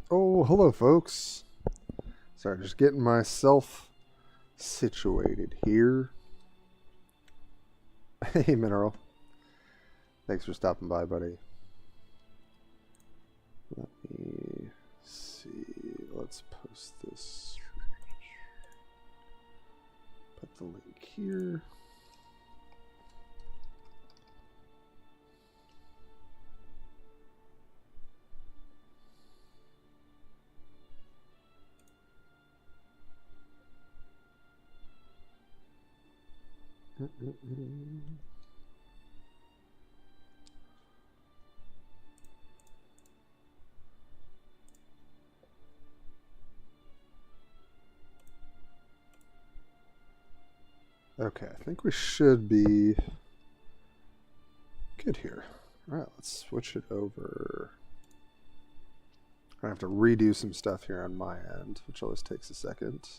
Oh, hello, folks. Sorry, just getting myself situated here. Hey, Mineral. Thanks for stopping by, buddy. Let me see. Let's post this. Put the link here. Okay, I think we should be good here. All right, let's switch it over. I have to redo some stuff here on my end, which always takes a second.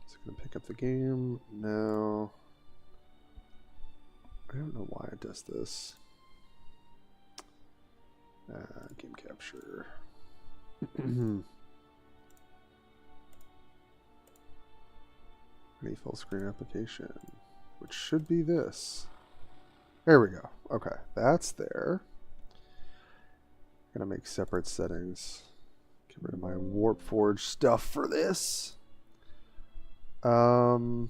Is it going to pick up the game? No. I don't know why it does this. Game capture. Any full screen application, which should be this. There we go. Okay, that's there. Gonna make separate settings. Get rid of my Warp Forge stuff for this. When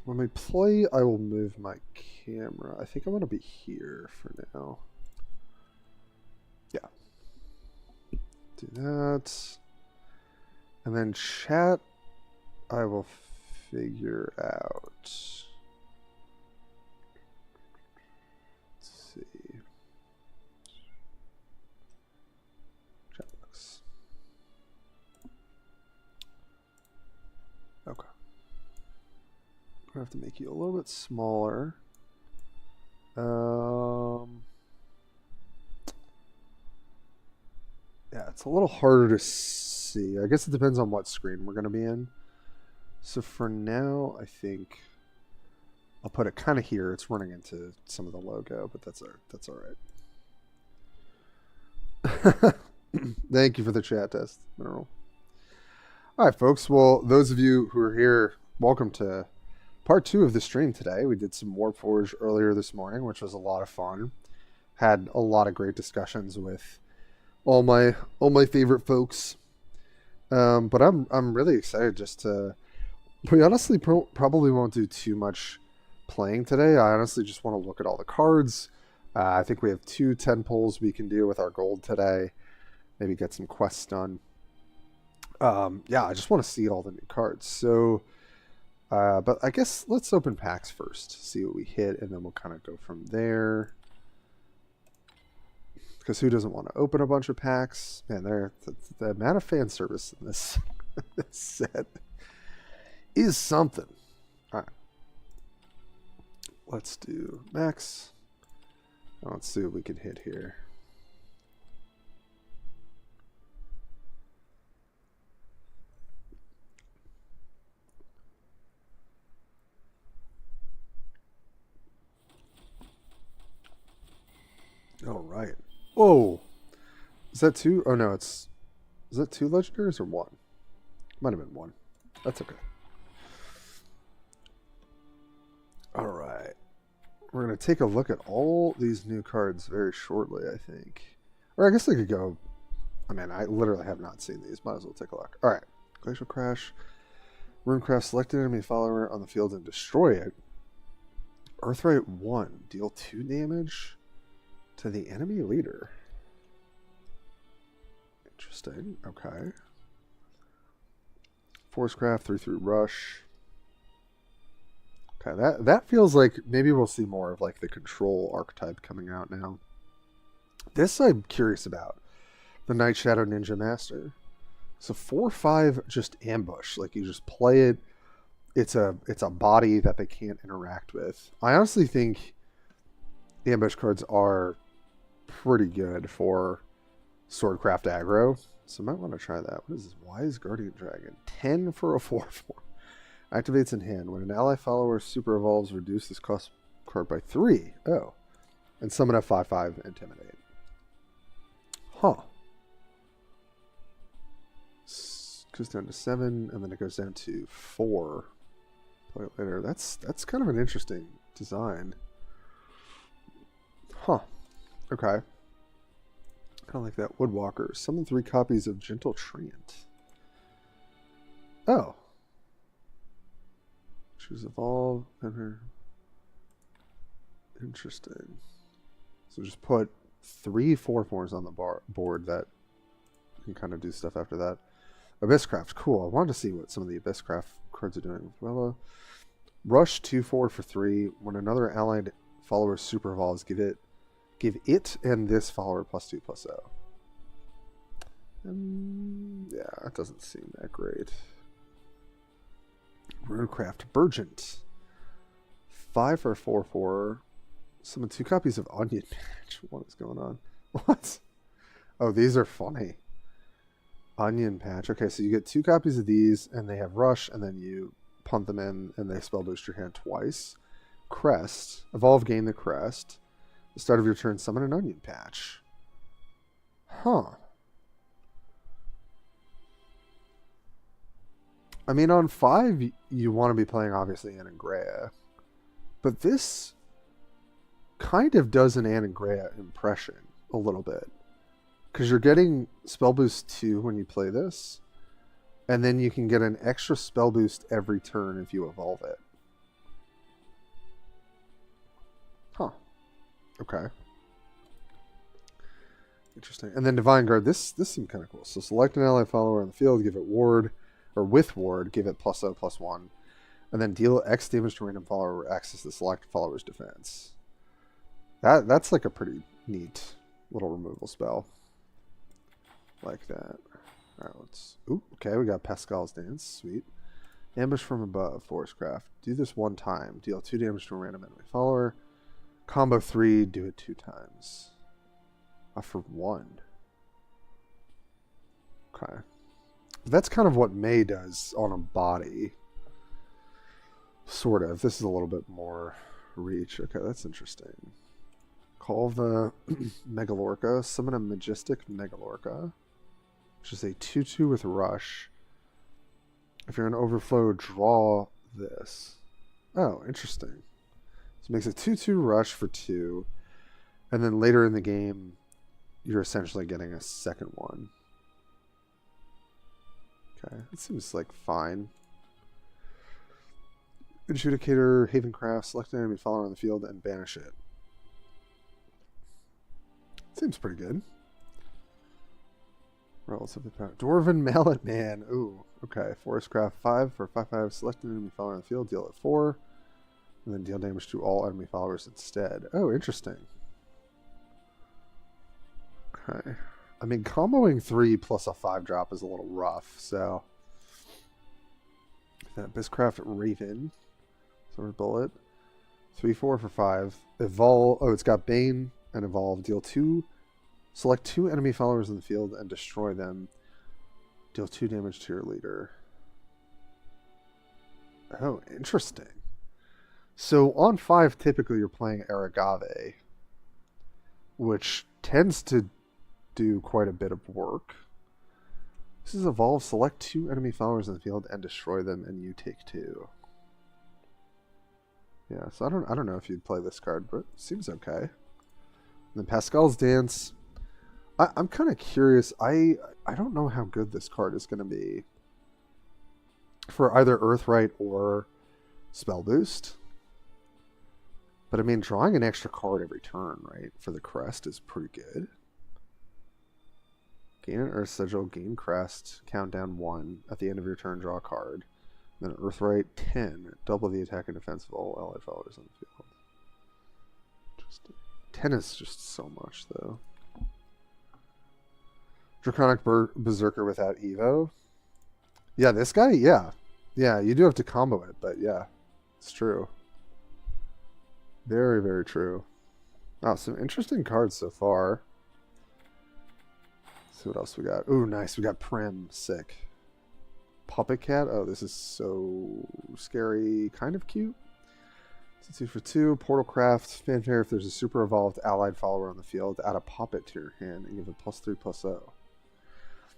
we play, I will move my camera. I think I'm gonna be here for now. Yeah. Do that. And then chat, I will figure out. Let's see. Chat box. Okay. I have to make you a little bit smaller. Yeah, it's a little harder to see. I guess it depends on what screen we're going to be in. So for now, I think I'll put it kind of here. It's running into some of the logo, but that's all right. Thank you for the chat test, Mineral. All right, folks. Well, those of you who are here, welcome to part 2 of the stream today. We did some Warforged earlier this morning, which was a lot of fun. Had a lot of great discussions with all my favorite folks. But I'm really excited just to. We honestly probably won't do too much playing today. I honestly just want to look at all the cards. I think we have 2 10 pulls we can do with our gold today. Maybe get some quests done. Yeah, I just want to see all the new cards. So, but I guess let's open packs first, see what we hit, and then we'll kind of go from there. Because who doesn't want to open a bunch of packs? Man, the amount of fan service in this, this set is something. All right. Let's do max. Let's see what we can hit here. All right. Whoa. Is that 2? Oh, no, is that 2 legendaries or 1? Might have been 1. That's okay. All right. We're going to take a look at all these new cards very shortly, I think. Or I guess I could go. I mean, I literally have not seen these. Might as well take a look. All right. Glacial Crash. Runecraft, select an enemy follower on the field and destroy it. Earthright 1. Deal 2 damage to the enemy leader. Interesting. Okay. Forcecraft 3/3 rush. Okay, that feels like maybe we'll see more of like the control archetype coming out now. This I'm curious about. The Night Shadow Ninja Master. So 4/5 just ambush. Like you just play it. It's a body that they can't interact with. I honestly think the ambush cards are pretty good for Swordcraft aggro. So I might want to try that. What is this? Wise Guardian Dragon. 10 for a 4/4. Activates in hand. When an ally follower super evolves, reduce this cost card by 3. Oh. And summon a 5/5 Intimidate. Huh. Goes down to 7, and then it goes down to 4. Play it later. That's kind of an interesting design. Huh. Okay. Kind of like that Woodwalker. Summon 3 copies of Gentle Treant. Oh. Choose Evolve. Interesting. So just put 3 4/4s on the board that can kind of do stuff after that. Abysscraft. Cool. I wanted to see what some of the Abysscraft cards are doing. Well, Rush 2/4 for 3. When another allied follower super evolves, give it and this follower +2/+0. Yeah, that doesn't seem that great. Runecraft Burgent. 5 for 4/4. Summon 2 copies of Onion Patch. What is going on? What? Oh, these are funny. Onion Patch. Okay, so you get 2 copies of these, and they have Rush, and then you punt them in, and they spell boost your hand twice. Crest. Evolve, gain the crest. At the start of your turn, summon an Onion Patch. Huh. I mean, on 5, you want to be playing, obviously, Anangrea. But this kind of does an Anangrea impression a little bit. Because you're getting spell boost 2 when you play this. And then you can get an extra spell boost every turn if you evolve it. Huh. Okay. Interesting. And then Divine Guard. This seemed kind of cool. So select an ally follower on the field, give it ward, or with ward, give it +0/+1. And then deal X damage to random follower or access the select follower's defense. That's like a pretty neat little removal spell. Like that. Alright, let's... Ooh, okay, we got Pascal's Dance. Sweet. Ambush from above. Forestcraft. Do this 1 time. Deal 2 damage to a random enemy follower. Combo 3. Do it 2 times. For 1. Okay. That's kind of what May does on a body. Sort of. This is a little bit more reach. Okay, that's interesting. Call the Megalorca. Summon a Majestic Megalorca. Which is a 2/2 with Rush. If you're in Overflow, draw this. Oh, interesting. So it makes a 2/2 Rush for 2. And then later in the game, you're essentially getting a second one. Okay, it seems like fine. Adjudicator, Havencraft, select an enemy follower on the field and banish it. Seems pretty good. Relatively power. Dwarven Mallet Man. Ooh, okay. Forestcraft 5 for 5/5. Select an enemy follower on the field, deal it 4. And then deal damage to all enemy followers instead. Oh, interesting. Okay. I mean, comboing 3 plus a 5-drop is a little rough, so... That Abysscraft Raven. Sword Bullet. 3/4 for 5. Evolve. Oh, it's got Bane and Evolve. Deal 2. Select 2 enemy followers in the field and destroy them. Deal 2 damage to your leader. Oh, interesting. So on 5, typically you're playing Aragave, which tends to do quite a bit of work. This is Evolve. Select 2 enemy followers in the field and destroy them, and you take 2. Yeah, so I don't know if you'd play this card, but it seems okay. And then Pascal's Dance. I'm kind of curious. I don't know how good this card is going to be for either Earthright or Spell Boost. But I mean, drawing an extra card every turn, right, for the crest is pretty good. Gain an Earth Sigil, gain crest, countdown 1. At the end of your turn, draw a card. Then Earthright 10, double the attack and defense of all allied followers on the field. Just 10 is just so much, though. Draconic Berserker without Evo. Yeah, this guy, yeah. Yeah, you do have to combo it, but yeah, it's true. Very, very true. Oh, some interesting cards so far. Let's see what else we got. Ooh, nice. We got Prim. Sick. Puppet Cat. Oh, this is so scary. Kind of cute. 2 for 2. Portal Craft. Fanfare. If there's a super evolved allied follower on the field, add a puppet to your hand and give it +3/+0.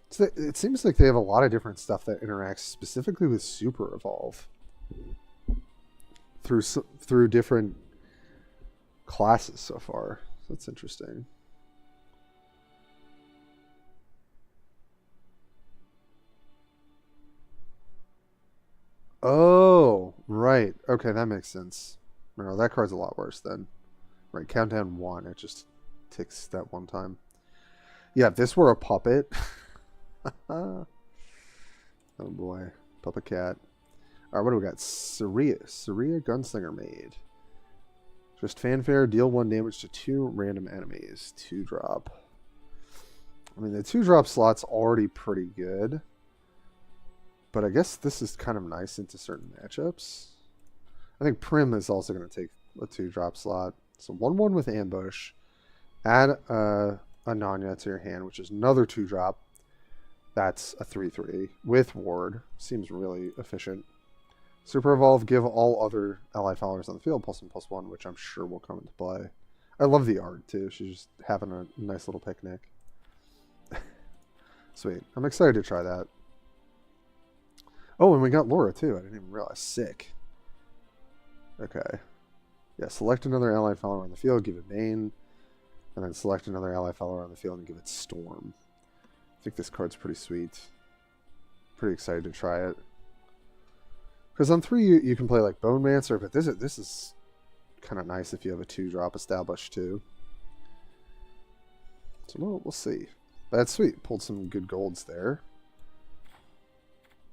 So it seems like they have a lot of different stuff that interacts specifically with super evolve through different classes so far. So that's interesting. Oh, right. Okay, that makes sense. No, that card's a lot worse then. Right, countdown 1. It just ticks that one time. Yeah, if this were a puppet. Oh boy. Puppet cat. Alright, what do we got? Saria Gunslinger Maid. Just fanfare, deal 1 damage to 2 random enemies. 2-drop. I mean, the 2-drop slot's already pretty good. But I guess this is kind of nice into certain matchups. I think Prim is also going to take a 2-drop slot. So 1/1 with Ambush. Add a Nanya to your hand, which is another 2-drop. That's a 3/3 with Ward. Seems really efficient. Super Evolve, give all other allied followers on the field +1/+1, which I'm sure will come into play. I love the art too. She's just having a nice little picnic. Sweet. I'm excited to try that. Oh, and we got Laura too. I didn't even realize. Sick. Okay. Yeah, select another allied follower on the field, give it Bane, and then select another allied follower on the field and give it Storm. I think this card's pretty sweet. Pretty excited to try it. Because on 3 you can play like Bone Mancer, but this is kind of nice if you have a 2-drop established too. So we'll see. But that's sweet. Pulled some good golds there.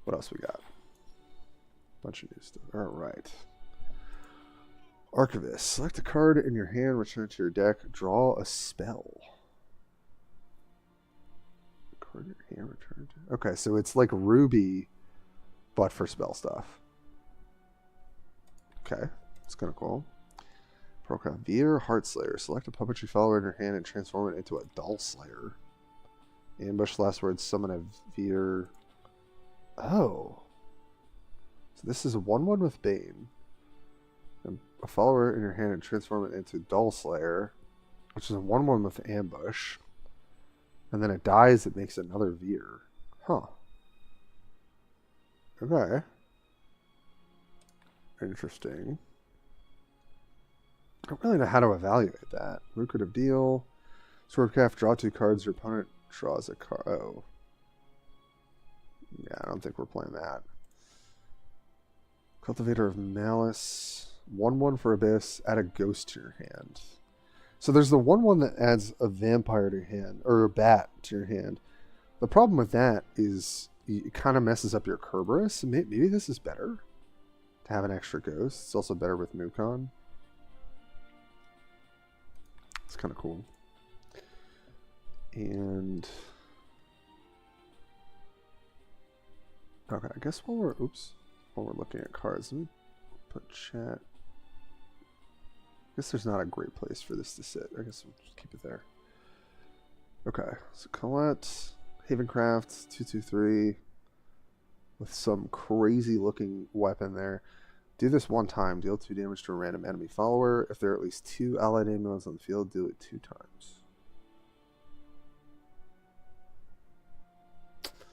What else we got? Bunch of new stuff. Alright. Archivist. Select a card in your hand, return it to your deck, draw a spell. Card in your hand, return it to... Okay, so it's like Ruby, but for spell stuff. Okay, it's kind of cool. Program Veer, Heartslayer. Select a puppetry follower in your hand and transform it into a Doll Slayer. Ambush, last word, summon a Veer. Oh. So this is a 1/1 with Bane. And a follower in your hand and transform it into Doll Slayer, which is a 1/1 with Ambush. And then it dies, it makes another Veer. Huh. Okay. Interesting. I don't really know how to evaluate that. Lucrative deal. Swordcraft, draw 2 cards. Your opponent draws a card. Oh. Yeah, I don't think we're playing that. Cultivator of Malice. 1/1 for Abyss. Add a ghost to your hand. So there's the 1/1 that adds a vampire to your hand, or a bat to your hand. The problem with that is it kind of messes up your Kerberos. Maybe this is better to have an extra ghost. It's also better with Mukon. It's kind of cool. And okay, I guess while we're looking at cards, let me put chat. I guess there's not a great place for this to sit. I guess we'll just keep it there. Okay, so Colette, Havencraft, 2/2/3 with some crazy looking weapon there. Do this 1 time. Deal 2 damage to a random enemy follower. If there are at least 2 allied amulets on the field, do it 2 times.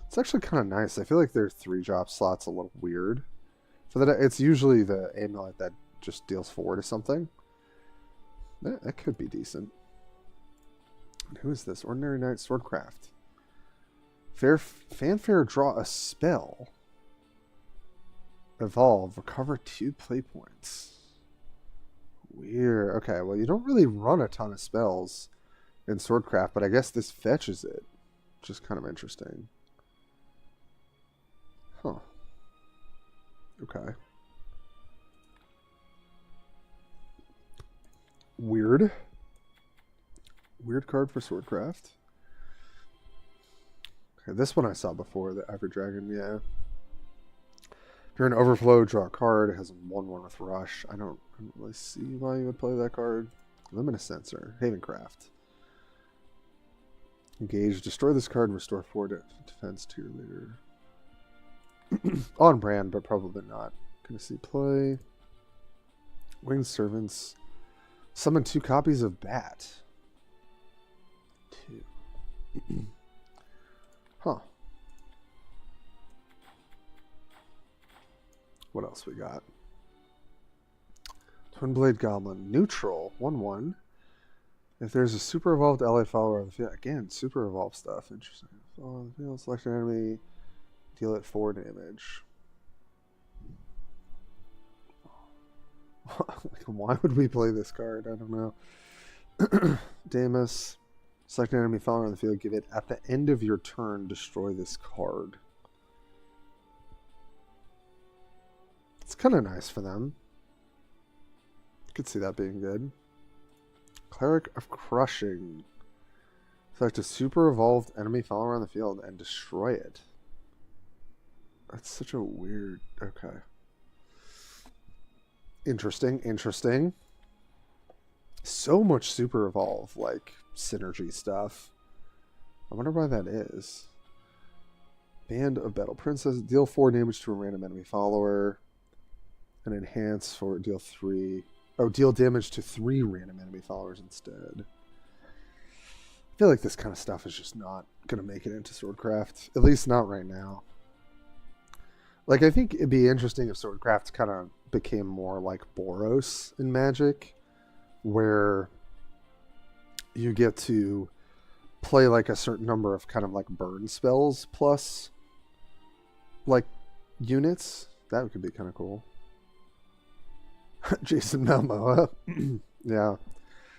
It's actually kind of nice. I feel like their 3-drop slot's a little weird. For that, it's usually the amulet that just deals 4 to something. That could be decent. And who is this? Ordinary Knight Swordcraft. Fanfare, draw a spell. Evolve, recover 2 play points. Weird. Okay, well, you don't really run a ton of spells in Swordcraft, but I guess this fetches it, which is kind of interesting. Huh. Okay. Weird. Weird card for Swordcraft. Okay, this one I saw before, the Ivory Dragon, yeah. If you're an Overflow, draw a card. It has a 1/1 with Rush. I don't really see why you would play that card. Luminescencer, Havencraft. Engage, destroy this card and restore 4 defense to your leader. On brand, but probably not. Gonna see play. Winged servants. Summon 2 copies of Bat. 2. Huh. What else we got? Twin Blade Goblin. Neutral. 1/1. If there's a super evolved allied follower of the field. Again, super evolved stuff. Interesting. Follow the field, select an enemy, deal it 4 damage. Why would we play this card? I don't know. Damus. Select an enemy follower on the field. Give it at the end of your turn. Destroy this card. It's kind of nice for them. Could see that being good. Cleric of Crushing. Select a super evolved enemy follower on the field and destroy it. That's such a weird... Okay. Interesting, interesting. So much super evolve, like, synergy stuff. I wonder why that is. Band of Battle Princess. Deal 4 damage to a random enemy follower. And enhance for deal 3... Oh, deal damage to 3 random enemy followers instead. I feel like this kind of stuff is just not going to make it into Swordcraft. At least not right now. Like, I think it'd be interesting if Swordcraft kind of became more like Boros in Magic, where you get to play like a certain number of kind of like burn spells plus like units. That could be kind of cool. Jason Momoa. Yeah.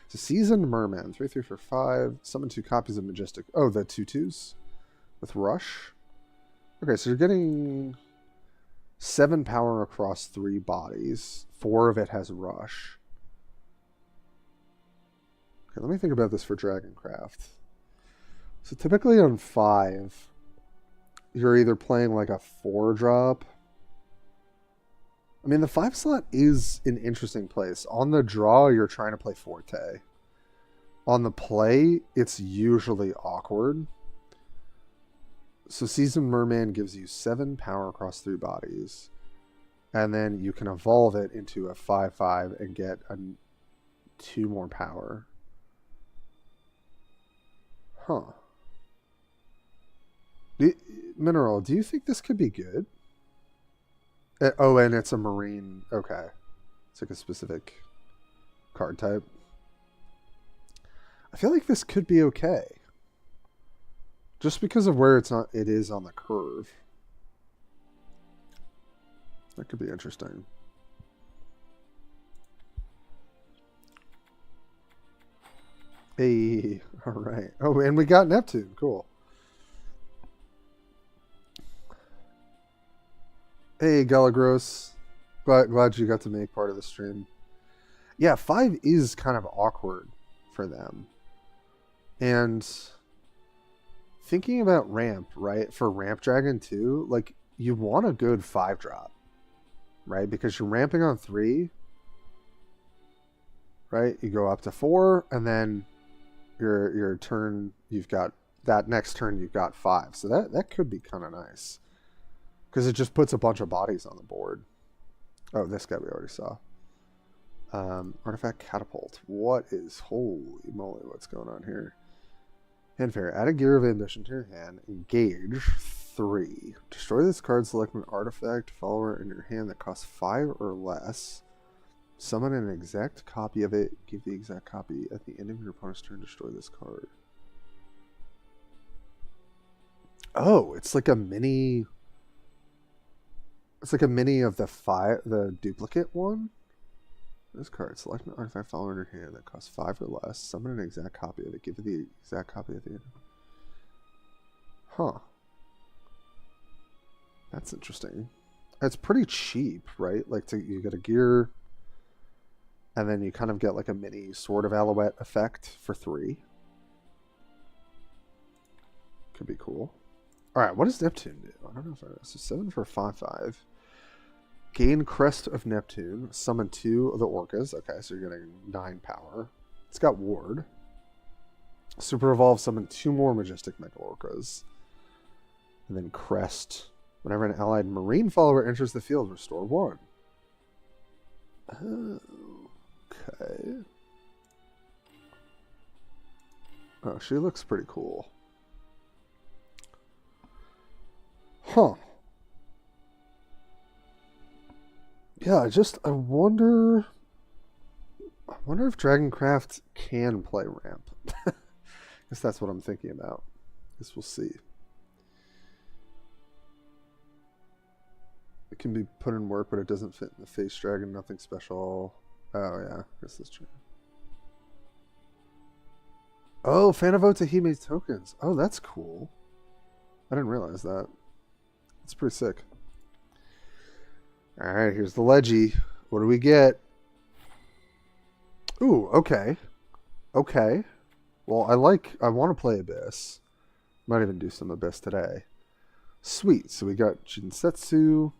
It's a Seasoned Merman. 3/3 for 5. Summon 2 copies of Majestic. Oh, the 2/2s with Rush. Okay, so you're getting 7 power across 3 bodies. 4 of it has Rush. Okay, let me think about this for Dragoncraft. So typically on 5, you're either playing like a 4-drop. I mean, the 5 slot is an interesting place. On the draw, you're trying to play Forte. On the play, it's usually awkward. So Seasoned Merman gives you 7 power across 3 bodies. And then you can evolve it into a 5/5 and get 2 more power. Huh. Mineral, do you think this could be good? Oh, and it's a marine. Okay. It's like a specific card type. I feel like this could be okay. Just because of where it is on the curve. That could be interesting. Hey, all right. Oh, and we got Neptune. Cool. Hey, Galagros. Glad you got to make part of the stream. Yeah, 5 is kind of awkward for them. And thinking about ramp, right? For Ramp Dragon 2, like, you want a good 5-drop, right? Because you're ramping on 3, right? You go up to 4, and then your turn, you've got, that next turn, you've got 5. So that could be kind of nice. Because it just puts a bunch of bodies on the board. Oh, this guy we already saw. Artifact Catapult. What is... Holy moly, what's going on here? Hand Fair. Add a Gear of Ambition to your hand. Engage 3. Destroy this card. Select an artifact follower in your hand that costs 5 or less. Summon an exact copy of it. Give the exact copy at the end of your opponent's turn. Destroy this card. Oh, it's like a mini... It's like a mini of the duplicate one. This card. Select an artifact follower in your hand that costs 5 or less. Summon an exact copy of it. Give it the exact copy at the end. Huh. That's interesting. It's pretty cheap, right? Like, you get a gear, and then you kind of get like a mini Sword of Alouette effect for 3. Could be cool. Alright, what does Neptune do? I don't know if I know. So 7 for 5/5. Gain Crest of Neptune. Summon 2 of the Orcas. Okay, so you're getting 9 power. It's got Ward. Super Evolve. Summon 2 more Majestic Mega Orcas. And then Crest. Whenever an allied marine follower enters the field, restore 1. Oh. Okay. Oh, she looks pretty cool. Huh. Yeah, I wonder if Dragoncraft can play ramp. I guess that's what I'm thinking about. Guess we'll see. It can be put in work, but it doesn't fit in the face dragon. Nothing special. Oh, yeah. This is true. Oh, fan of Otahime tokens. Oh, that's cool. I didn't realize that. That's pretty sick. Alright, here's the Leggy. What do we get? Ooh, okay. Okay. Well, I want to play Abyss. Might even do some Abyss today. Sweet. So we got Jinsetsu,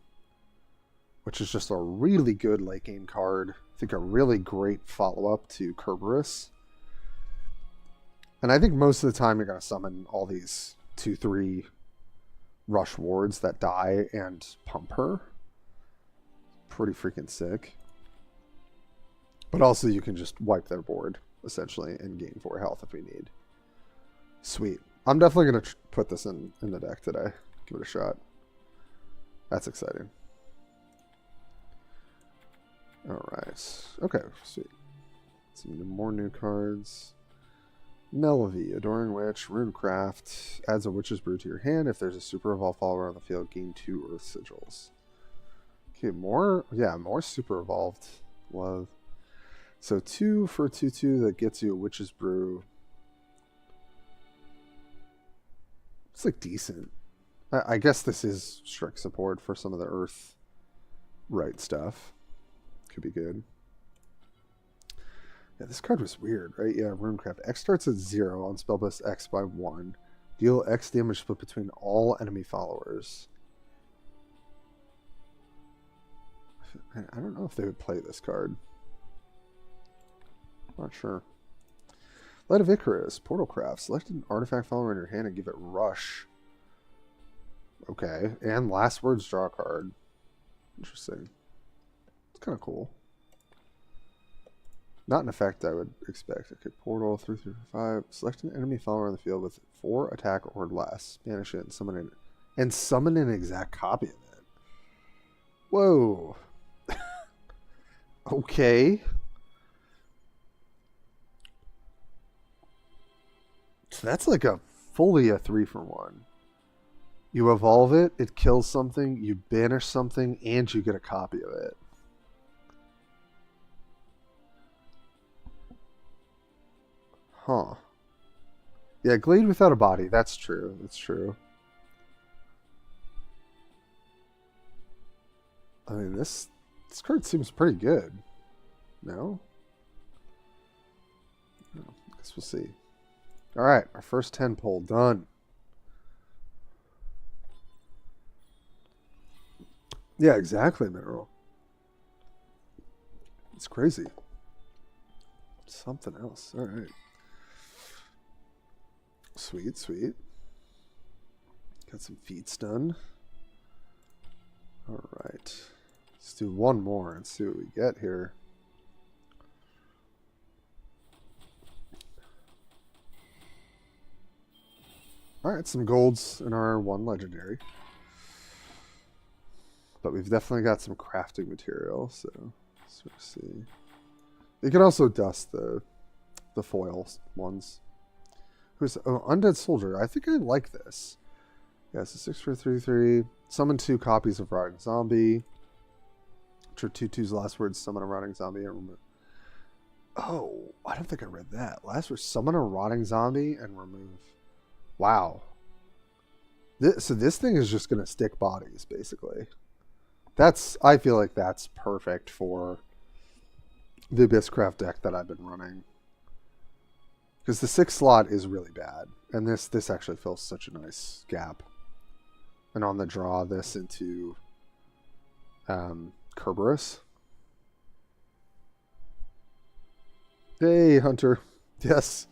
which is just a really good late game card. I think a really great follow-up to Kerberos. And I think most of the time you're going to summon all these 2-3 rush wards that die and pump her. Pretty freaking sick. But also you can just wipe their board, essentially, and gain 4 health if we need. Sweet. I'm definitely going to put this in the deck today. Give it a shot. That's exciting. Alright. Okay, sweet. Some more new cards. Melvie, Adoring Witch, Runecraft. Adds a Witch's Brew to your hand. If there's a Super Evolve follower on the field, gain 2 Earth Sigils. Okay, more Super Evolved. Love. So 2 for 2/2 that gets you a Witch's Brew. It's like decent. I guess this is strict support for some of the Earth right stuff. Could be good. Yeah, this card was weird, right? Yeah, Runecraft. X starts at 0 on spell boost X by 1. Deal X damage split between all enemy followers. I don't know if they would play this card. Not sure. Light of Icarus, Portalcraft. Select an artifact follower in your hand and give it Rush. Okay, and Last Words, draw a card. Interesting. It's kind of cool. Not an effect I would expect. Okay, Portal 3, 3, 5. Select an enemy follower on the field with 4 attack or less. Banish it and summon an exact copy of it. Whoa. Okay. So that's like fully a 3-for-1. You evolve it, it kills something, you banish something, and you get a copy of it. Huh. Yeah, Glade without a body. That's true. That's true. I mean, this card seems pretty good. No? I guess we'll see. Alright, our first 10 pull done. Yeah, exactly, Mineral. It's crazy. Something else. Alright. Sweet, sweet. Got some feats done. Alright. Let's do one more and see what we get here. Alright, some golds in our one legendary. But we've definitely got some crafting material, so let's see. You can also dust the foil ones. Who's Undead Soldier? I think I like this. Yeah, so 6 for 3/3. Summon 2 copies of Rotting Zombie. Which are 2/2's last words. Summon a Rotting Zombie and remove. Oh, I don't think I read that. Last word: summon a Rotting Zombie and remove. Wow. So this thing is just gonna stick bodies, basically. I feel like that's perfect for the Abysscraft deck that I've been running. Because the 6 slot is really bad. And this actually fills such a nice gap. And on the draw, this into Kerberos. Hey, Hunter. Yes.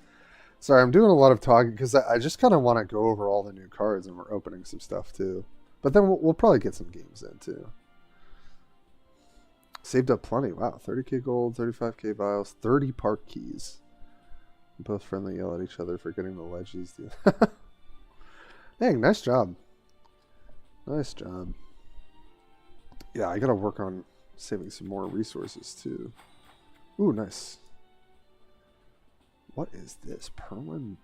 Sorry, I'm doing a lot of talking because I just kind of want to go over all the new cards, and we're opening some stuff too. But then we'll probably get some games in too. Saved up plenty. Wow, 30k gold, 35k vials, 30 park keys. Both friendly yell at each other for getting the leggies. Dang, nice job. Nice job. Yeah, I gotta work on saving some more resources too. Ooh, nice. What is this? Pyreworm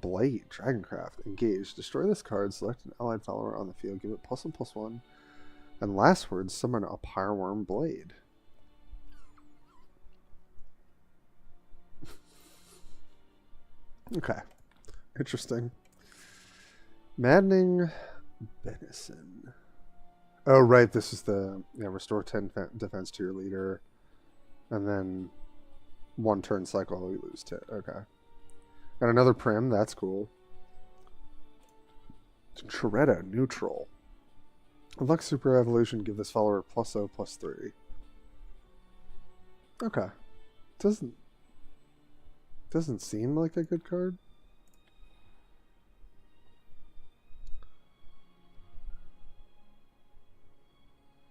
Blade. Dragoncraft. Engage. Destroy this card. Select an allied follower on the field. Give it +1/+1. And last word, summon a Pyreworm Blade. Okay. Interesting. Maddening Benison. Oh, right. This is the restore 10 defense to your leader. And then 1 turn cycle, we lose 10. Okay. Got another Prim. That's cool. Charetta, neutral. Lux Super Evolution. Give this follower +0/+3. Okay. Doesn't seem like a good card.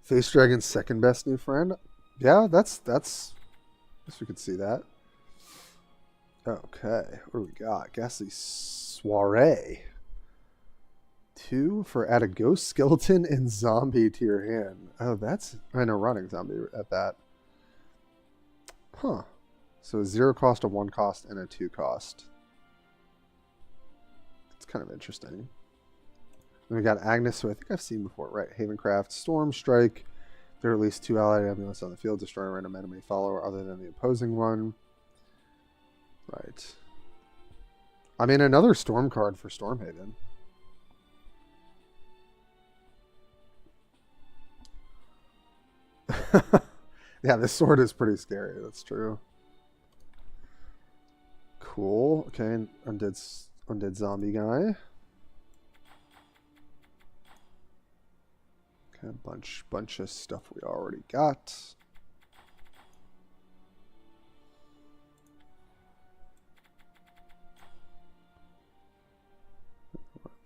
Face Dragon's second best new friend. Yeah, that's. I guess we could see that. Okay, what do we got? Ghastly Soiree. 2 for add a ghost, skeleton, and zombie to your hand. Oh, that's I know running zombie at that. Huh. So a 0 cost, a 1 cost, and a 2 cost. It's kind of interesting. Then we got Agnes, who I think I've seen before, right? Havencraft, Storm Strike. There are at least 2 allied amulets on the field. Destroy a random enemy follower other than the opposing one. Right. I mean, another Storm card for Stormhaven. Yeah, this sword is pretty scary. That's true. Cool. Okay, undead zombie guy. Okay, bunch of stuff we already got.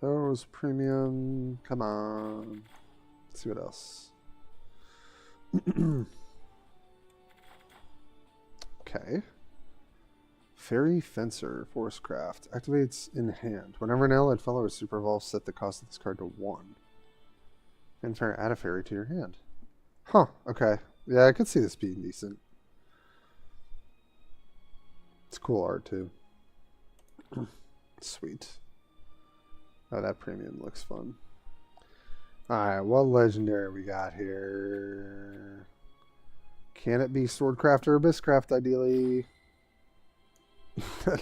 Those premium. Come on. Let's see what else. Okay. Fairy Fencer, Forestcraft. Activates in hand. Whenever an allied follower is super evolved, set the cost of this card to 1. And add a fairy to your hand. Huh, okay. Yeah, I could see this being decent. It's cool art, too. Sweet. Oh, that premium looks fun. Alright, what legendary we got here? Can it be Swordcraft or Abysscraft, ideally?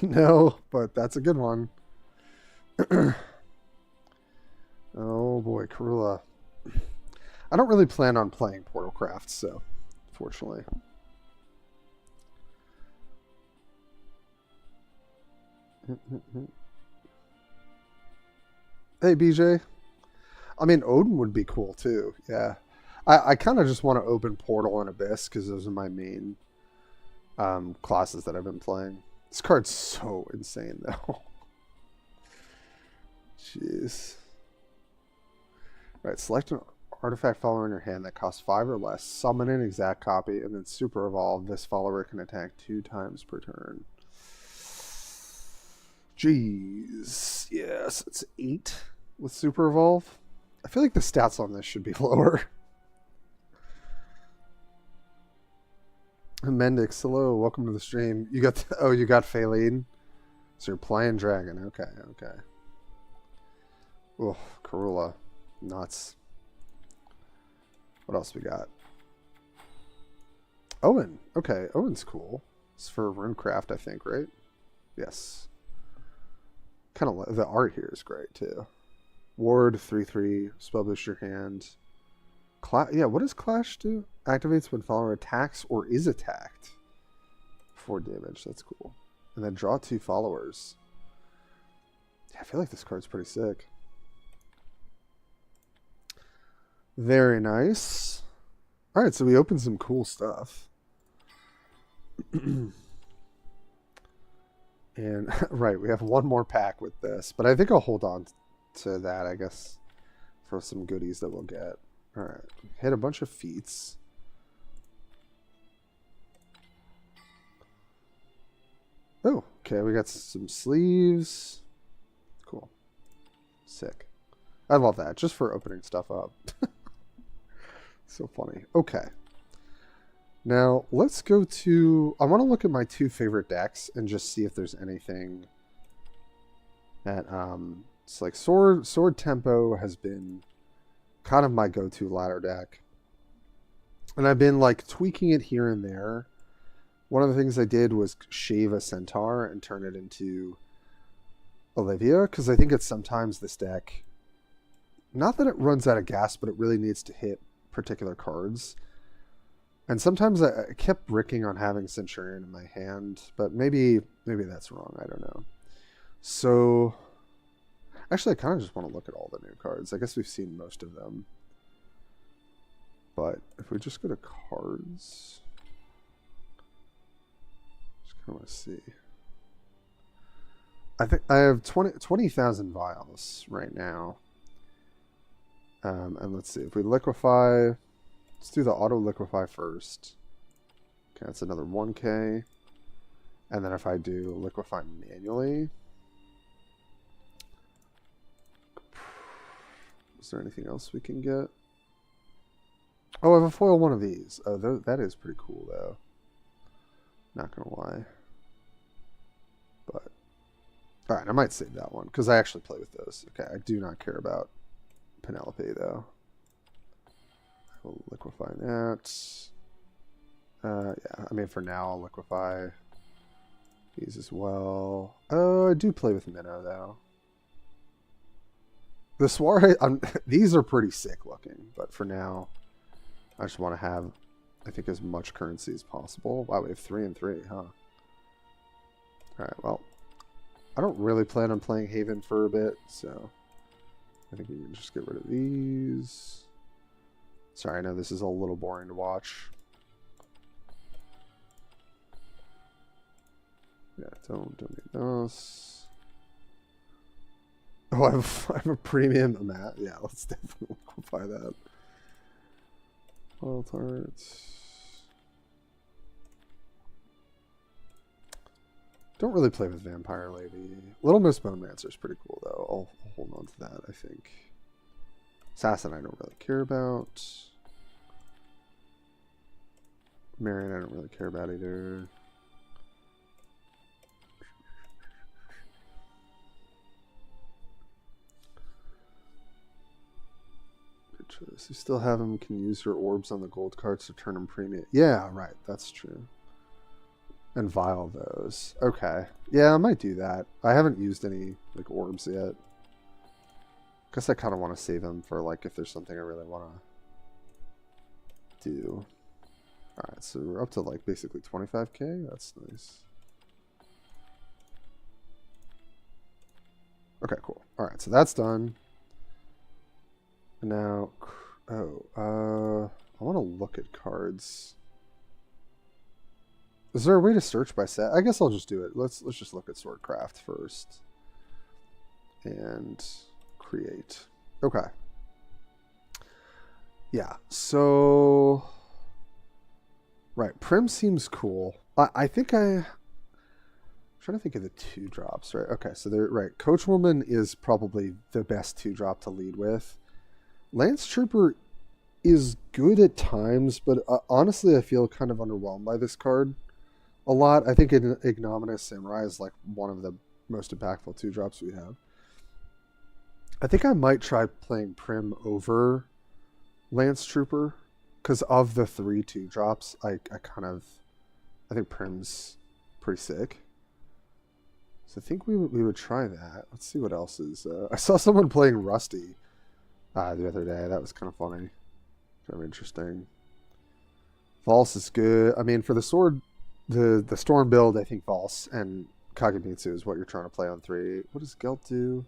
No, but that's a good one. Oh boy, Karula. I don't really plan on playing Portalcraft, so fortunately. Hey, BJ. I mean, Odin would be cool too. Yeah. I kind of just want to open Portal and Abyss because those are my main classes that I've been playing. This card's so insane, though. Jeez. Right, select an artifact follower in your hand that costs 5 or less. Summon an exact copy, and then super evolve. This follower can attack 2 times per turn. Jeez. Yes, it's 8 with super evolve. I feel like the stats on this should be lower. Mendix, hello, welcome to the stream. You got you got Phaline. So you're playing dragon. Okay, okay. Oh, Karula. Nuts. What else we got? Owen. Okay, Owen's cool. It's for Runecraft, I think, right? Yes. Kind of the art here is great too. Ward 3/3. Spell boost your hand. Yeah, what does Clash do? Activates when follower attacks or is attacked. 4 damage. That's cool. And then draw 2 followers. Yeah, I feel like this card's pretty sick. Very nice. Alright, so we opened some cool stuff. And, right, we have one more pack with this. But I think I'll hold on to that, I guess, for some goodies that we'll get. Alright, hit a bunch of feats. Okay, we got some sleeves. Cool. Sick. I love that, just for opening stuff up. So funny. Okay. Now, let's go to... I want to look at my 2 favorite decks and just see if there's anything that... it's like Sword Tempo has been kind of my go-to ladder deck. And I've been like tweaking it here and there. One of the things I did was shave a Centaur and turn it into Olivia, because I think it's sometimes this deck... Not that it runs out of gas, but it really needs to hit particular cards. And sometimes I kept bricking on having Centurion in my hand, but maybe that's wrong. I don't know. So, actually, I kind of just want to look at all the new cards. I guess we've seen most of them. But if we just go to cards, just kind of want to see. I think I have 20,000 vials right now. And let's see, if we liquefy, let's do the auto liquefy first. Okay, that's another 1k. And then if I do liquefy manually, is there anything else we can get? Oh, I have a foil one of these. Oh, that is pretty cool though. Not gonna lie. But, alright, I might save that one, because I actually play with those. Okay, I do not care about Penelope though. I will liquefy that. Yeah, I mean for now I'll liquefy these as well. Oh, I do play with Minnow though. The Soiree, these are pretty sick looking, but for now I just want to have, I think, as much currency as possible. Wow, we have 3 and 3, huh? Alright, well, I don't really plan on playing Haven for a bit, so I think we can just get rid of these. Sorry, I know this is a little boring to watch. Yeah, don't need those. Oh, I have a premium mat. Yeah, let's definitely liquefy that. Wild Hearts. Don't really play with Vampire Lady. Little Miss Bonemancer is pretty cool, though. I'll hold on to that, I think. Assassin I don't really care about. Marion I don't really care about either. You still have them, can use your orbs on the gold cards to turn them premium. Yeah, right, that's true. And vial those. Okay. Yeah, I might do that. I haven't used any like orbs yet. Guess I kind of want to save them for like if there's something I really want to do. Alright, so we're up to like basically 25k. That's nice. Okay, cool. Alright, so that's done. And now, I want to look at cards. Is there a way to search by set? I guess I'll just do it. Let's just look at Swordcraft first. And create. Okay. Yeah, so... Right, Prim seems cool. I think I'm trying to think of the 2-drops, right? Okay, so they're right. Coachwoman is probably the best 2-drop to lead with. Lance Trooper is good at times, but honestly, I feel kind of underwhelmed by this card a lot. I think Ignominious Samurai is like one of the most impactful 2-drops we have. I think I might try playing Prim over Lance Trooper, because of the 3 2-drops, I think Prim's pretty sick. So I think we would try that. Let's see what else is. I saw someone playing Rusty the other day. That was kind of funny. Kind of interesting. Valse is good. I mean, for the sword, the Storm build, I think Valse and Kagemitsu is what you're trying to play on 3. What does Gelt do?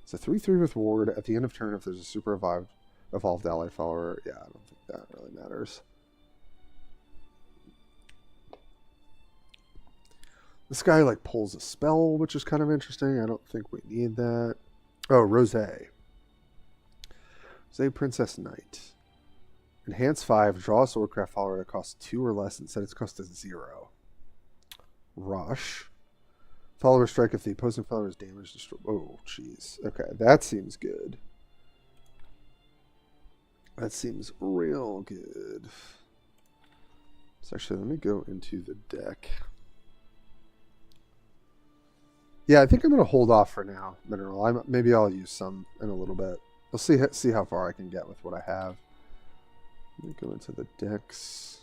It's a 3/3 with Ward. At the end of turn, if there's a super evolved ally follower, yeah, I don't think that really matters. This guy like pulls a spell, which is kind of interesting. I don't think we need that. Oh, Rosé. Rosé Princess Knight. Enhance 5, draw a Swordcraft follower that costs 2 or less and set its cost to 0. Rush. Follower strike if the opposing follower is damaged. Destroy. Oh, jeez. Okay, that seems good. That seems real good. So actually, let me go into the deck. Yeah, I think I'm going to hold off for now, Mineral. Maybe I'll use some in a little bit. We'll see how far I can get with what I have. Let me go into the decks.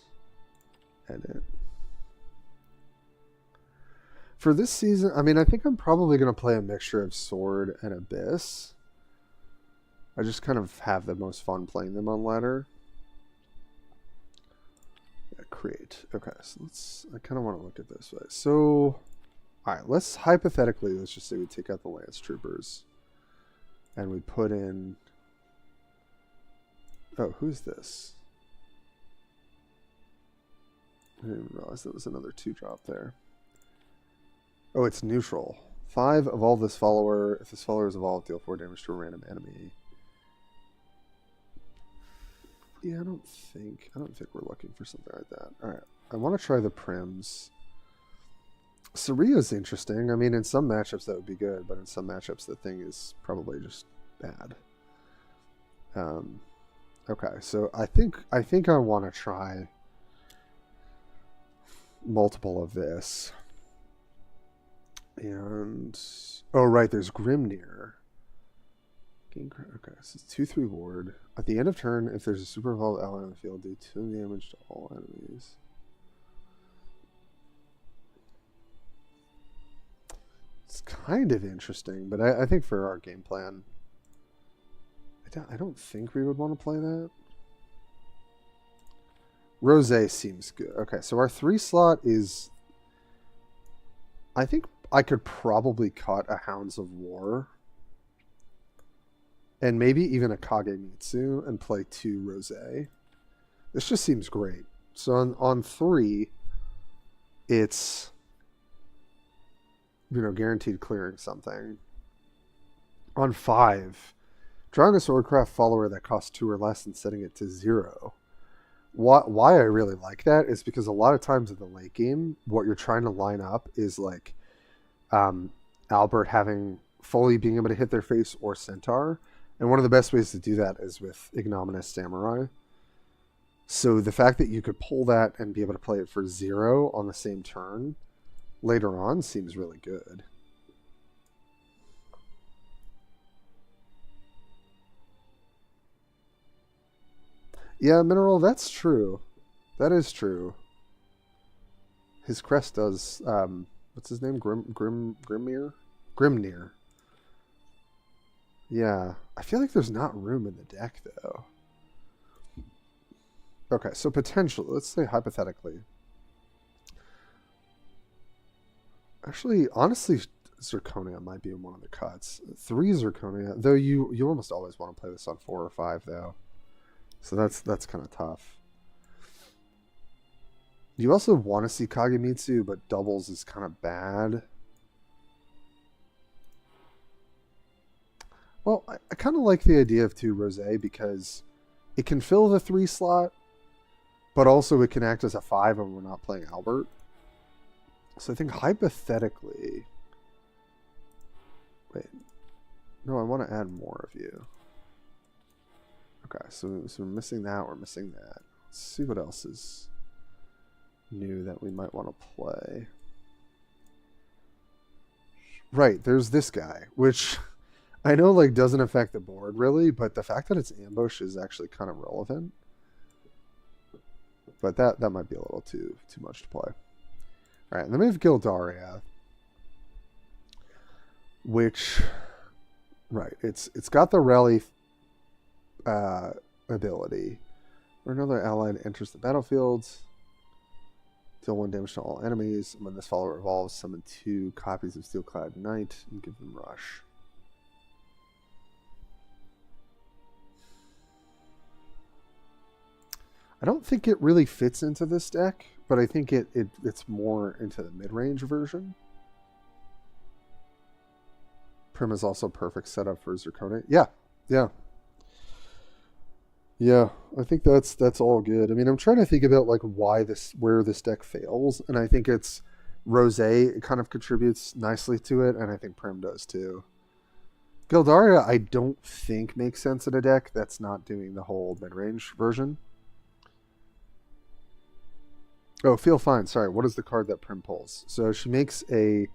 Edit. For this season, I mean, I think I'm probably going to play a mixture of Sword and Abyss. I just kind of have the most fun playing them on ladder. Yeah, create. Okay, so I kind of want to look at this way. So, alright, let's just say we take out the Lance Troopers. And we put in... Oh, who's this? I didn't even realize there was another 2-drop there. Oh, it's neutral. 5, evolve this follower. If this follower is evolved, deal 4 damage to a random enemy. Yeah, I don't think we're looking for something like that. Alright. I want to try the Prims. Saria's interesting. I mean, in some matchups that would be good, but in some matchups the thing is probably just bad. Okay, so I think I want to try multiple of this. And oh right, there's Grimnir. Okay, so it's 2/3 ward. At the end of turn, if there's a super evolved ally on the field, do 2 damage to all enemies. It's kind of interesting, but I think for our game plan, I don't think we would want to play that. Rosé seems good. Okay, so our 3 slot is... I think I could probably cut a Hounds of War. And maybe even a Kagemitsu and play 2 Rosé. This just seems great. So on 3, it's... guaranteed clearing something. On 5, drawing a Swordcraft follower that costs 2 or less and setting it to 0. Why I really like that is because a lot of times in the late game, what you're trying to line up is like Albert being able to hit their face or Centaur. And one of the best ways to do that is with Ignominious Samurai. So the fact that you could pull that and be able to play it for 0 on the same turn later on seems really good. Yeah, Mineral, that's true. That is true. His crest does, what's his name? Grimnir? Grimnir. Yeah. I feel like there's not room in the deck, though. Okay, so potentially, let's say hypothetically. Actually, honestly, Zirconia might be in one of the cuts. 3 Zirconia, though you almost always want to play this on 4 or 5, though. So that's kind of tough. You also want to see Kagemitsu, but doubles is kind of bad. Well, I kind of like the idea of 2 Rosé because it can fill the 3 slot, but also it can act as a 5 when we're not playing Albert. So I think hypothetically... Wait. No, I want to add more of you. Okay, so we're missing that, we're missing that. Let's see what else is new that we might want to play. Right, there's this guy, which I know like doesn't affect the board really, but the fact that it's ambush is actually kind of relevant. But that might be a little too much to play. Alright, and then we have Gildaria. Which, right, it's got the rally ability. Where another allied enters the battlefield, deal 1 damage to all enemies. And when this follower evolves, summon 2 copies of Steelclad Knight and give them rush. I don't think it really fits into this deck, but I think it's more into the mid-range version. Prim is also perfect setup for Zirconia. Yeah. Yeah, I think that's all good. I mean, I'm trying to think about like where this deck fails, and I think it's Rosé kind of contributes nicely to it, and I think Prim does too. Gildaria, I don't think makes sense in a deck that's not doing the whole mid-range version. Oh, Feel Fine. Sorry, what is the card that Prim pulls? So she makes a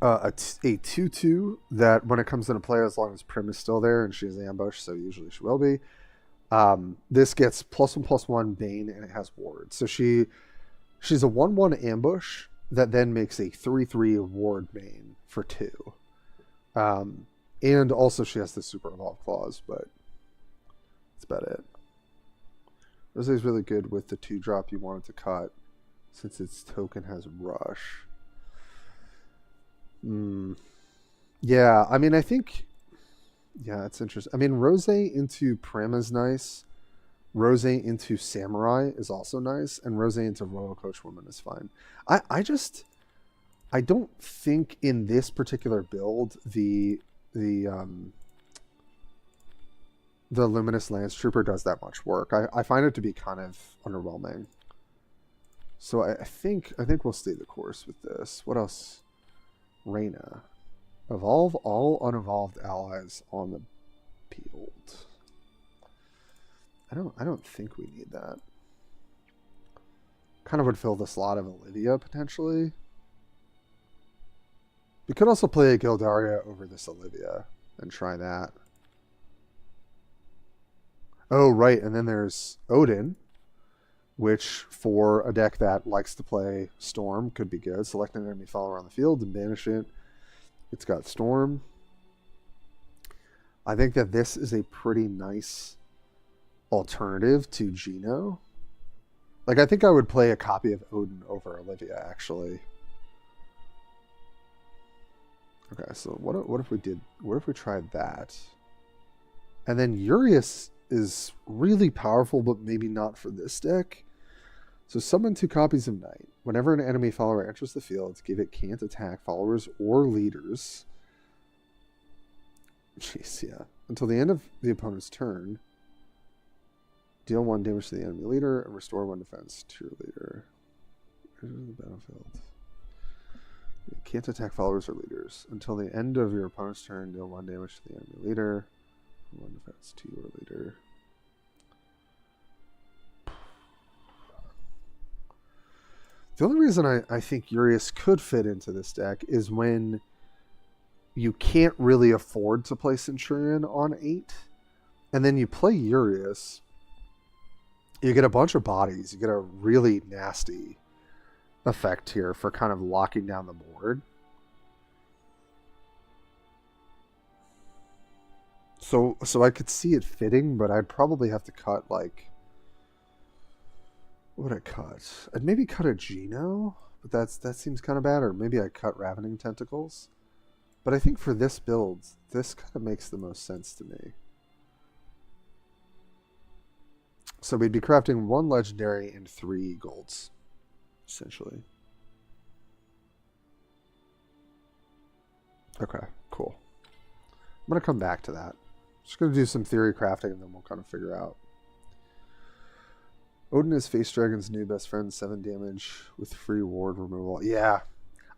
2/2 that when it comes into play, as long as Prim is still there, and she has ambush, so usually she will be. This gets +1/+1 Bane, and it has ward. So she's a 1/1 ambush that then makes a 3/3 ward Bane for 2. And also she has the super evolve clause, but that's about it. Rosé is really good with the 2-drop you wanted to cut, since its token has rush. Yeah, I mean, I think, yeah, it's interesting. I mean, Rosé into Prim is nice. Rosé into Samurai is also nice, and Rosé into Royal Coach Woman is fine. I don't think in this particular build the Luminous Lance Trooper does that much work. I find it to be kind of underwhelming. So I think we'll stay the course with this. What else? Reyna. Evolve all unevolved allies on the field. I don't think we need that. Kind of would fill the slot of Olivia potentially. We could also play a Gildaria over this Olivia and try that. Oh, right, and then there's Odin, which for a deck that likes to play Storm could be good. Select an enemy follower on the field and banish it. It's got Storm. I think that this is a pretty nice alternative to Geno. Like, I think I would play a copy of Odin over Olivia, actually. Okay, so what if we tried that? And then Urias is really powerful, but maybe not for this deck. So summon 2 copies of Knight. Whenever an enemy follower enters the field, give it can't attack followers or leaders. Jeez, yeah. Until the end of the opponent's turn, deal 1 damage to the enemy leader and restore 1 defense to your leader. Here's the battlefield. You can't attack followers or leaders. Until the end of your opponent's turn, deal 1 damage to the enemy leader. 1 defense to your leader. The only reason I think Urias could fit into this deck is when you can't really afford to play Centurion on 8. And then you play Urias. You get a bunch of bodies. You get a really nasty effect here for kind of locking down the board. So I could see it fitting, but I'd probably have to cut, like, what would I cut? I'd maybe cut a Geno, but that seems kind of bad. Or maybe I cut Ravening Tentacles. But I think for this build, this kind of makes the most sense to me. So we'd be crafting 1 legendary and 3 golds, essentially. Okay, cool. I'm going to come back to that. Just going to do some theory crafting, and then we'll kind of figure out. Odin is Face Dragon's new best friend, 7 damage with free ward removal. Yeah,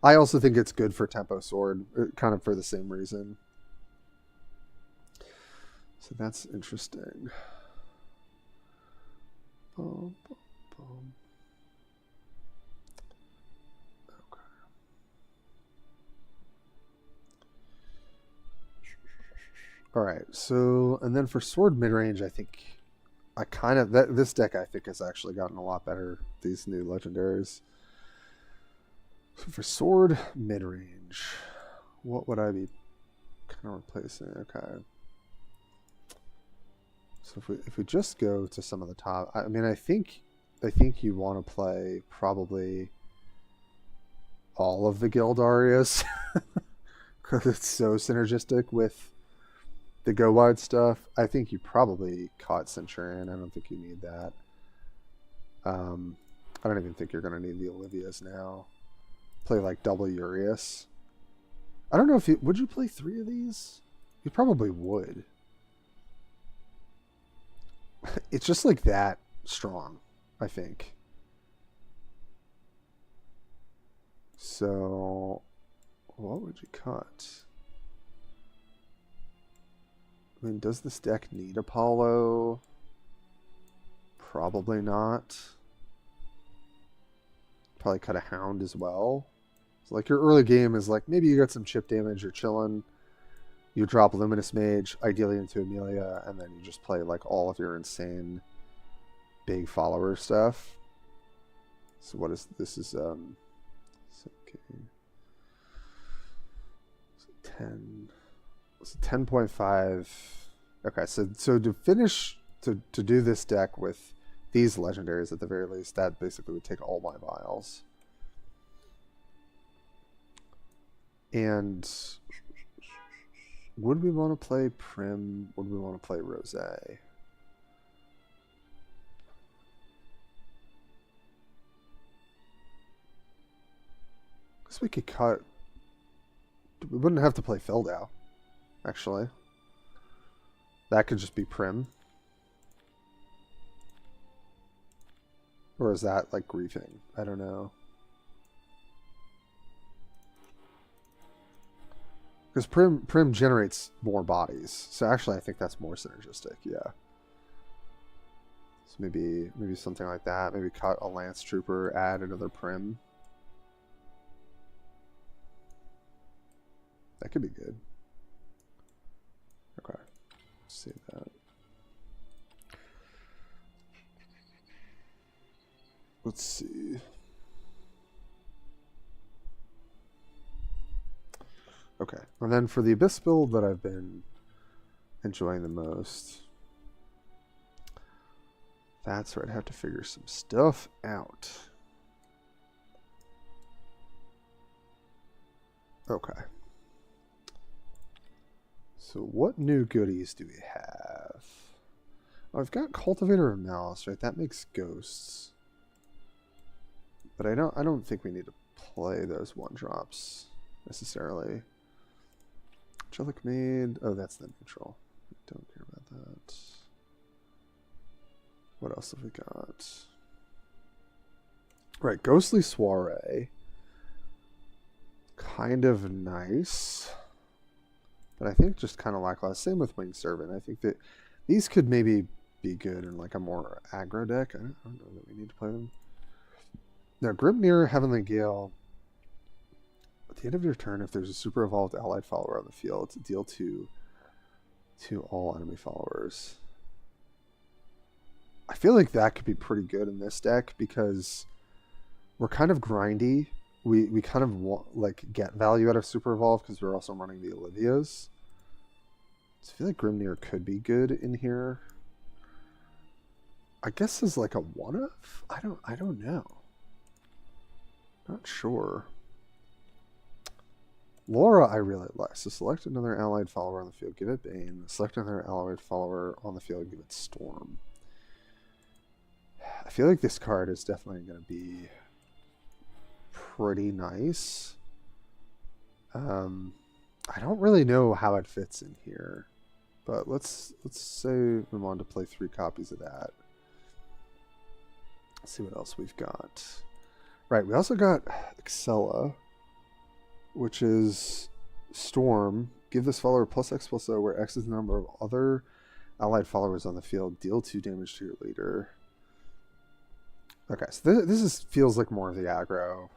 I also think it's good for Tempo Sword, kind of for the same reason. So that's interesting. Boom, boom, boom. Okay. All right, so, and then for Sword midrange, I think this deck I think has actually gotten a lot better, these new legendaries. So for Sword midrange, what would I be kind of replacing? Okay. So if we just go to some of the top, I mean, I think you want to play probably all of the Gildarias because it's so synergistic with the go wide stuff. I think you probably caught Centurion. I don't think you need that. I don't even think you're going to need the Olivias now. Play like double Urias. I don't know if would you play 3 of these? You probably would. It's just like that strong, I think. So, what would you cut? I mean, does this deck need Apollo? Probably not. Probably cut a Hound as well. So like your early game is like maybe you got some chip damage, you're chilling. You drop Luminous Mage, ideally into Amelia, and then you just play like all of your insane big follower stuff. So what is this? Is okay. 10. It's 10.5. Okay, so to finish to do this deck with these legendaries at the very least, that basically would take all my vials. And would we want to play Prim? Would we want to play Rose? I guess we could cut. We wouldn't have to play Feldau, actually. That could just be Prim. Or is that like griefing? I don't know. Because Prim generates more bodies. So actually I think that's more synergistic, yeah. So maybe something like that. Maybe cut a Lance Trooper, add another Prim. That could be good. Okay. Save that. Let's see. Okay. And then for the Abyss build that I've been enjoying the most, that's where I'd have to figure some stuff out. Okay. So what new goodies do we have? Oh, I've got Cultivator of Malice, right? That makes ghosts. But I don't think we need to play those 1-drops necessarily. Angelic Maid. Oh, that's the neutral. Don't care about that. What else have we got? Right, Ghostly Soiree. Kind of nice. But I think just kind of lackluster. Same with Winged Servant. I think that these could maybe be good in like a more aggro deck. I don't know that we need to play them. Now, Grimnir, Heavenly Gale. At the end of your turn, if there's a super evolved allied follower on the field, deal 2 to all enemy followers. I feel like that could be pretty good in this deck because we're kind of grindy. We kind of want, like, get value out of super evolve because we're also running the Olivias. So I feel like Grimnir could be good in here. I guess as like a one-of? I don't know. Not sure. Laura I really like. So select another allied follower on the field, give it Bane. Select another allied follower on the field, give it Storm. I feel like this card is definitely going to be pretty nice. I don't really know how it fits in here, but let's say we wanted to play 3 copies of that. Let's see what else we've got. Right, we also got Excella, which is Storm. Give this follower +X+O, where X is the number of other allied followers on the field. Deal 2 damage to your leader. Okay, so this feels like more of the aggro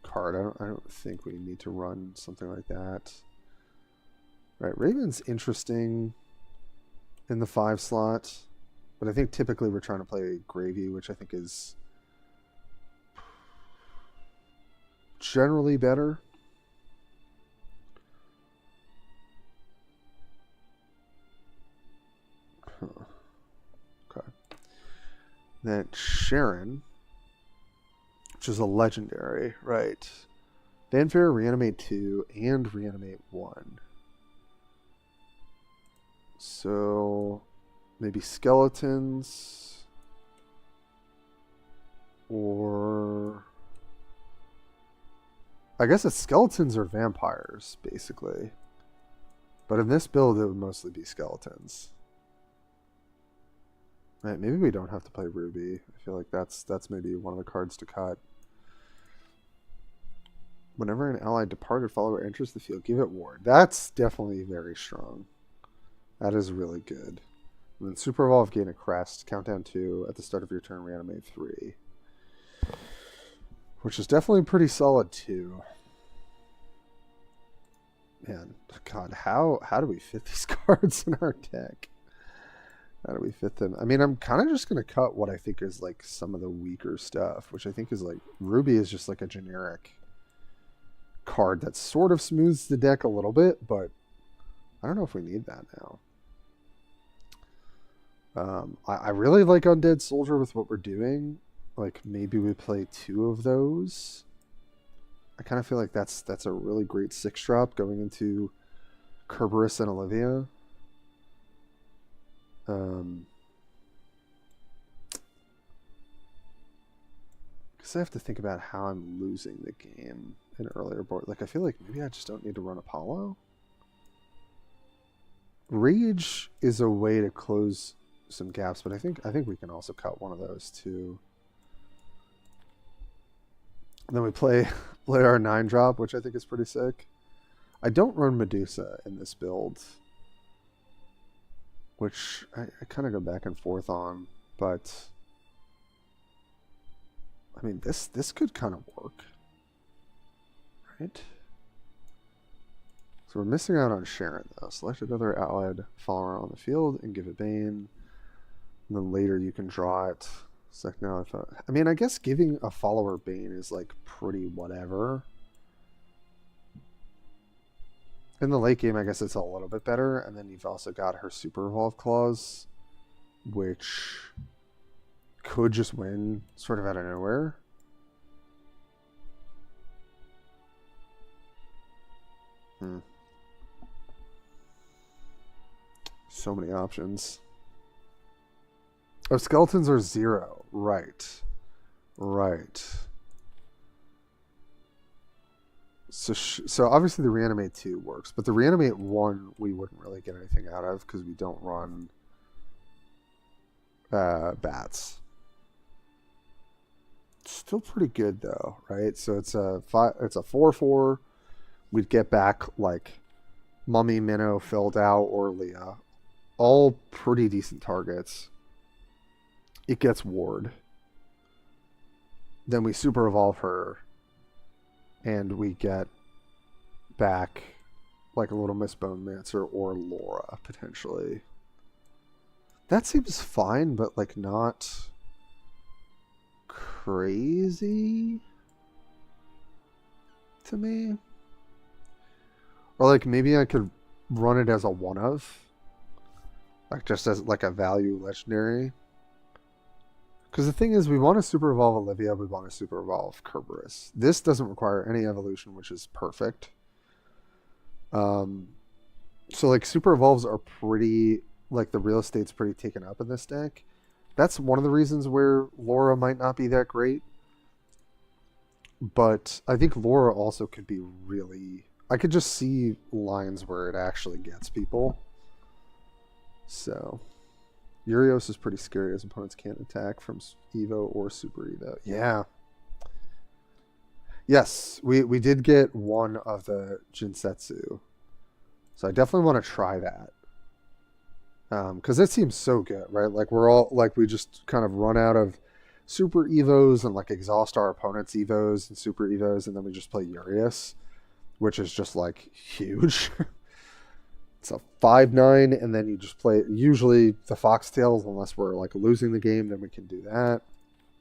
card. I don't think we need to run something like that. Right, Raven's interesting in the 5 slot, but I think typically we're trying to play Gravy, which I think is generally better. Okay. Then Sharon, which is a legendary, right? Fanfare, Reanimate 2, and Reanimate 1. So maybe skeletons, or I guess it's skeletons or vampires, basically. But in this build, it would mostly be skeletons. Right, maybe we don't have to play Ruby. I feel like that's maybe one of the cards to cut. Whenever an allied departed follower enters the field, give it ward. That's definitely very strong. That is really good. And then Super Evolve, gain a crest, countdown 2, at the start of your turn, reanimate 3. Which is definitely pretty solid too. Man, God, how do we fit these cards in our deck? How do we fit them? I mean, I'm kind of just going to cut what I think is like some of the weaker stuff, which I think is like Ruby is just like a generic card that sort of smooths the deck a little bit, but I don't know if we need that now. I really like Undead Soldier with what we're doing. Like maybe we play 2 of those. I kind of feel like that's a really great 6-drop going into Kerberos and Olivia. Because I have to think about how I'm losing the game in earlier board. Like I feel like maybe I just don't need to run Apollo. Rage is a way to close some gaps, but I think we can also cut one of those too. And then we play our 9-drop, which I think is pretty sick. I don't run Medusa in this build, which I kind of go back and forth on, but I mean this could kind of work, right? So we're missing out on Sharon though. Select another allied follower on the field and give it Bane, and then later you can draw it. Now, I mean, I guess giving a follower Bane is like pretty whatever. In the late game, I guess it's a little bit better, and then you've also got her Super Evolve clause, which could just win sort of out of nowhere. So many options. Oh, skeletons are 0. Right. So obviously the reanimate 2 works, but the reanimate 1 we wouldn't really get anything out of because we don't run bats. Still pretty good though, right? So it's a 4/4. We'd get back like Mummy, Minnow, Filled Out, or Leah. All pretty decent targets. It gets ward. Then we super evolve her, and we get back like a Little Miss Bone Mancer or Laura potentially. That seems fine, but like not crazy to me. Or like maybe I could run it as a one of, like just as like a value legendary. Because the thing is, we want to super evolve Olivia, we want to super evolve Kerberos. This doesn't require any evolution, which is perfect. So like super evolves are pretty, like the real estate's pretty taken up in this deck. That's one of the reasons where Laura might not be that great. But I think Laura also could be really, I could just see lines where it actually gets people. So Urios is pretty scary as opponents can't attack from Evo or Super Evo. Yeah. Yes, we did get one of the Jinsetsu. So I definitely want to try that. Because it seems so good, right? Like we're all, like we just kind of run out of Super Evos and like exhaust our opponent's Evos and Super Evos, and then we just play Urios, which is just like huge. It's a 5/9, and then you just play usually the Foxtails, unless we're like losing the game, then we can do that.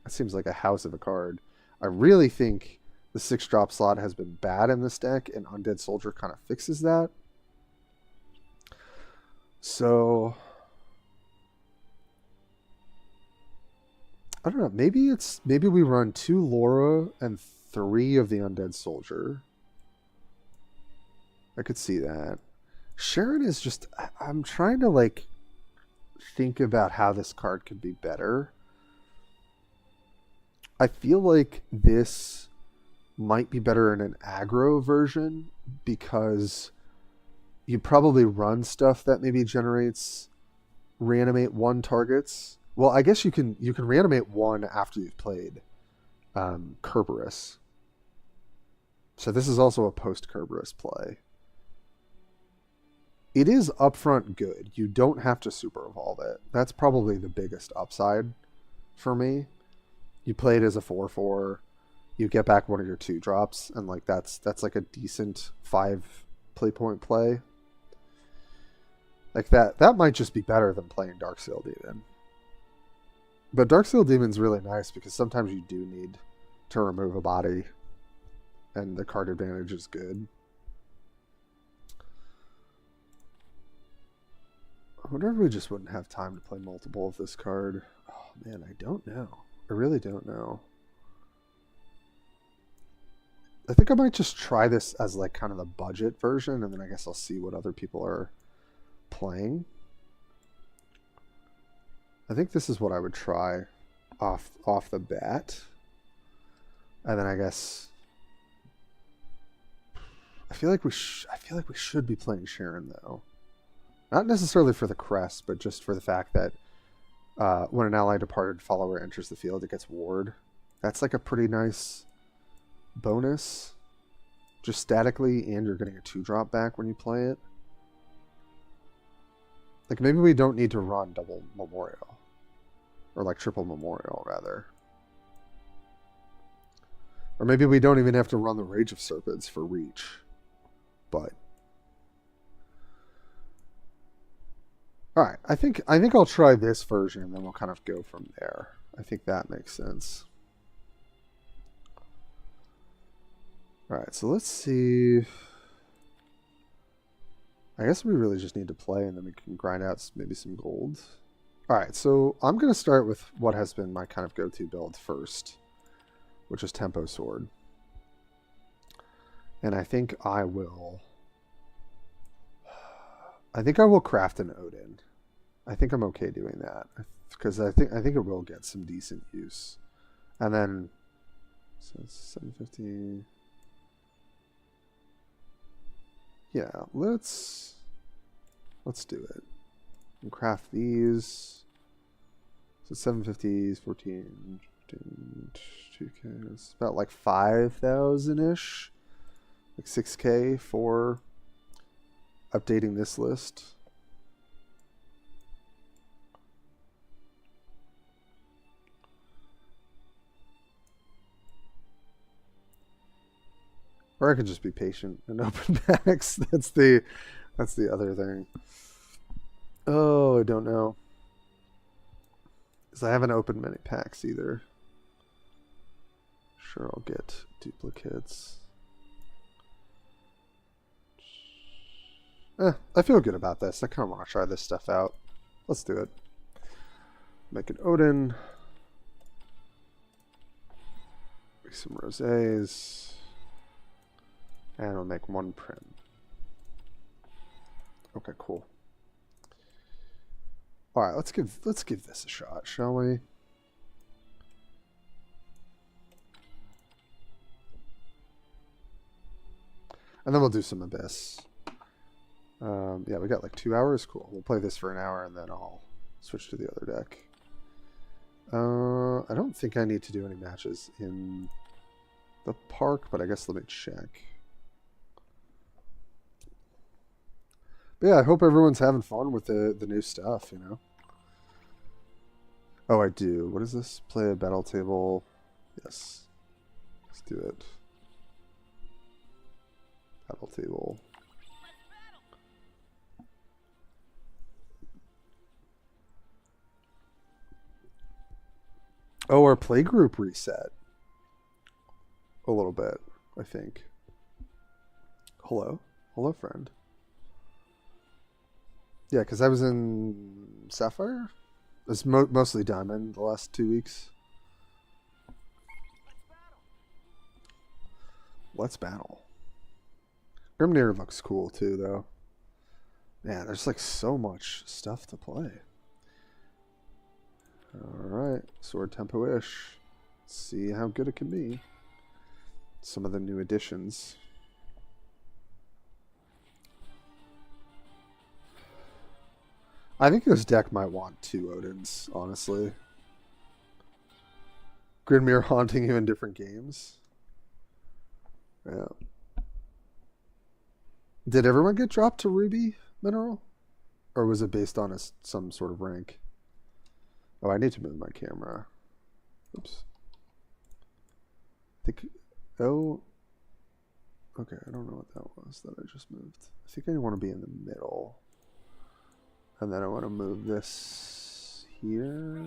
That seems like a house of a card. I really think the 6-drop slot has been bad in this deck, and Undead Soldier kind of fixes that. So I don't know. Maybe we run 2 Laura and 3 of the Undead Soldier. I could see that. Sharon is just, I'm trying to like think about how this card could be better. I feel like this might be better in an aggro version because you probably run stuff that maybe generates reanimate 1 targets. Well, I guess you can reanimate 1 after you've played Kerberos. So this is also a post-Kerberos play. It is upfront good. You don't have to super evolve it. That's probably the biggest upside for me. You play it as a 4/4. You get back one of your 2-drops, and like that's like a decent 5 play point play. Like that might just be better than playing Darksail Demon. But Darksail Demon's really nice because sometimes you do need to remove a body, and the card advantage is good. I wonder if we just wouldn't have time to play multiple of this card. Oh man, I don't know. I really don't know. I think I might just try this as like kind of the budget version, and then I guess I'll see what other people are playing. I think this is what I would try off the bat. And then I guess I feel like we should be playing Sharon though. Not necessarily for the crest, but just for the fact that when an ally departed follower enters the field, it gets ward. That's like a pretty nice bonus. Just statically, and you're getting a 2-drop back when you play it. Like maybe we don't need to run double Memorial. Or like triple Memorial, rather. Or maybe we don't even have to run the Rage of Serpents for reach. But alright, I think I'll try this version and then we'll kind of go from there. I think that makes sense. Alright, so let's see. I guess we really just need to play and then we can grind out maybe some gold. Alright, so I'm going to start with what has been my kind of go-to build first, which is Tempo Sword. And I think I will craft an Odin. I think I'm okay doing that because I think it will get some decent use. And then so it's 750. Yeah, let's do it. And craft these. So 750s, 14, 15, 2K. It's about like 5,000-ish. Like 6K for updating this list. Or I could just be patient and open packs. That's the other thing. Oh, I don't know. Because I haven't opened many packs either. Sure, I'll get duplicates. I feel good about this. I kind of want to try this stuff out. Let's do it. Make an Odin. Make some rosés. And I'll make one Prim. Okay, cool. Alright, let's give this a shot, shall we? And then we'll do some Abyss. Yeah, we got like 2 hours. Cool. We'll play this for an hour and then I'll switch to the other deck. I don't think I need to do any matches in the park, but I guess let me check. But yeah, I hope everyone's having fun with the new stuff, you know. Oh, I do. What is this? Play a battle table. Yes. Let's do it. Battle table. Oh, our playgroup reset. A little bit, I think. Hello? Hello, friend. Yeah, because I was in Sapphire. It's mostly Diamond the last 2 weeks. Let's battle. Grimnir looks cool too, though. Man, there's like so much stuff to play. Alright, Sword Tempo-ish. See how good it can be. Some of the new additions. I think this deck might want 2 Odins, honestly. Grimnir haunting you in different games. Yeah. Did everyone get dropped to Ruby Mineral? Or was it based on some sort of rank? Oh, I need to move my camera. Oops. I think. Oh. Okay, I don't know what that was that I just moved. I think I want to be in the middle. And then I want to move this here.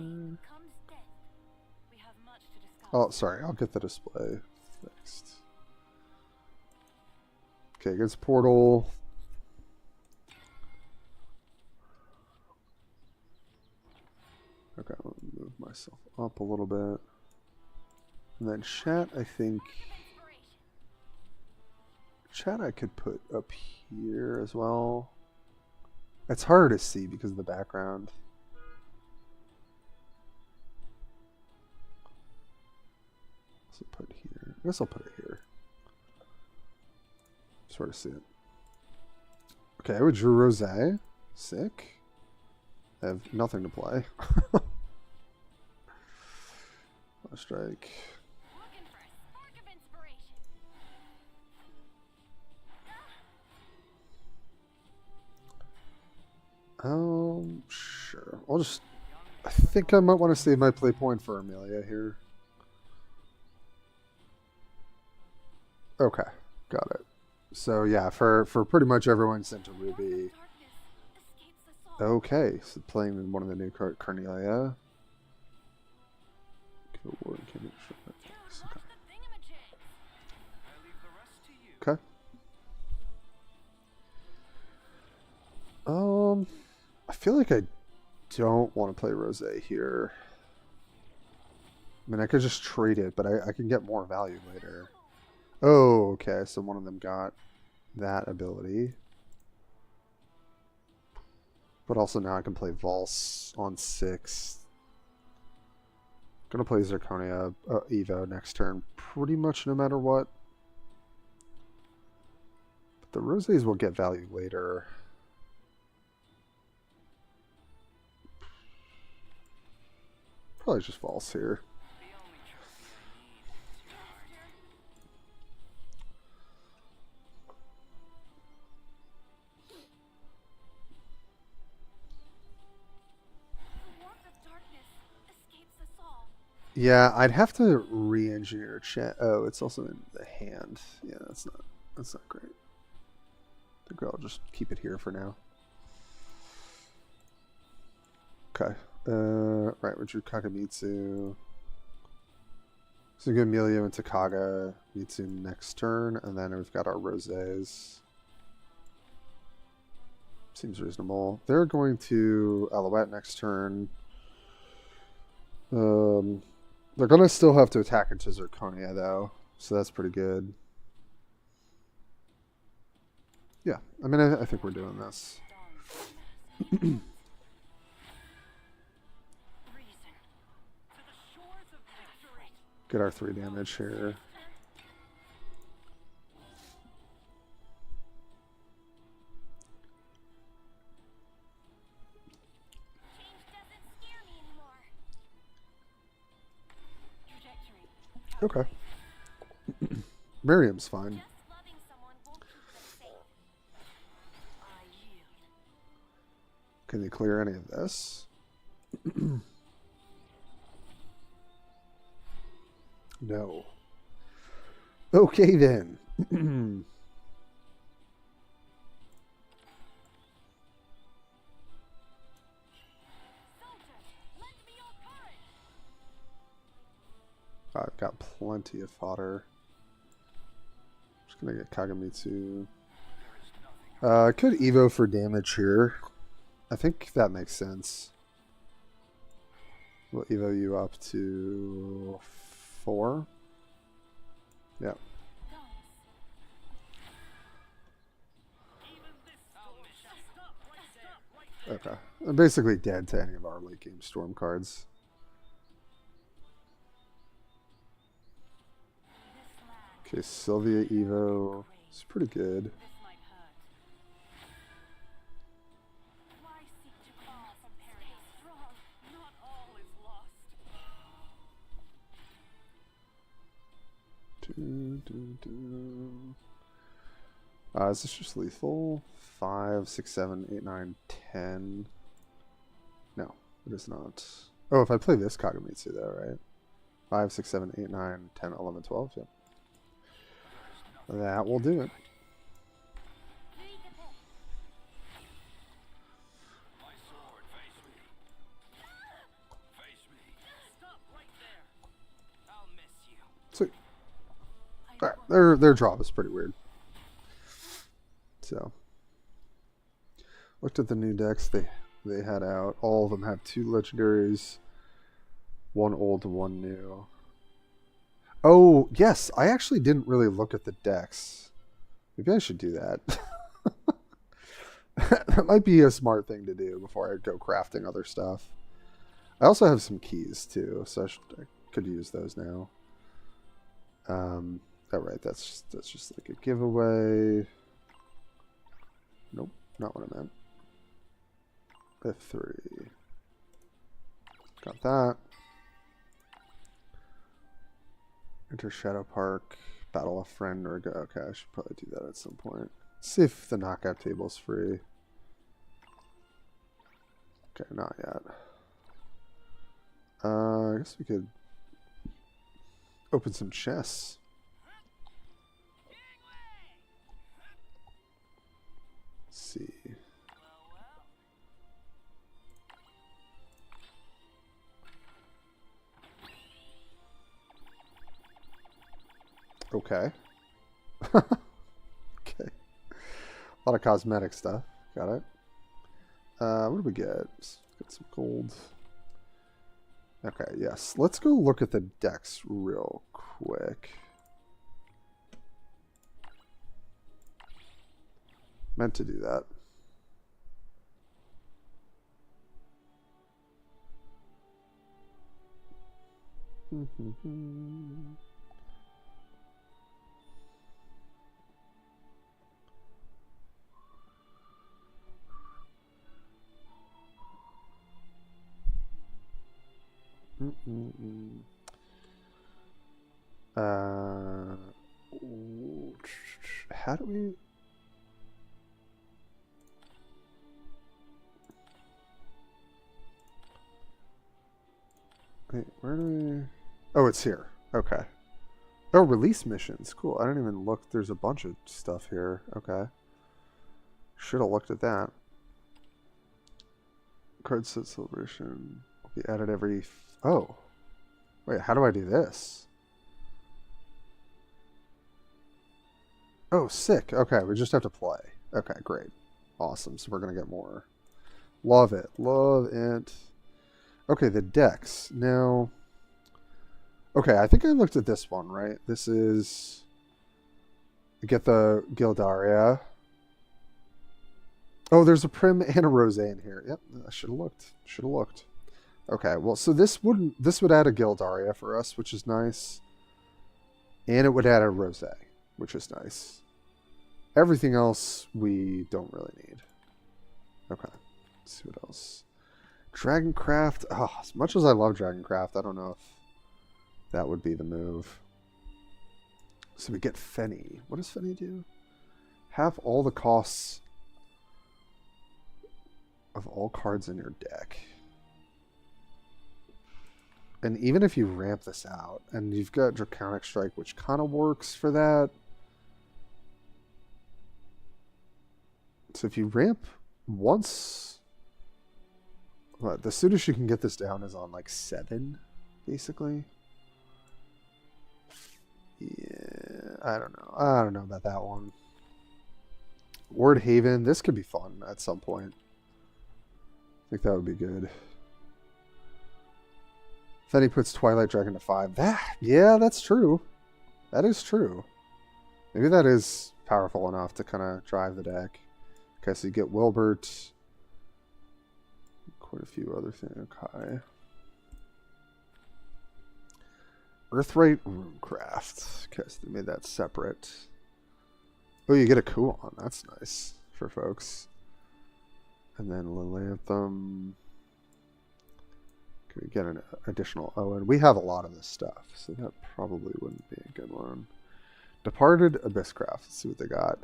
Oh, sorry, I'll get the display fixed. Okay, against portal. Okay, I'll move myself up a little bit. And then chat, I think... Chat I could put up here as well. It's harder to see because of the background. So put here. I guess I'll put it here. Sort of see it. Okay, we drew Rose. Sick. I have nothing to play. Strike. Sure. I'll just... I think I might want to save my play point for Amelia here. Okay, got it. So yeah, for pretty much everyone sent to Ruby. Okay, so playing one of the new Cornelia. Okay. I feel like I don't want to play Rose here. I mean, I could just trade it, but I can get more value later. Oh, okay, so one of them got that ability. But also now I can play Valse on 6. Gonna play Zirconia Evo next turn pretty much no matter what. But the Roses will get value later. Probably just Valse here. Yeah, I'd have to re-engineer chat. Oh, it's also in the hand. Yeah, that's not great. I think I'll just keep it here for now. Okay. Right, we drew Kagamitsu. So we get Emilio into Kagamitsu next turn, and then we've got our Roses. Seems reasonable. They're going to Alouette next turn. They're going to still have to attack into Zirconia, though. So that's pretty good. Yeah, I mean, I think we're doing this. Get our 3 damage here. Okay. Miriam's fine. Can they clear any of this? No. Okay then. I've got plenty of fodder. Just gonna get Kagamitsu. I could Evo for damage here. I think that makes sense. We'll Evo you up to 4. Yeah. Okay. I'm basically dead to any of our late game storm cards. Okay, Sylvia Evo is pretty good. Is this just lethal? 5, 6, 7, 8, 9, 10. No, it is not. Oh, if I play this Kagamitsu though, right? 5, 6, 7, 8, 9, 10, 11, 12. Yep. That will do it. Sweet. Alright, their drop is pretty weird. So, looked at the new decks they had out. All of them have 2 legendaries, 1 old, 1 new. Oh, yes, I actually didn't really look at the decks. Maybe I should do that. That might be a smart thing to do before I go crafting other stuff. I also have some keys too, so I could use those now. All right, that's just like a giveaway. Nope, not what I meant. F3. Got that. Enter Shadow Park, battle a friend or go. Okay, I should probably do that at some point. See if the knockout table's free. Okay, not yet. I guess we could open some chests. Let's see. Okay. Okay. A lot of cosmetic stuff. Got it. What do we get? Let's get some gold. Okay, yes. Let's go look at the decks real quick. Meant to do that. How do we... Wait, where do we... Oh, it's here. Okay. Oh, release missions. Cool. I didn't even look. There's a bunch of stuff here. Okay. Should have looked at that. Card set celebration will be added every... Oh. Wait, how do I do this? Oh, sick. Okay, we just have to play. Okay, great. Awesome. So we're going to get more. Love it. Love it. Okay, the decks. Now... Okay, I think I looked at this one, right? This is... Get the Gildaria. Oh, there's a Prim and a Rose in here. Yep, I should have looked. Should have looked. Okay, well, so this would add a Gildaria for us, which is nice. And it would add a Rose, which is nice. Everything else we don't really need. Okay, let's see what else. Dragoncraft. Oh, as much as I love Dragoncraft, I don't know if that would be the move. So we get Fenny. What does Fenny do? Have all the costs of all cards in your deck. And even if you ramp this out, and you've got Draconic Strike, which kind of works for that. So if you ramp once... What, the soonest you can get this down is on like 7, basically. Yeah, I don't know. I don't know about that one. Ward Haven. This could be fun at some point. I think that would be good. Then he puts Twilight Dragon to 5. Yeah, that's true. That is true. Maybe that is powerful enough to kind of drive the deck. Okay, so you get Wilbert. Quite a few other things. Okay. Earthright Runecraft. Okay, so they made that separate. Oh, you get a Kuon. That's nice for folks. And then Lilanthem. Could we get an additional Owen? We have a lot of this stuff, so that probably wouldn't be a good one. Departed Abysscraft. Let's see what they got.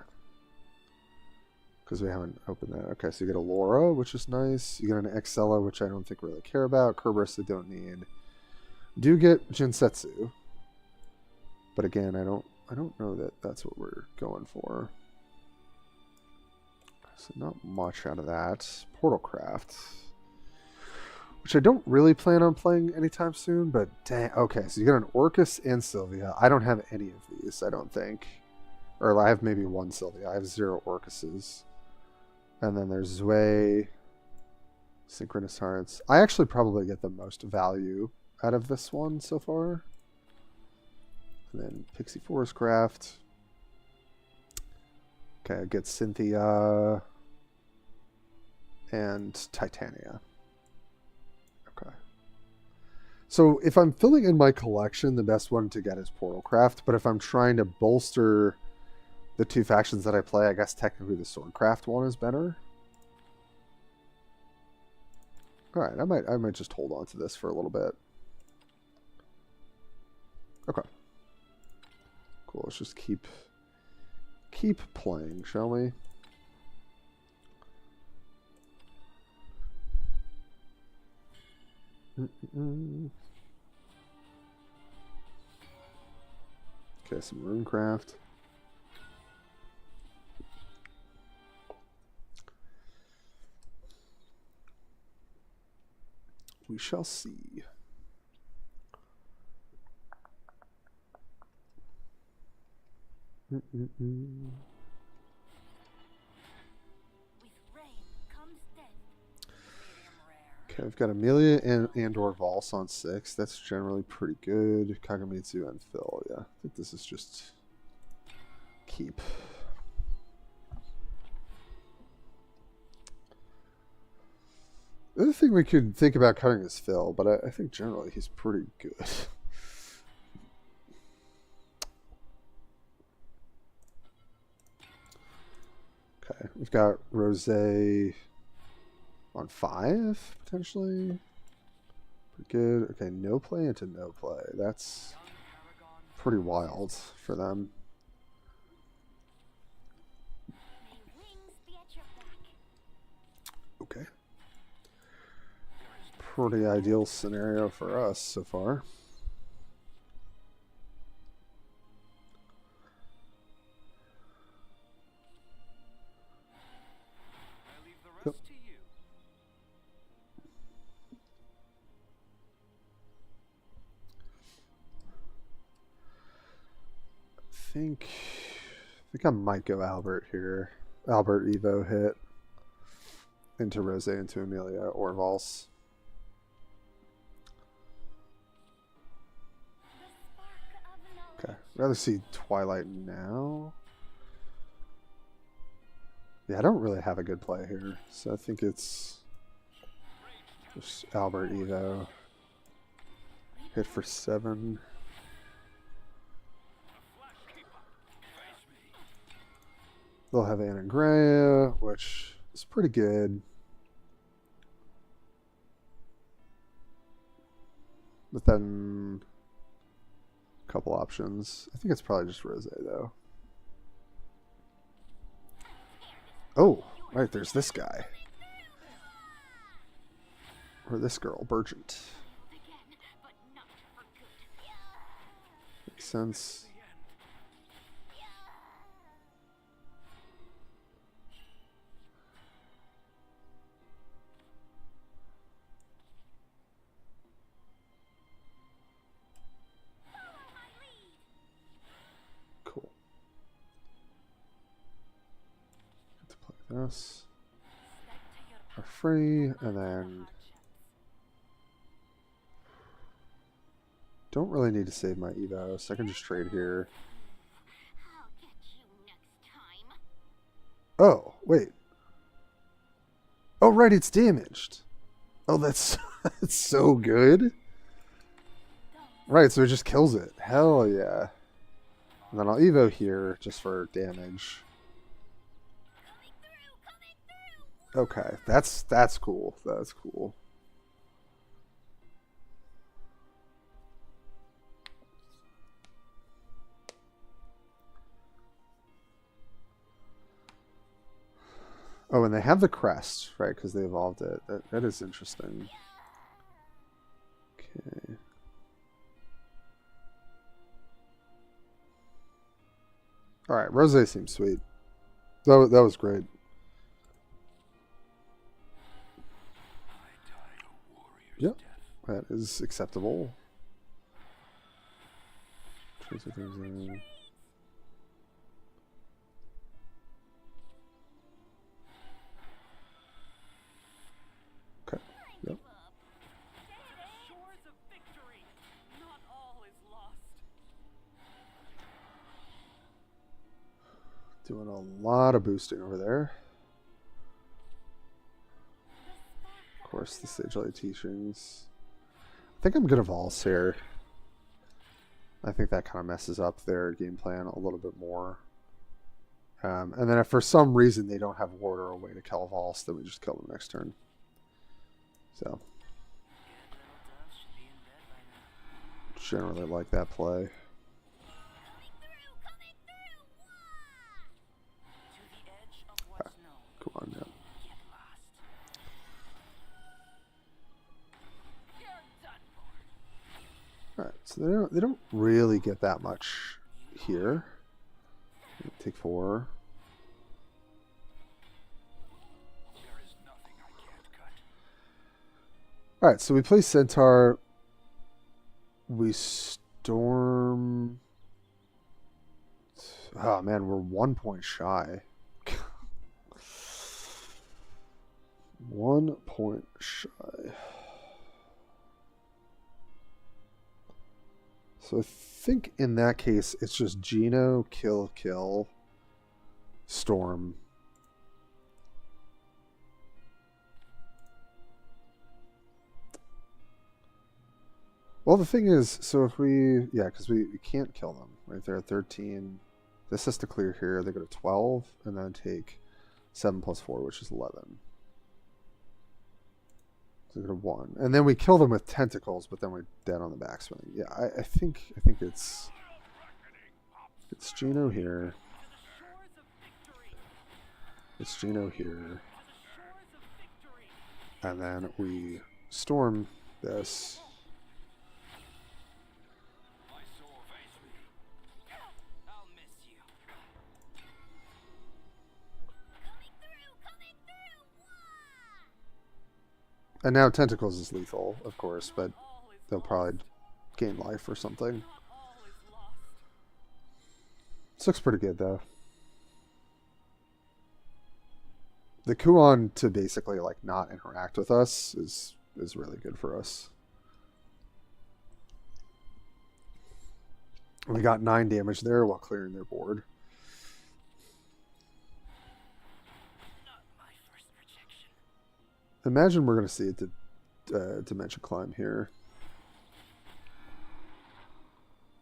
Because we haven't opened that. Okay, so you get a Laura, which is nice. You get an Excella, which I don't think we really care about. Kerberos, I don't need. Do get Jinsetsu. But again, I don't know that that's what we're going for. So not much out of that. Portalcraft. Which I don't really plan on playing anytime soon, but dang. Okay, so you get an Orcus and Sylvia. I don't have any of these, I don't think. Or I have maybe one Sylvia. I have 0 Orcuses. And then there's Zwei, Synchronous Hearts. I actually probably get the most value out of this one so far. And then Pixie Forestcraft. Okay, I get Cynthia and Titania. Okay. So if I'm filling in my collection, the best one to get is Portalcraft. But if I'm trying to bolster the 2 factions that I play, I guess technically the Swordcraft one is better. Alright, I might just hold on to this for a little bit. Okay. Cool, let's just keep playing, shall we? Okay, some Runecraft. We shall see. With rain comes death. Medium rare. Okay, I've got Amelia and or Valse on 6. That's generally pretty good. Kagamitsu and Phil. Yeah, I think this is just keep. The other thing we could think about cutting is Phil, but I think generally he's pretty good. Okay, we've got Rose on 5, potentially. Pretty good. Okay, no play into no play. That's pretty wild for them. May wings be at your back. Okay. Pretty ideal scenario for us so far. I leave the rest to you. I think I might go Albert here. Albert Evo hit into Rose, into Amelia, or Valse. Okay, rather see Twilight now. Yeah, I don't really have a good play here, so I think it's just Albert Evo. Hit for 7. They'll have Anagrea, which is pretty good. But then a couple options. I think it's probably just Rose, though. Oh, right, there's this guy. Or this girl, Burgent. Makes sense. Cool. Get to play this. Are free, and then don't really need to save my Evo, so I can just trade here. I'll get you next time. Oh, wait. Oh, right, it's damaged. Oh, that's, that's so good. Right, so it just kills it. Hell yeah. And then I'll Evo here just for damage. Okay, that's cool. That's cool. Oh, and they have the crest, right? Because they evolved it. That is interesting. Okay. All right, Rosé seems sweet. That was great. I die a warrior's Yep, death. that is acceptable. Tracer things in. Okay. Yep. Shores of victory. Not all is lost. Doing a lot of boosting over there. Of course, the Sage Light teachings. I think I'm gonna Valse here. I think that kind of messes up their game plan a little bit more. And then if for some reason they don't have ward or a way to kill Valse, then we just kill them next turn. So, generally like that play. Come on, yeah. All right, so they don't really get that much here. Take 4. There is nothing I can't cut. All right, so we play Centaur. We storm. Oh man, we're 1 point shy. 1 point shy. So I think in that case, it's just Geno, kill, Storm. Well, the thing is, so if we, yeah, because we can't kill them, right? They're at 13. This has to clear here. They go to 12, and then take 7 plus 4, which is 11. So they go to 1. And then we kill them with tentacles, but then we're dead on the backswing. Yeah, I think it's Geno here. It's Geno here. And then we storm this. My soul face me. I'll miss you. And now tentacles is lethal, of course, but they'll probably gain life or something. This looks pretty good though. The Kuon to basically like not interact with us is really good for us. We got 9 damage there while clearing their board. Imagine we're going to see a dimension climb here.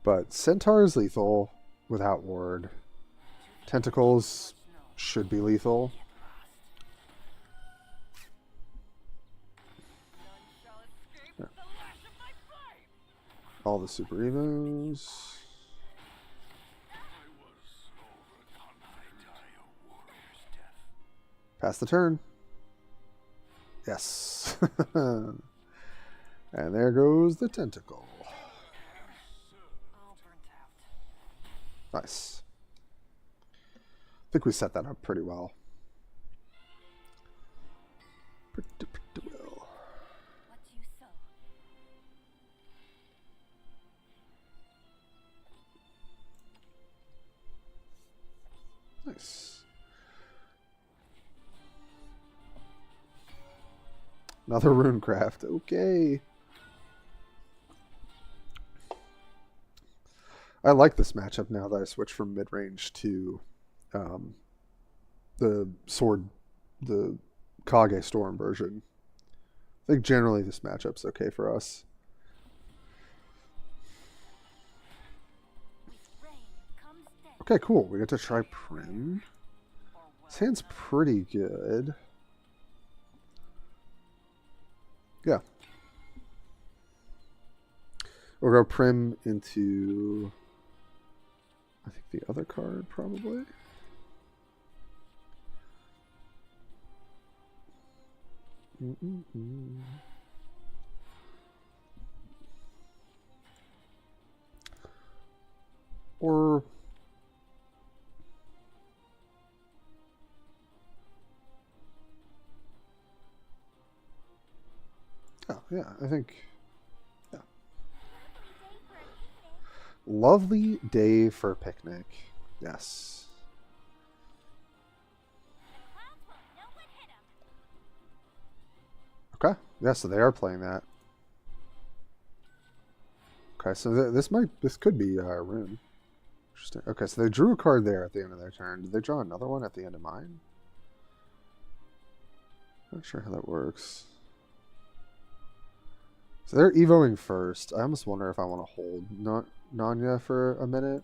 But Centaur is lethal without ward. Tentacles should be lethal. Yeah. All the super evos. Pass the turn. Yes. And there goes the tentacle. Nice. I think we set that up pretty well. Pretty well. What you sow. Nice. Another runecraft. Okay. I like this matchup now that I switched from mid-range to the sword, the Kage Storm version. I think generally this matchup's okay for us. With rain comes death. Okay, cool. We get to try Prim. This hand's pretty good. Yeah. We'll go Prim into, I think, the other card, probably. Or oh yeah, I think yeah. Lovely day for a picnic. Yes. Okay. Yeah, so they are playing that. Okay, so this could be Rune. Interesting. Okay, so they drew a card there at the end of their turn. Did they draw another one at the end of mine? Not sure how that works. So they're evoing first. I almost wonder if I want to hold Nanya for a minute.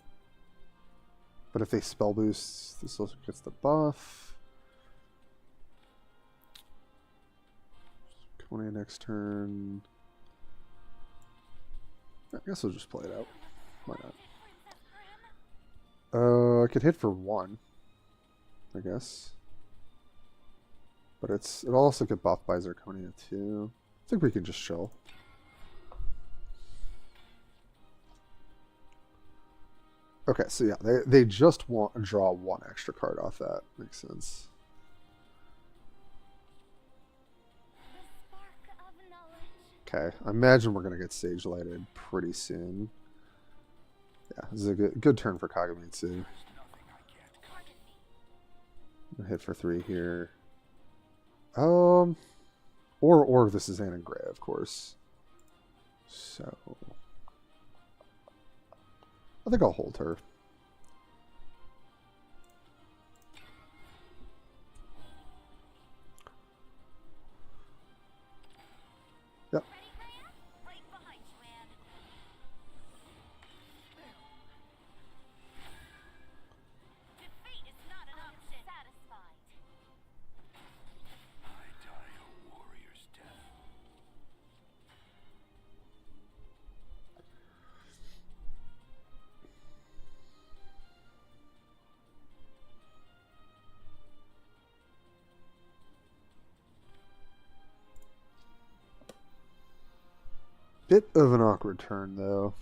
But if they spell boost, this also gets the buff. Coney next turn. I guess we'll just play it out. Why not? I could hit for 1, I guess. But it'll also get buffed by Zirconia too. I think we can just chill. Okay, so yeah, they just draw 1 extra card off that. Makes sense. Okay, I imagine we're gonna get Sage Lighted pretty soon. Yeah, this is a good turn for Kagamitsu. Hit for 3 here. Or this is Anne and Gray, of course. So I think I'll hold her. Yep. Right behind you, Anne. Defeat is not an option. Satisfied. I die a warrior's death. Bit of an awkward turn, though.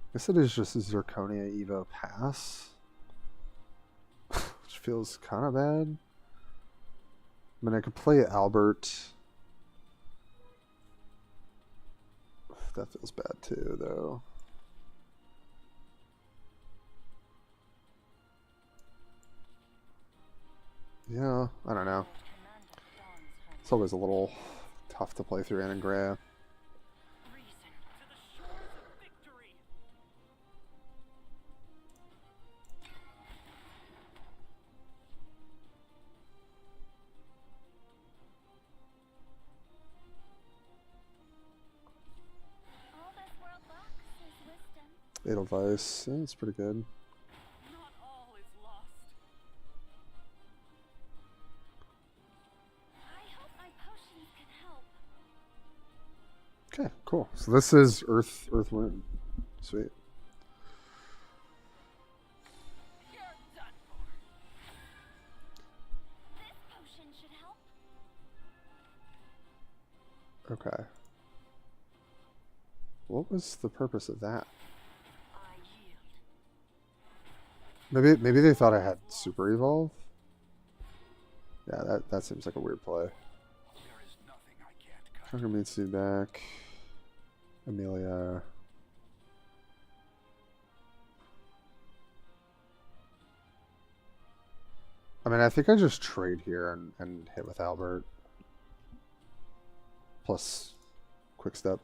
I guess it is just a Zirconia Evo pass. Which feels kind of bad. I mean, I could play Albert. That feels bad too, though. Yeah, I don't know. It's always a little tough to play through Anne and Gray. Reason to the shores of victory. All this world lacks is wisdom. Edelweiss, yeah, it's pretty good. Not all is lost. I hope my potions can help. Okay, cool. So this is Earth Wind. Sweet. You're done for. This potion should help. Okay. What was the purpose of that? I yield. Maybe they thought I had Super Evolve? Yeah, that seems like a weird play. There is nothing I can't cut. Kagamitsu back. Amelia. I mean, I think I just trade here and hit with Albert. Plus quick step.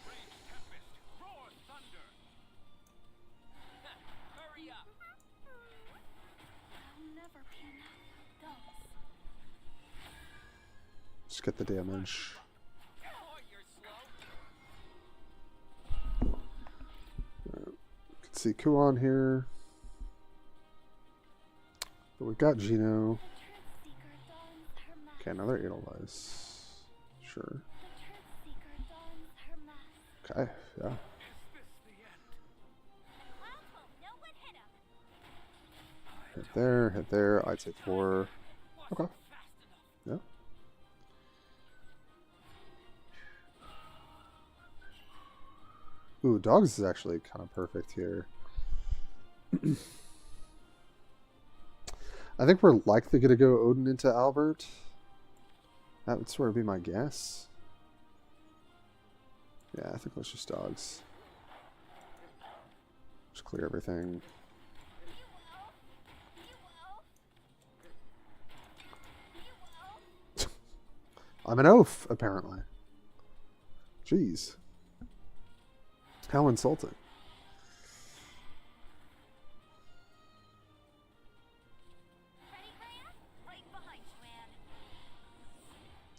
Rage tempest, roar thunder. Hurry up. I'll never be enough. Don't. Just get the damage. Oh, you're slow. You can see Kuon here. But we've got Gino. The Truth Seeker dons her mask. Okay, another Edelweiss. Sure. The Truth Seeker dons her mask. Okay, yeah. Is this the end? Clouds won't know what hit 'em. I hit there. I'd say 4. Okay. Yeah. Ooh, dogs is actually kind of perfect here. I think we're likely going to go Odin into Albert. That would sort of be my guess. Yeah, I think let's just dogs. Just clear everything. I'm an oaf, apparently. Jeez. How insulting. Ready, Graham? Right behind you, man.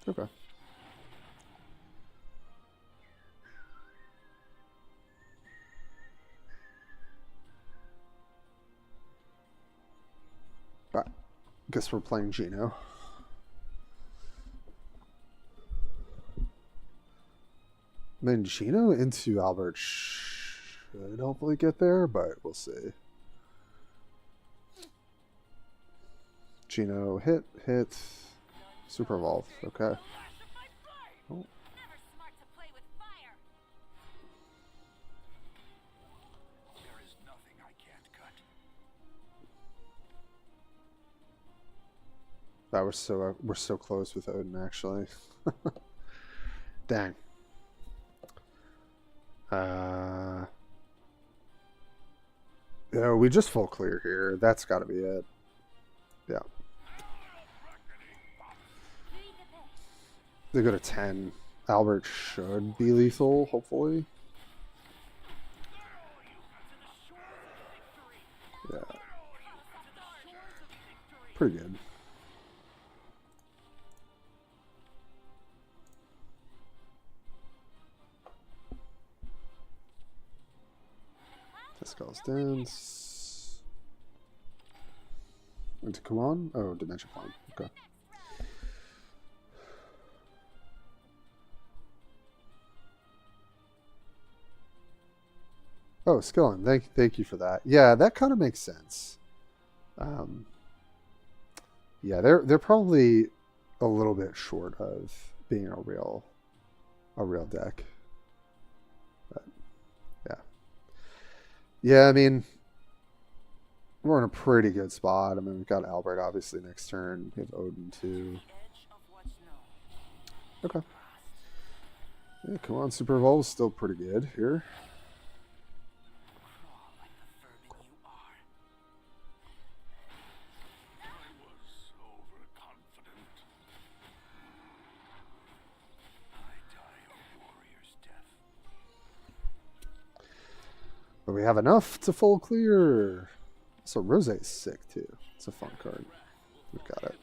Okay. Alright. Guess we're playing Gino. Then Gino into Albert should hopefully get there, but we'll see. Gino hit. Super evolve. Okay. Oh. Never smart to play with fire. There is nothing I can't cut. That was so we're so close with Odin actually. Dang. Yeah, we just full clear here. That's got to be it. Yeah. They go to 10. Albert should be lethal, hopefully. Yeah. Pretty good. Tescal's dance. Into Kuan? Oh, Dimension Climb. Okay. Oh, Skillen, thank you for that. Yeah, that kind of makes sense. Yeah, they're probably a little bit short of being a real deck. But yeah. Yeah, I mean, we're in a pretty good spot. I mean, we've got Albert obviously next turn. We have Odin too. Okay. Yeah, come on, Super Evolve is still pretty good here. But we have enough to full clear. So Rose is sick too. It's a fun card. We've got it.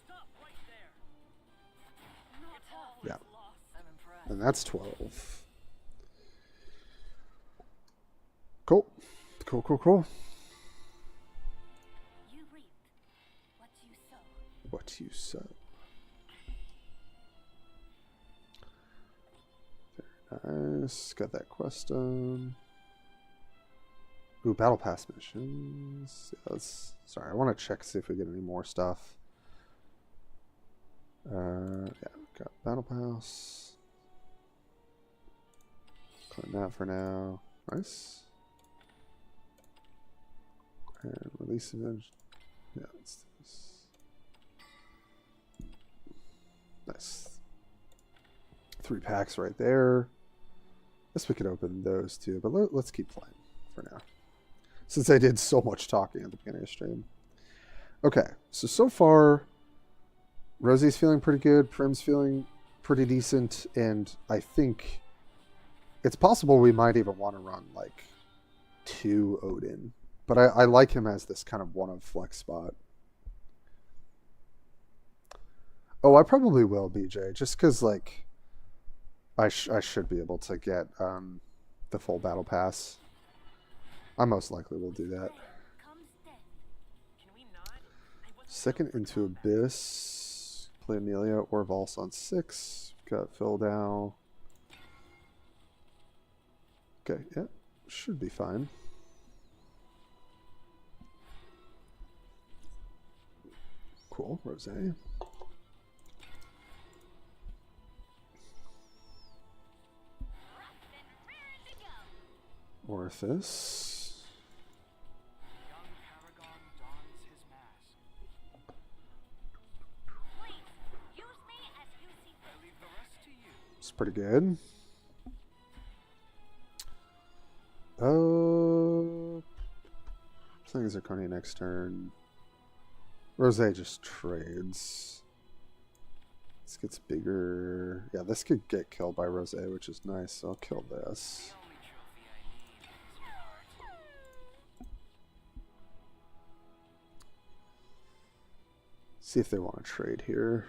Stop right there. Not all Yeah. is lost. I'm impressed. And that's 12. Cool. Cool. You reap what you sow. What you sow. Very nice. Got that quest done. Ooh, battle pass missions. Yeah, sorry, I want to check see if we get any more stuff. Yeah, got battle pass. Claim that for now. Nice. And release event. Yeah, let's do this. Nice. 3 packs right there. Guess we could open those too, but let's keep playing for now. Since I did so much talking at the beginning of the stream. Okay, so far, Rosie's feeling pretty good, Prim's feeling pretty decent, and I think it's possible we might even want to run like 2 Odin. But I like him as this kind of one of flex spot. Oh, I probably will, BJ, just because like I should be able to get the full battle pass. I most likely will do that. Comes death. Can we not? I wasn't Second built for into combat. Abyss. Play Amelia or Valse on 6. Got Phil down. Okay, yeah. Should be fine. Cool, Rose. Rough and raring to go. Orthis. Young Paragon dons his mask. Please, use me as you see I fit. leave the rest to you. It's pretty good. Oh, playing Zirconia next turn. Rose just trades. This gets bigger. Yeah, this could get killed by Rose, which is nice. So I'll kill this. The only trophy I need is your heart. See if they want to trade here.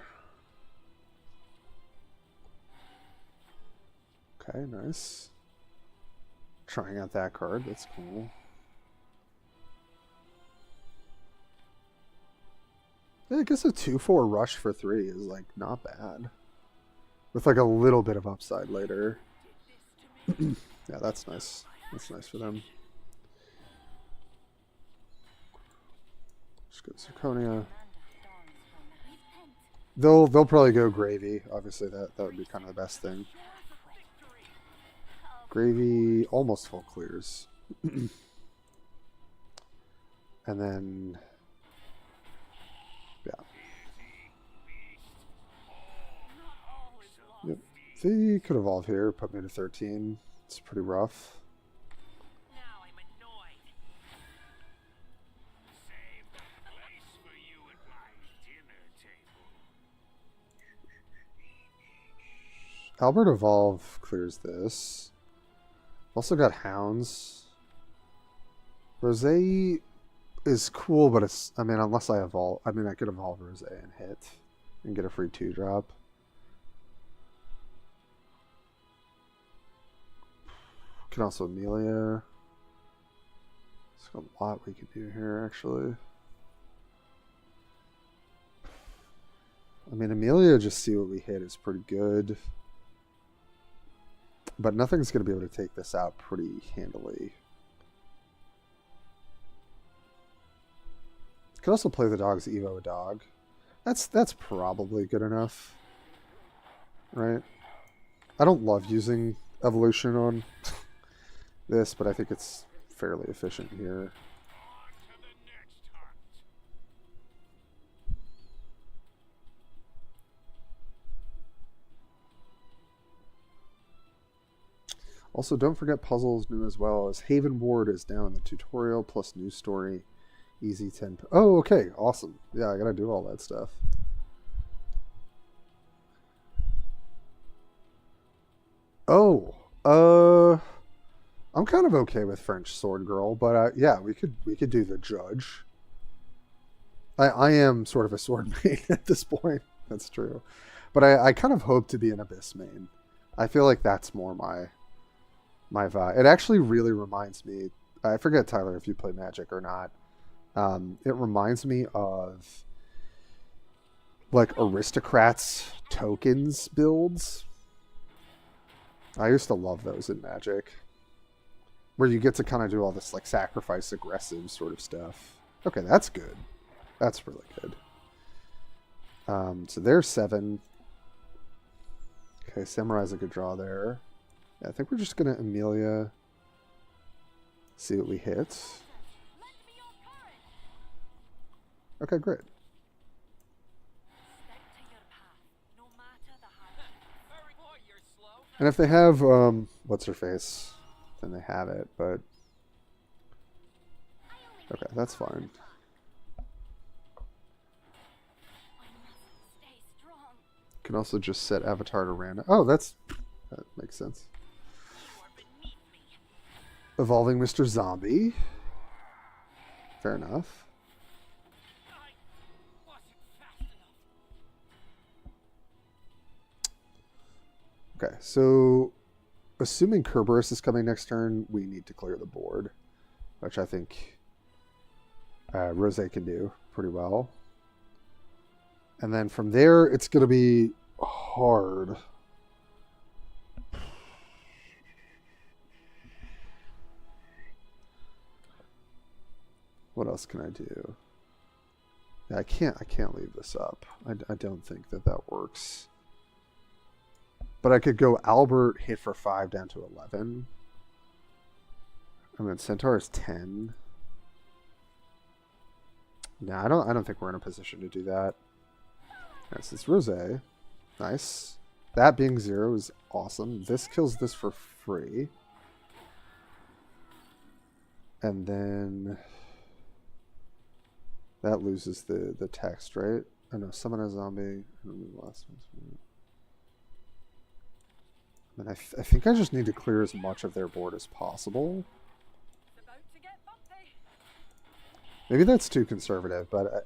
Okay, nice. Trying out that card. That's cool. Yeah, I guess a 2/4 rush for 3 is like not bad. With like a little bit of upside later. Yeah, that's nice. That's nice for them. Just go Zirconia. They'll probably go Gravy. Obviously that would be kind of the best thing. Gravy almost full clears. And then yeah. Yep. They could evolve here, put me to 13. It's pretty rough. Now I'm annoyed. Save a place for you at my dinner table. Albert Evolve clears this. Also got Hounds. Rose is cool, but it's, I mean, unless I evolve, I mean, I could evolve Rose and hit and get a free 2-drop. Can also Amelia. There's a lot we could do here, actually. I mean, Amelia, just see what we hit is pretty good. But nothing's going to be able to take this out pretty handily. Could also play the dog's Evo a dog. That's probably good enough. Right? I don't love using evolution on this, but I think it's fairly efficient here. On to the next hunt. Also, don't forget puzzles new as well, as Haven Ward is now in the tutorial, plus new story, easy 10. Oh, okay, awesome. Yeah, I gotta do all that stuff. Oh, I'm kind of okay with French Sword Girl, but yeah, we could do the Judge. I am sort of a sword main at this point. That's true, but I kind of hope to be an Abyss main. I feel like that's more my vibe. It actually really reminds me. I forget, Tyler, if you play Magic or not. It reminds me of like Aristocrats tokens builds. I used to love those in Magic, where you get to kind of do all this like sacrifice aggressive sort of stuff. Okay, that's good. That's really good. So there's 7. Okay, Samurai's a good draw there. Yeah, I think we're just gonna Amelia. See what we hit. Lend me your courage. Okay, great. Stick to your path, no matter the hardship. Very boy, you're slow. And if they have what's her face, then they have it, but I only okay, take that's one fine. at a time. I must stay strong. Can also just set Avatar to random. Oh, that makes sense. You are beneath me. Evolving Mr. Zombie. Fair enough. I wasn't fast enough. Okay, so assuming Kerberos is coming next turn, we need to clear the board, which I think Rose can do pretty well. And then from there, it's going to be hard. What else can I do? Yeah, I can't leave this up. I don't think that works. But I could go Albert, hit for 5 down to 11. And then Centaur is 10. Nah, I don't think we're in a position to do that. Yes, it's Rosé. Nice. That being 0 is awesome. This kills this for free. And then that loses the text, right? Oh no, summon a zombie. And I think I just need to clear as much of their board as possible. It's about to get bumpy. Maybe that's too conservative, but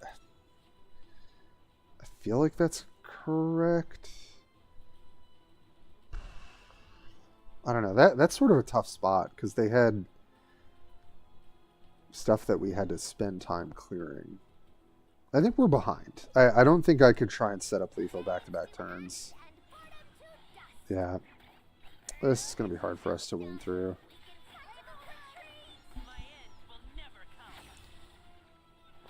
I feel like that's correct. I don't know. That's sort of a tough spot because they had stuff that we had to spend time clearing. I think we're behind. I don't think I could try and set up lethal back-to-back turns. Yeah. This is going to be hard for us to win through. My end will never come.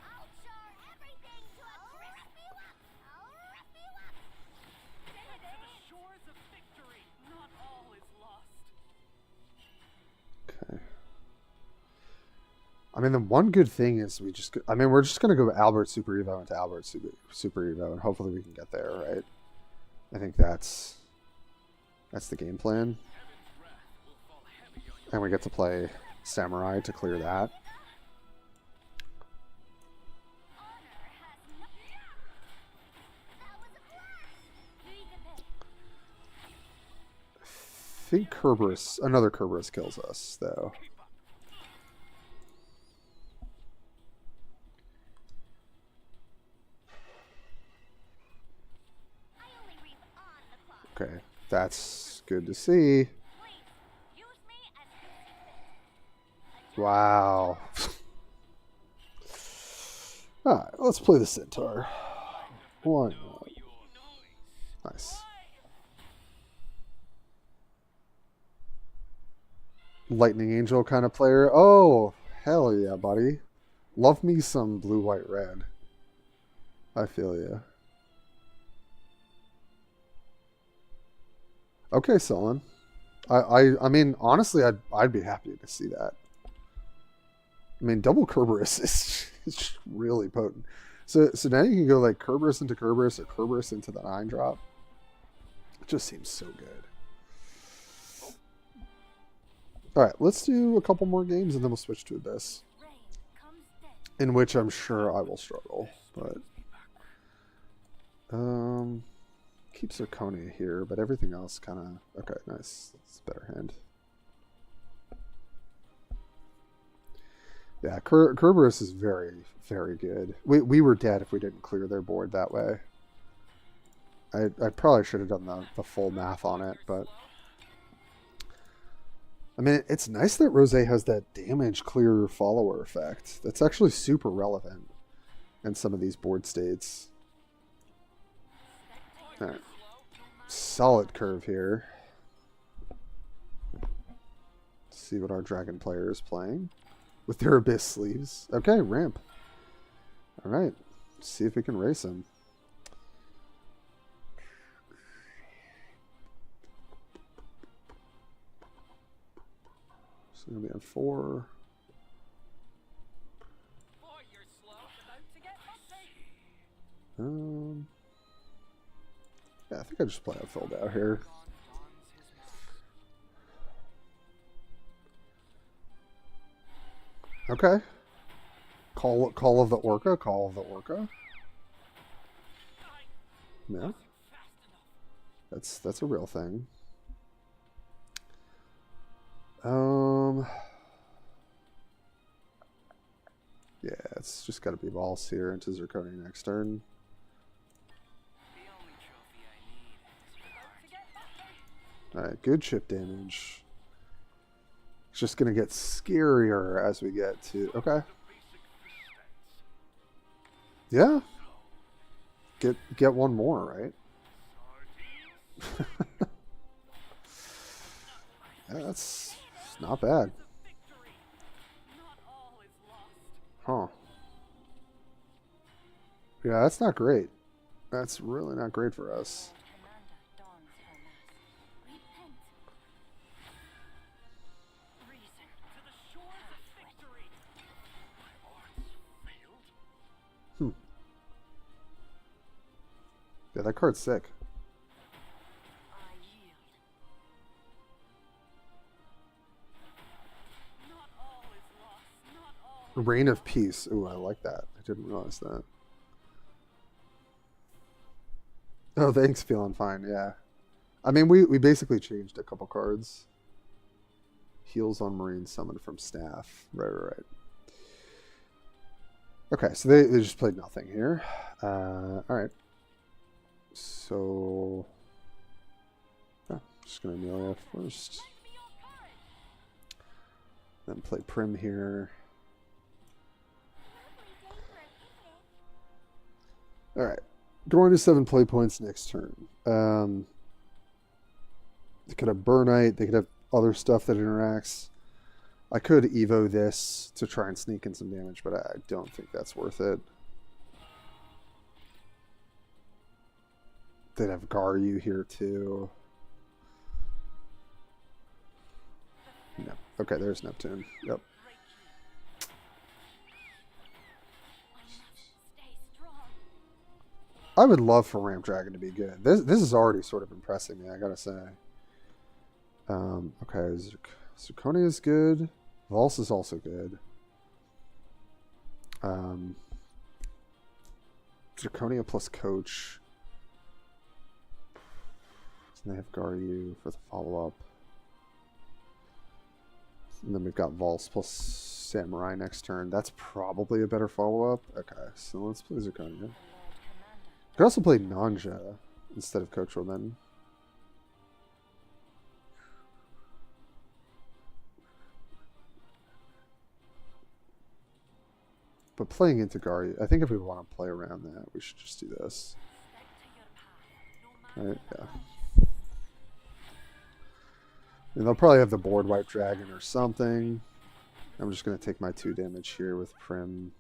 I'll char everything to a crispy wop. I'll wrap you up. To the shores of victory. Not all is lost. Okay. I mean, the one good thing is we're just going to go Albert Super Evo into Albert Super Evo, and hopefully we can get there, right? I think that's the game plan. And we get to play Samurai to clear that. I think another Kerberos kills us, though. Okay, that's good to see. Wow. Alright, let's play the Centaur. Why not? Nice. Lightning Angel kind of player. Oh, hell yeah, buddy. Love me some blue, white, red. I feel ya. Okay, Sullen. I mean, honestly, I'd be happy to see that. I mean, double Kerberos is just really potent. So now you can go like Kerberos into Kerberos or Kerberos into the 9-drop. It just seems so good. All right, let's do a couple more games and then we'll switch to Abyss, in which I'm sure I will struggle, but keep Zirconia here, but everything else kind of okay. Nice, it's a better hand. Yeah, Kerberos is very, very good. We were dead if we didn't clear their board that way. I probably should have done the full math on it, but I mean, it's nice that Rosé has that damage clear follower effect. That's actually super relevant in some of these board states. All right. Solid curve here. Let's see what our dragon player is playing with their Abyss sleeves. Okay, ramp. All right. Let's see if we can race him. So we're going to be on 4. Boy, you're slow. It's about to get bumpy. Yeah, I think I just play a filled out here. Okay. Call of the Orca. Call of the Orca. Yeah. That's a real thing. Yeah, it's just got to be Valse here into Zirconia next turn. Alright, good chip damage. It's just going to get scarier as we get to... Okay. Yeah. Get one more, right? Yeah, that's not bad. Huh. Yeah, that's not great. That's really not great for us. Commander dons her mask. Repent. Reason to the shores of victory. My arts failed? Hmm. Yeah, that card's sick. I yield. Not all is lost. Not all. Reign of Peace. Ooh, I like that. I didn't realize that. Oh, thanks, feeling fine. Yeah. I mean, we basically changed a couple cards. Heals on Marine summoned from staff. Right. Okay, so they just played nothing here. Alright. So... oh, just going to Amelia first. Lend me your courage. Then play Prim here. Lovely day for a picnic. Alright. Going to 7 play points next turn. They could have Burnite. They could have other stuff that interacts. I could Evo this to try and sneak in some damage, but I don't think that's worth it. They'd have Garyu here too. No. Okay, there's Neptune. Yep. Stay strong. I would love for Ramp Dragon to be good. This is already sort of impressing me, I gotta say. Okay, Zirconia is good. Valse is also good. Zirconia plus Coach. And they have Garyu for the follow-up. And then we've got Valse plus Samurai next turn. That's probably a better follow-up. Okay, so let's play Zirconia. Could also play Nanja instead of Coach Woman. But playing into Garyu, I think if we want to play around that, we should just do this. Right? Yeah. And they'll probably have the board wipe dragon or something. I'm just going to take my 2 damage here with Prim.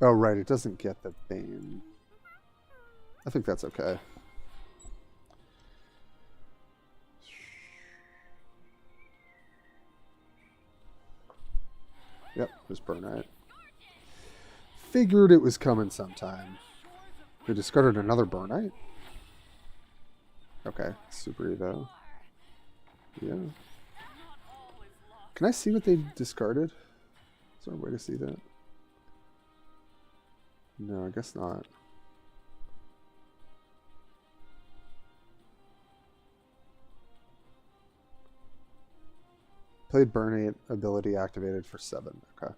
Oh, right. It doesn't get the Bane. I think that's okay. Yep, just Burnite. Figured it was coming sometime. We discarded another Burnite? Okay, Super Evo. Yeah. Can I see what they discarded? Is there a way to see that? No, I guess not. Played Burnate, ability activated for 7. Okay.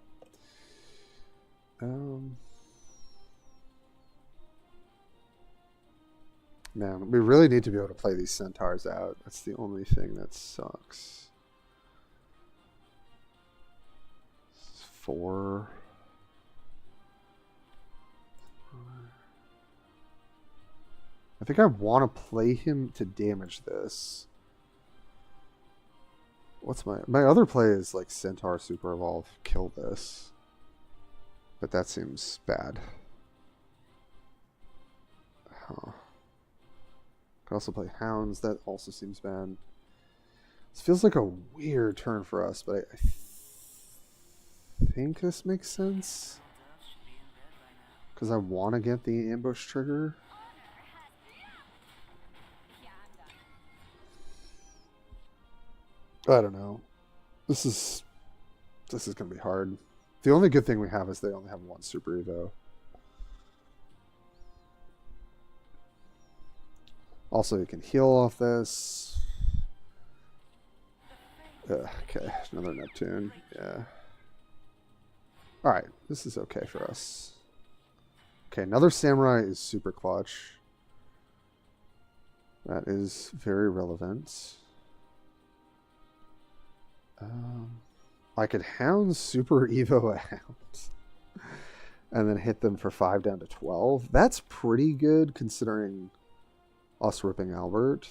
Man, we really need to be able to play these centaurs out. That's the only thing that sucks. 4. I think I want to play him to damage this. What's my other play is like Centaur Super Evolve, kill this. But that seems bad. Huh. Could also play Hounds, that also seems bad. This feels like a weird turn for us, but I think this makes sense. Because I want to get the ambush trigger. I don't know. This is gonna be hard. The only good thing we have is they only have 1 Super Evo. Also, you can heal off this. Okay, another Neptune. Yeah. Alright, this is okay for us. Okay, another Samurai is super clutch. That is very relevant. I could Hound Super Evo a Hound. And then hit them for 5 down to 12. That's pretty good considering us ripping Albert.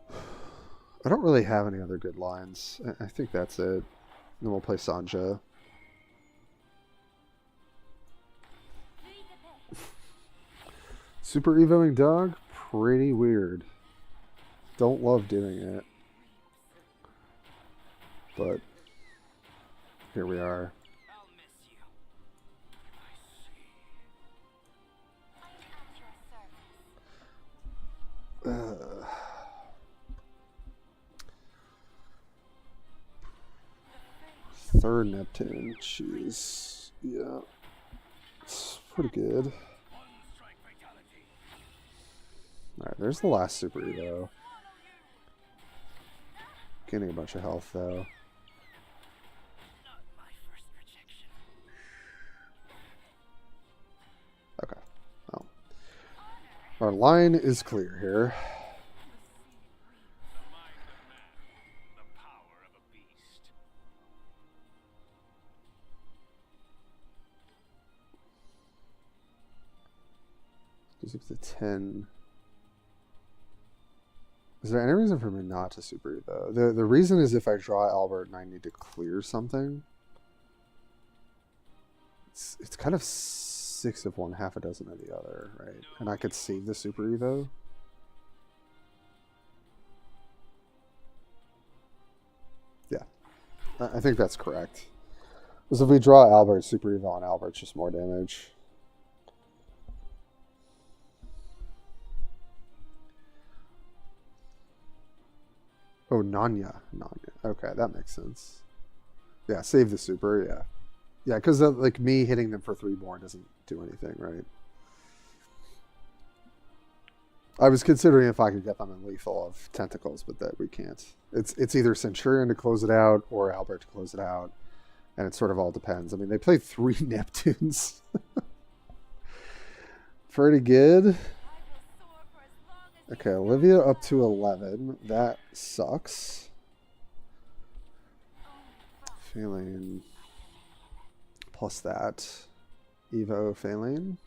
I don't really have any other good lines. I think that's it. Then we'll play Sanja. Super Evoing Dog? Pretty weird. Don't love doing it. But here we are. I'll miss you. I'm at your service. Third Neptune. Jeez. Yeah. It's pretty good. Alright, there's the last Super Evo. Getting a bunch of health though. Not my first rejection. Okay. Well. Our line is clear here. The mind of man, the power of a beast. Goes up to 10. Is there any reason for me not to Super Evo? The reason is if I draw Albert and I need to clear something. It's kind of 6 of one, half a dozen of the other, right? And I could save the Super Evo. Yeah, I think that's correct. Because if we draw Albert, Super Evo on Albert's just more damage. Oh, Nanya. Okay, that makes sense. Yeah, save the super, yeah. Yeah, because like me hitting them for 3 more doesn't do anything, right? I was considering if I could get them in lethal of tentacles, but that we can't. It's either Centurion to close it out or Albert to close it out. And it sort of all depends. I mean, they played 3 Neptunes. Pretty good. Okay, Olivia up to 11. That sucks. Phalanx plus that. Evo Phalanx.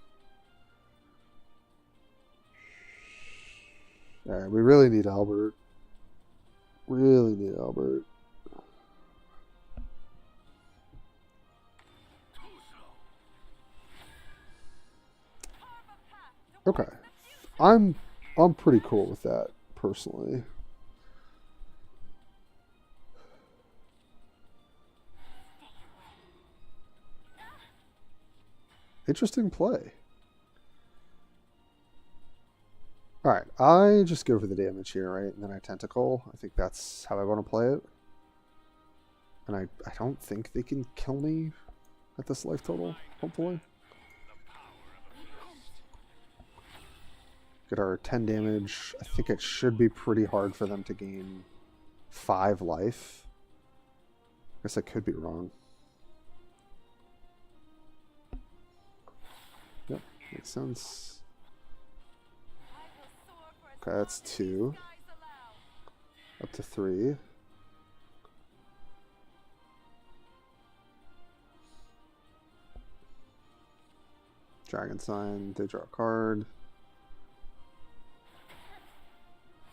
Alright, we really need Albert. Really need Albert. Okay. I'm pretty cool with that, personally. Interesting play. Alright, I just go for the damage here, right? And then I tentacle. I think that's how I want to play it. And I don't think they can kill me at this life total, hopefully. Get our 10 damage. I think it should be pretty hard for them to gain 5 life. I guess I could be wrong. Yep, makes sense. Okay, that's 2. Up to 3. Dragon Sign, they draw a card.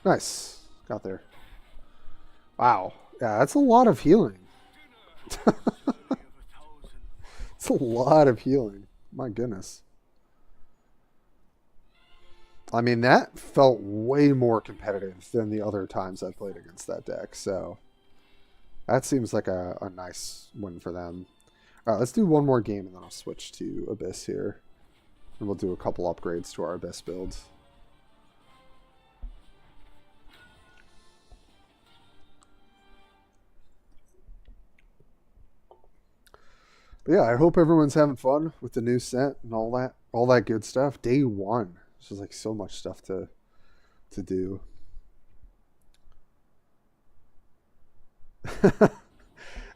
Nice. Got there. Wow. Yeah, that's a lot of healing. It's a lot of healing. My goodness. I mean, that felt way more competitive than the other times I played against that deck. So that seems like a nice win for them. All right, let's do one more game and then I'll switch to Abyss here. And we'll do a couple upgrades to our Abyss build. But yeah, I hope everyone's having fun with the new set and all that good stuff. Day 1. There's just like so much stuff to do.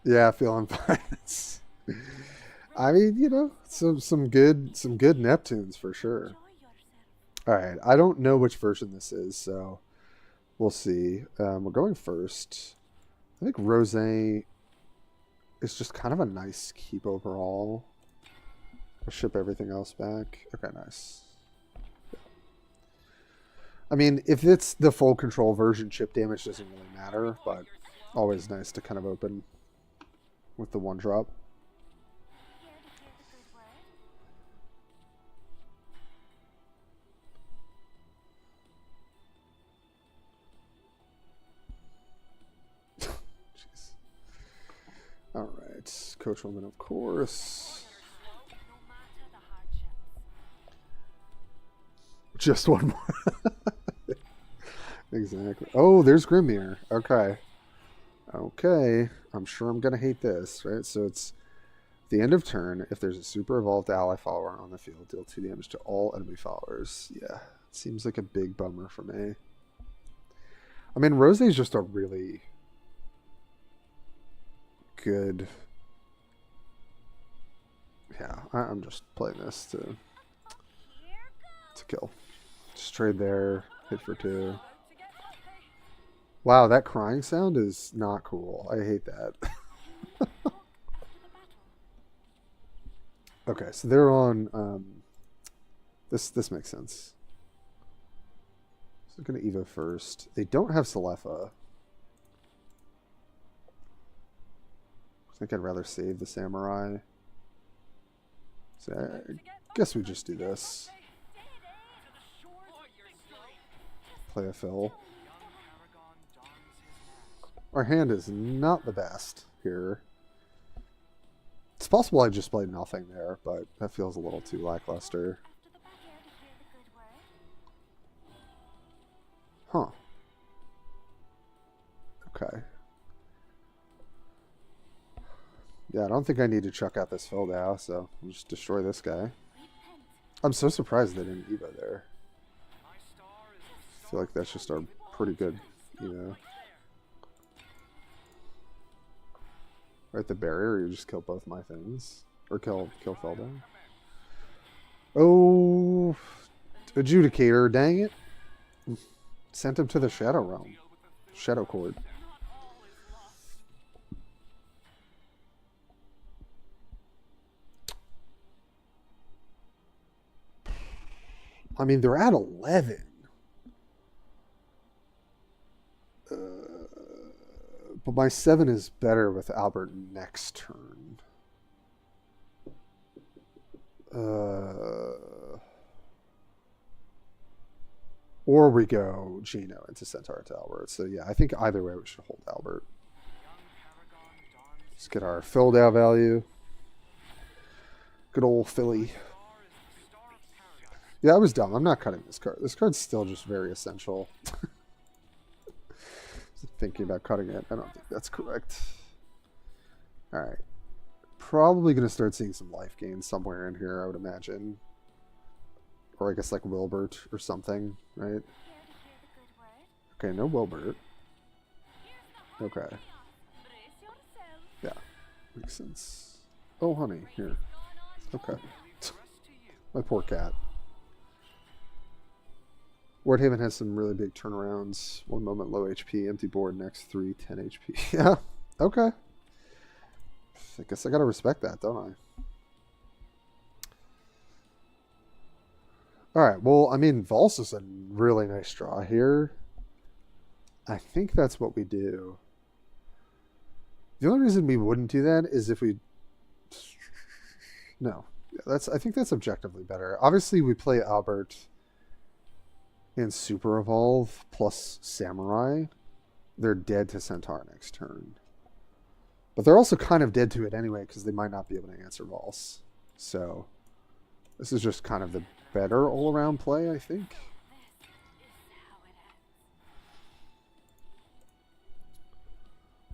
Yeah, feeling fine. I mean, you know, some good Neptunes for sure. All right, I don't know which version this is, so we'll see. We're going first. I think Rose is just kind of a nice keep overall. I'll ship everything else back. Okay, nice. Yeah. I mean, if it's the full control version, chip damage doesn't really matter, but always nice to kind of open with the 1 drop. Here to say the good word. Coachwoman, of course. No matter the hardships. Just one more. Exactly. Oh, there's Grimir. Okay. Okay. I'm sure I'm going to hate this, right? So it's the end of turn. If there's a super evolved ally follower on the field, deal 2 damage to all enemy followers. Yeah. Seems like a big bummer for me. I mean, Rose is just a really good... Yeah, I'm just playing this to kill. Just trade there, hit for 2. To get lucky. Wow, that crying sound is not cool. I hate that. Okay, so they're on... This makes sense. So I'm going to Evo first. They don't have Selefa. I think I'd rather save the Samurai. So I guess we just do this. Play a fill. Our hand is not the best here. It's possible I just played nothing there, but that feels a little too lackluster. Huh. Okay. Yeah, I don't think I need to chuck out this fill now, so we'll just destroy this guy. I'm so surprised they didn't Evo there. I feel like that's just a pretty good, you know. Right, the barrier, you just kill both my things. Or kill Feldown. Oh, Adjudicator, dang it. Sent him to the Shadow Realm. Shadow Chord. I mean, they're at 11. But my 7 is better with Albert next turn. Or we go Gino into Centaur to Albert. So yeah, I think either way we should hold Albert. Let's get our filled out value. Good old Philly. Yeah, I was dumb. I'm not cutting this card. This card's still just very essential. Thinking about cutting it. I don't think that's correct. Alright. Probably going to start seeing some life gain somewhere in here, I would imagine. Or I guess like Wilbert or something, right? Okay, no Wilbert. Okay. Yeah, makes sense. Oh, honey, here. Okay. My poor cat. Wardhaven has some really big turnarounds. 1 moment low HP, empty board, next 3, 10 HP. Yeah, okay. I guess I gotta respect that, don't I? Alright, well, I mean, Vals is a really nice draw here. I think that's what we do. The only reason we wouldn't do that is if we... No. I think that's objectively better. Obviously, we play Albert and Super Evolve plus Samurai. They're dead to Centaur next turn. But they're also kind of dead to it anyway because they might not be able to answer Vals. So this is just kind of the better all-around play, I think.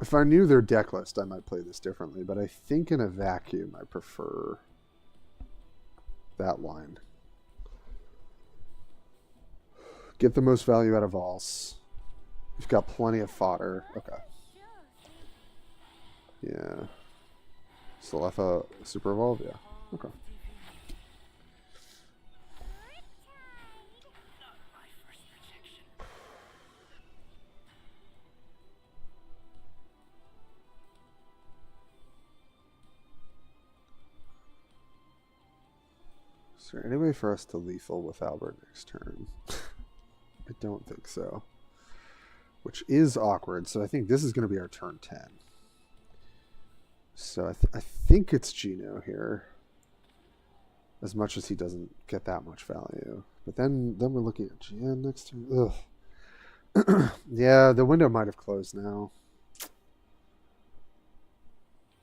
If I knew their deck list, I might play this differently, but I think in a vacuum I prefer that line. Get the most value out of Vals. We've got plenty of fodder. Okay. Yeah. Selefa Super Evolve? Yeah. Okay. Is there any way for us to lethal with Albert next turn? I don't think so. Which is awkward, so I think this is going to be our turn 10. So I think it's Gino here. As much as he doesn't get that much value. But then we're looking at Gian next turn. Ugh. Yeah, the window might have closed now.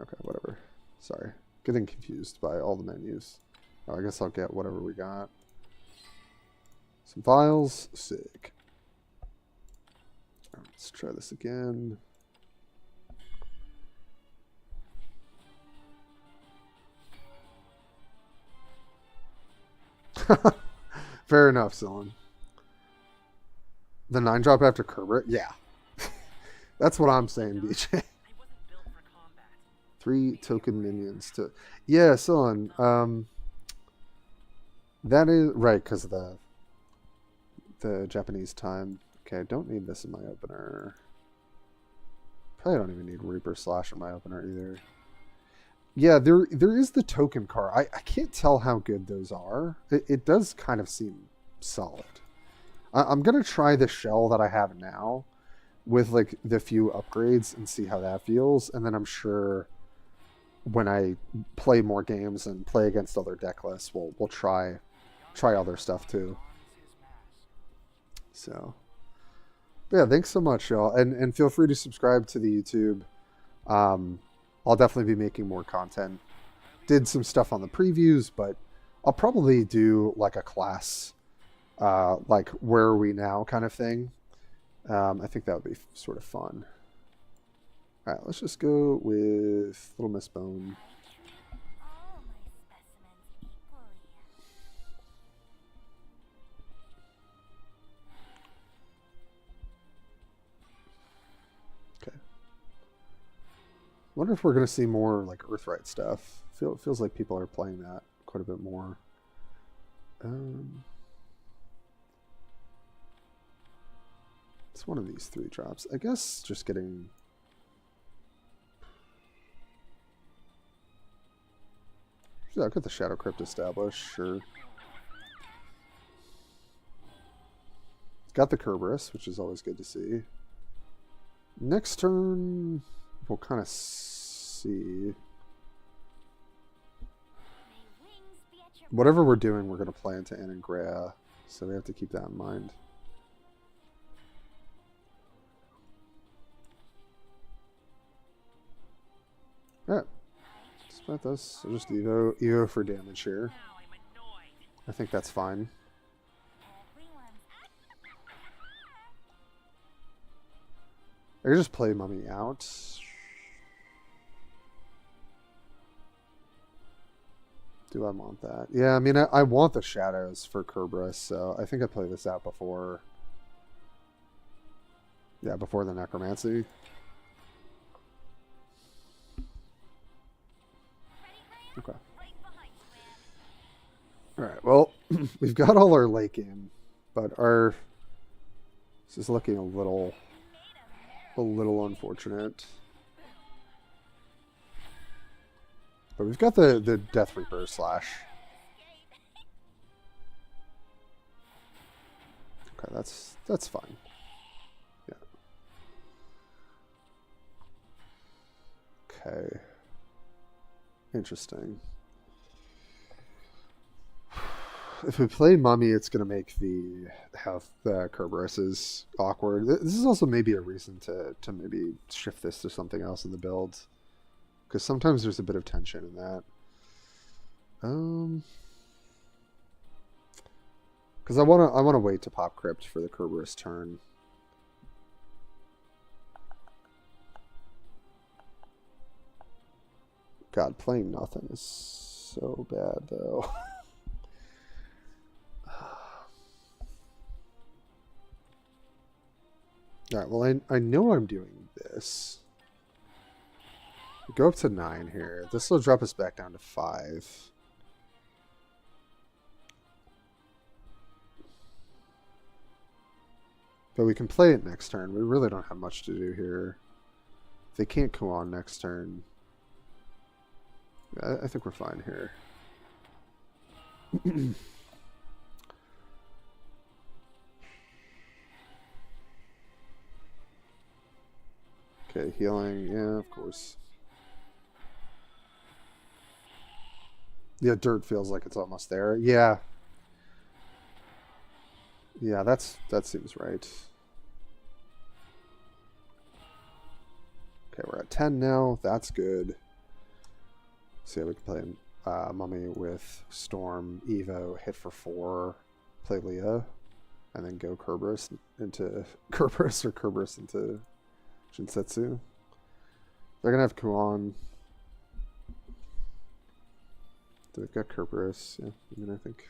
Okay, whatever. Sorry. Getting confused by all the menus. Oh, I guess I'll get whatever we got. Some files. Sick. All right, let's try this again. Fair enough, Zillan. The 9-drop after Kerber? Yeah. That's what I'm saying, BJ. I wasn't built for combat. 3 token minions to... Yeah, Zillan. That is... Right, because of the Japanese time. Okay, I don't need this in my opener. Probably don't even need Reaper Slash in my opener either. Yeah, there is the token car. I can't tell how good those are. It does kind of seem solid. I'm going to try the shell that I have now with like the few upgrades and see how that feels. And then I'm sure when I play more games and play against other deck lists, we'll try other stuff too. So, but yeah, thanks so much, y'all. And feel free to subscribe to the YouTube. I'll definitely be making more content. Did some stuff on the previews, but I'll probably do like a class, like where are we now kind of thing. I think that would be sort of fun. All right, let's just go with Little Miss Bone. All my specimens equally. Okay. Wonder if we're gonna see more like Earthright stuff. Feels like people are playing that quite a bit more. It's one of these 3 drops. I guess just getting... Yeah, I'll get the Shadow Crypt established, sure. Got the Kerberos, which is always good to see. Next turn, we'll kind of see. May wings be at your Whatever we're doing, we're going to play into Anangrea, so we have to keep that in mind. Alright. Spent this. I'll just Evo for damage here. Now I'm annoyed. I think that's fine. everyone's I could just play Mummy out. Do I want that? Yeah, I mean, I want the shadows for Kerberos, so I think I played this out before. Yeah, before the Necromancy. Okay. right behind you, man. Alright, well, we've got all our late game, but this is looking a little unfortunate. But we've got the Death Reaper Slash. Okay, that's fine. Yeah. Okay. Interesting. If we play Mummy, it's going to make the Kerberos awkward. This is also maybe a reason to maybe shift this to something else in the build, because sometimes there's a bit of tension in that. Because I want to wait to pop Crypt for the Kerberos turn. God, playing nothing is so bad though. Alright, well, I know I'm doing this. Go up to 9 here. This will drop us back down to 5. But we can play it next turn. We really don't have much to do here. They can't go on next turn. I think we're fine here. Okay, healing. Yeah, of course. Yeah, dirt feels like it's almost there. Yeah. Yeah, that seems right. Okay, we're at 10 now. That's good. So yeah, we can play Mummy with Storm, Evo, hit for 4, play Leah, and then go Kerberos into Kerberos into Jinsetsu. They're gonna have Kuon. They've got Kerberos. Yeah, I mean, I think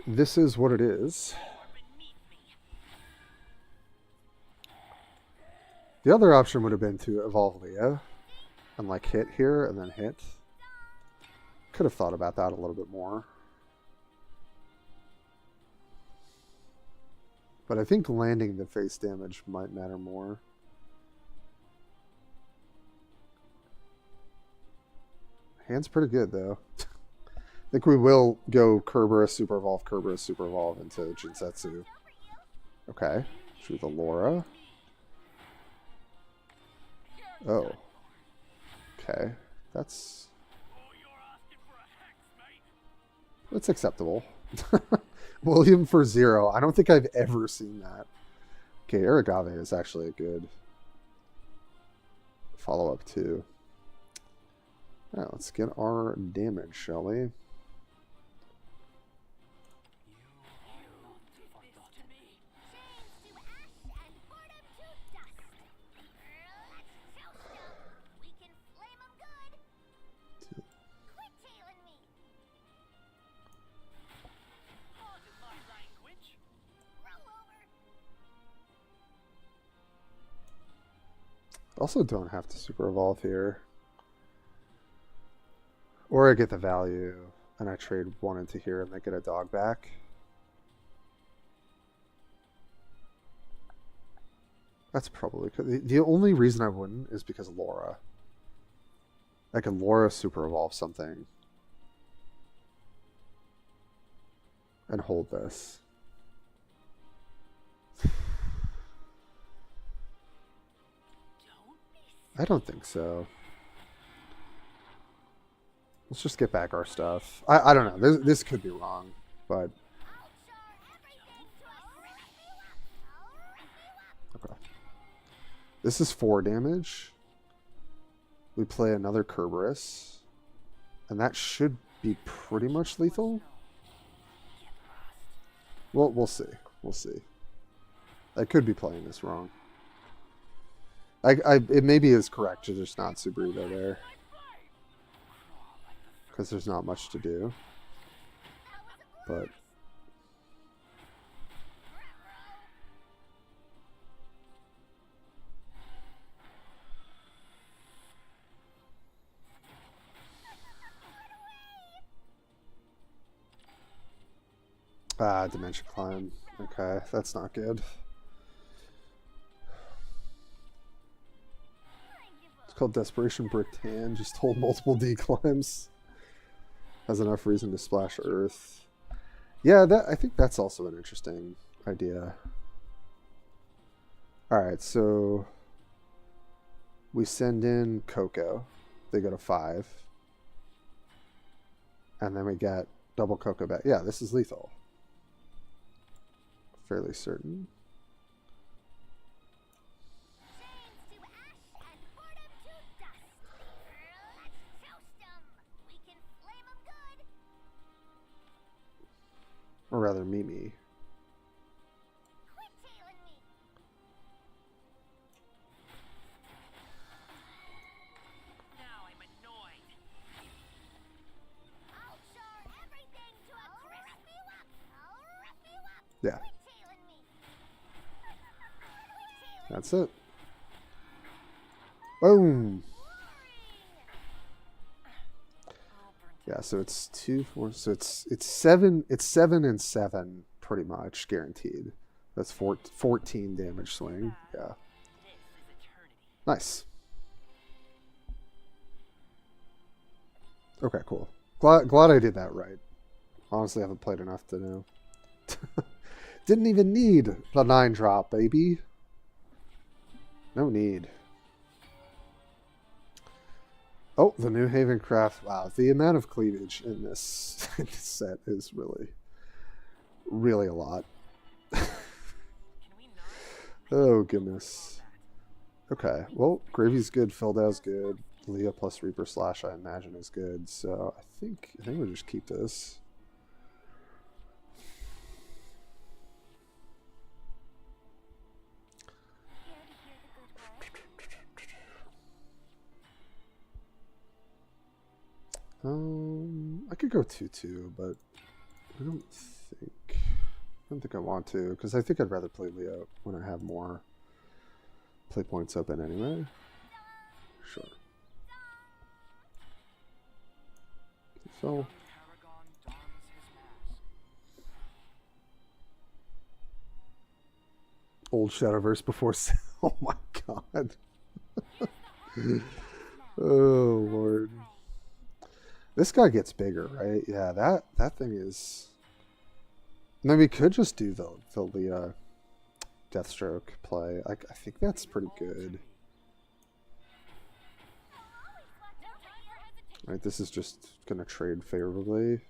this is what it is. The other option would have been to evolve Leah and like hit here and then hit. Could have thought about that a little bit more. But I think landing the face damage might matter more. Hand's pretty good though. I think we will go Kerberos Super Evolve into Jinsetsu. Okay. Through the Laura. Oh. Okay. That's acceptable. William for 0. I don't think I've ever seen that. Okay, Aragave is actually a good follow-up too. Alright, let's get our damage, shall we? Also don't have to super evolve here. Or I get the value and I trade 1 into here and they get a dog back. That's probably the only reason I wouldn't is because of Laura. I can Laura super evolve something and hold this. I don't think so. Let's just get back our stuff. I don't know. This could be wrong, but okay. This is 4 damage. We play another Kerberos, and that should be pretty much lethal. Well, we'll see. We'll see. I could be playing this wrong. It maybe is correct to just not Super Evo there. Because there's not much to do. But Dimension Climb. Okay, that's not good. It's called Desperation Brick Tan. Just hold multiple declimbs. Has enough reason to splash Earth. Yeah, I think that's also an interesting idea. Alright, so we send in Coco. They go to 5. And then we get double Coco back. Yeah, this is lethal. Fairly certain. Or rather, Mimi. Now I'm annoyed. I'll char everything to a crispy wop. Yeah, that's it. Boom. Yeah, so it's 2, 4. So it's 7. It's 7 and 7, pretty much guaranteed. That's 14 damage swing. Yeah, This is eternity. nice. Okay, cool. Glad I did that right. Honestly, I haven't played enough to know. Didn't even need the 9 drop, baby. No need. Oh, the New Haven Craft. Wow, the amount of cleavage in this, in this set is really, really a lot. Can we not? Oh, goodness. Okay, well, Gravy's good, Fildow's good. Leah plus Reaper Slash, I imagine, is good. So I think we'll just keep this. Here to hear the good word. I could go 2/2, but I don't think I want to, because I think I'd rather play Leah when I have more play points open anyway. Sure. So Paragon dons his mask. old Shadowverse before. Oh my god. Oh lord. This guy gets bigger, right? Yeah, that thing is. And then we could just do the Leah Deathstroke play. I think that's pretty good. All right, this is just gonna trade favorably.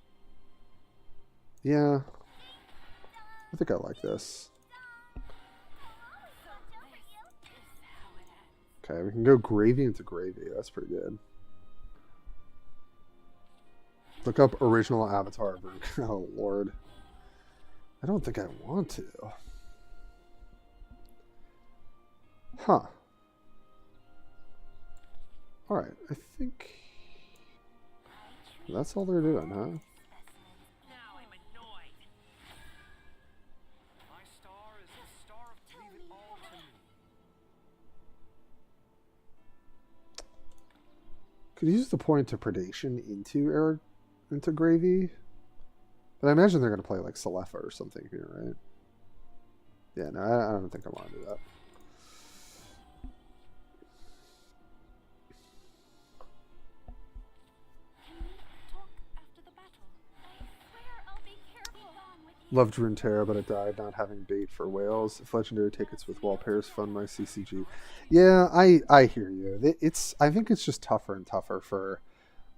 Yeah, I think I like this. Okay, we can go gravy into gravy. That's pretty good. Look up original Avatar. Oh lord, I don't think I want to. Huh. All right, I think that's all they're doing, huh? Now I'm annoyed. My star is the star of leave it all to me. Could use the point to predation into gravy, but I imagine they're gonna play like Selefa or something here, right? Yeah, no, I don't think I want to do that. Can we talk after the battle? I swear I'll be careful. Be gone with you. Loved Runeterra, but it died not having bait for whales. If legendary tickets with wall pairs fund my CCG. Yeah, I hear you. I think it's just tougher and tougher for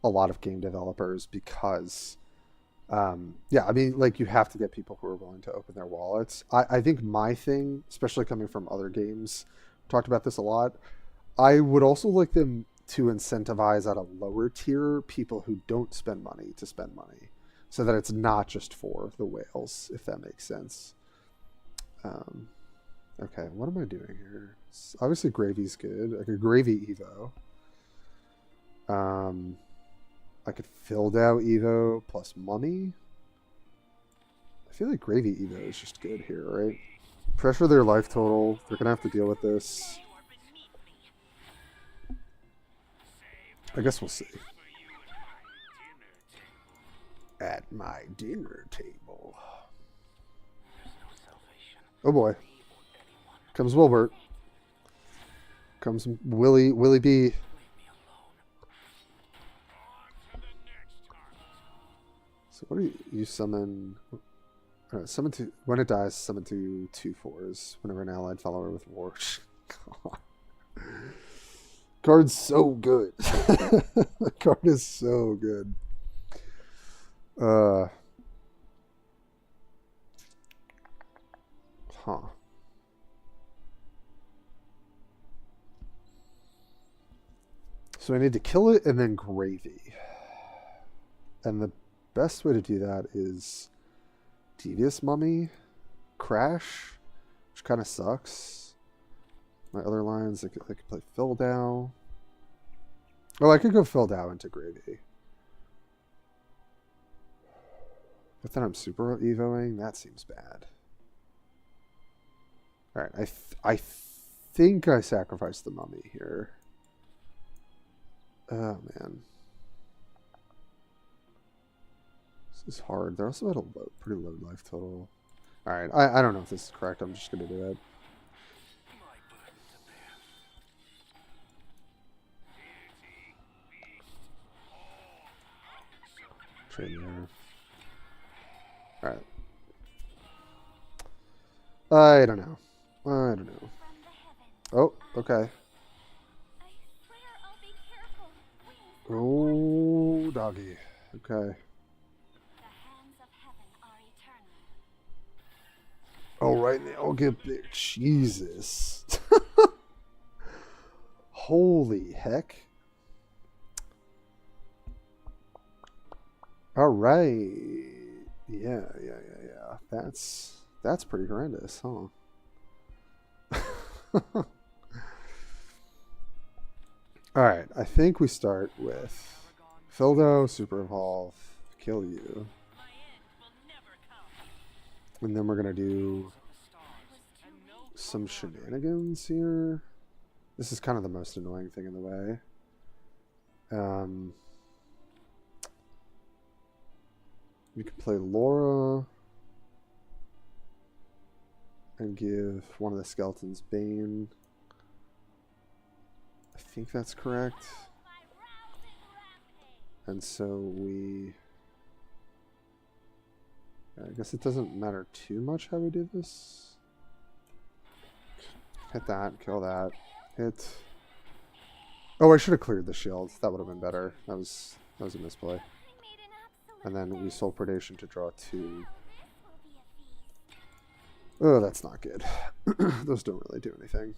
a lot of game developers because, yeah, I mean, like you have to get people who are willing to open their wallets. I think my thing, especially coming from other games, talked about this a lot. I would also like them to incentivize at a lower tier people who don't spend money to spend money, so that it's not just for the whales, if that makes sense. Okay, what am I doing here? Obviously, gravy's good. I could gravy Evo. I could filled out Evo plus mummy. I feel like gravy Evo is just good here, right? Pressure their life total. They're gonna have to deal with this. You are beneath me. I guess we'll see. For you At my dinner table. there's no salvation. Oh boy. Me or anyone. Comes Wilbert. Comes Willie B. Leave me alone. On to the next target. So what do you summon? Summon to when it dies. Summon to 2/4s whenever an allied follower with war. God. Card's so good. The card is so good. Huh. So I need to kill it and then gravy. And the best way to do that is Devious Mummy, Crash, which kind of sucks. My other lines, I could play Fildow. Oh, I could go Fildow into gravy. But then I'm super evoing. That seems bad. All right, I think I sacrificed the mummy here. Oh man, this is hard. They're also at a pretty low life total. All right, I don't know if this is correct. I'm just gonna do it. My burden to bear. Deity, beast, all Trade there. All right. I don't know. From the heavens. Oh, okay. I swear I'll be careful. Wings Oh, doggy. Okay. The hands of heaven are eternal. Oh, right now I'll get big. Jesus. Holy heck. All right. Yeah. That's pretty horrendous, huh? All right. I think we start with Fildo, Super Evolve, kill you, My end will never come. and then we're gonna do And no some shenanigans here. This is kind of the most annoying thing in the way. We could play Laura and give one of the skeletons Bane. I think that's correct. My rousing rampage. And so I guess it doesn't matter too much how we do this. Hit that, kill that. Hit. Oh, I should have cleared the shield. That would have been better. That was a misplay. I made an absolute And then we mess. Soul Predation to draw 2. This will be a feast. Oh, that's not good. Those don't really do anything.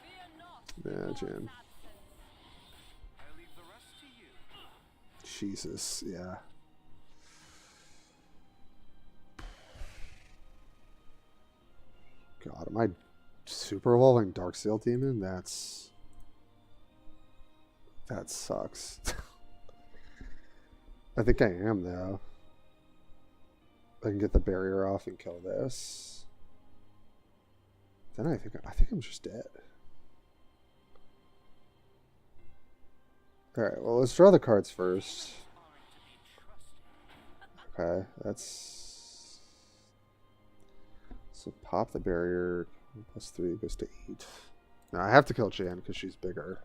fear not Yeah, Lord's Jan. absence. I leave the rest to you. Jesus, yeah. God, am I super evolving Darksail Demon? That sucks. I think I am though. I can get the barrier off and kill this. Then I think I'm just dead. Alright, well let's draw the cards first. Okay, that's so pop the barrier. +3 goes to 8. Now I have to kill Jan because she's bigger.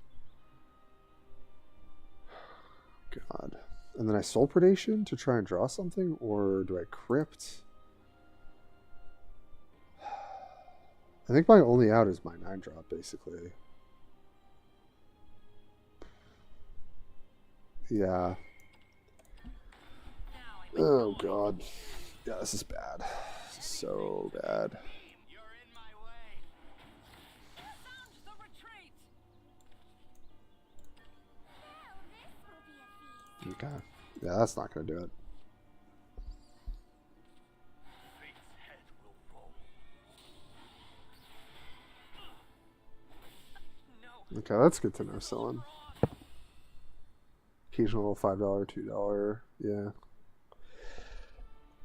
God. And then I Soul Predation to try and draw something, or do I Crypt? I think my only out is my 9-drop, basically. Yeah. Now I Oh, God. Yeah, this is bad. So bad. You're in my way. Sound the retreat. Now this will be a feast. Okay. Yeah, that's not going to do it. Fate's head will roll. No. Okay, that's good to know, Selling. Occasional $5, $2. Yeah.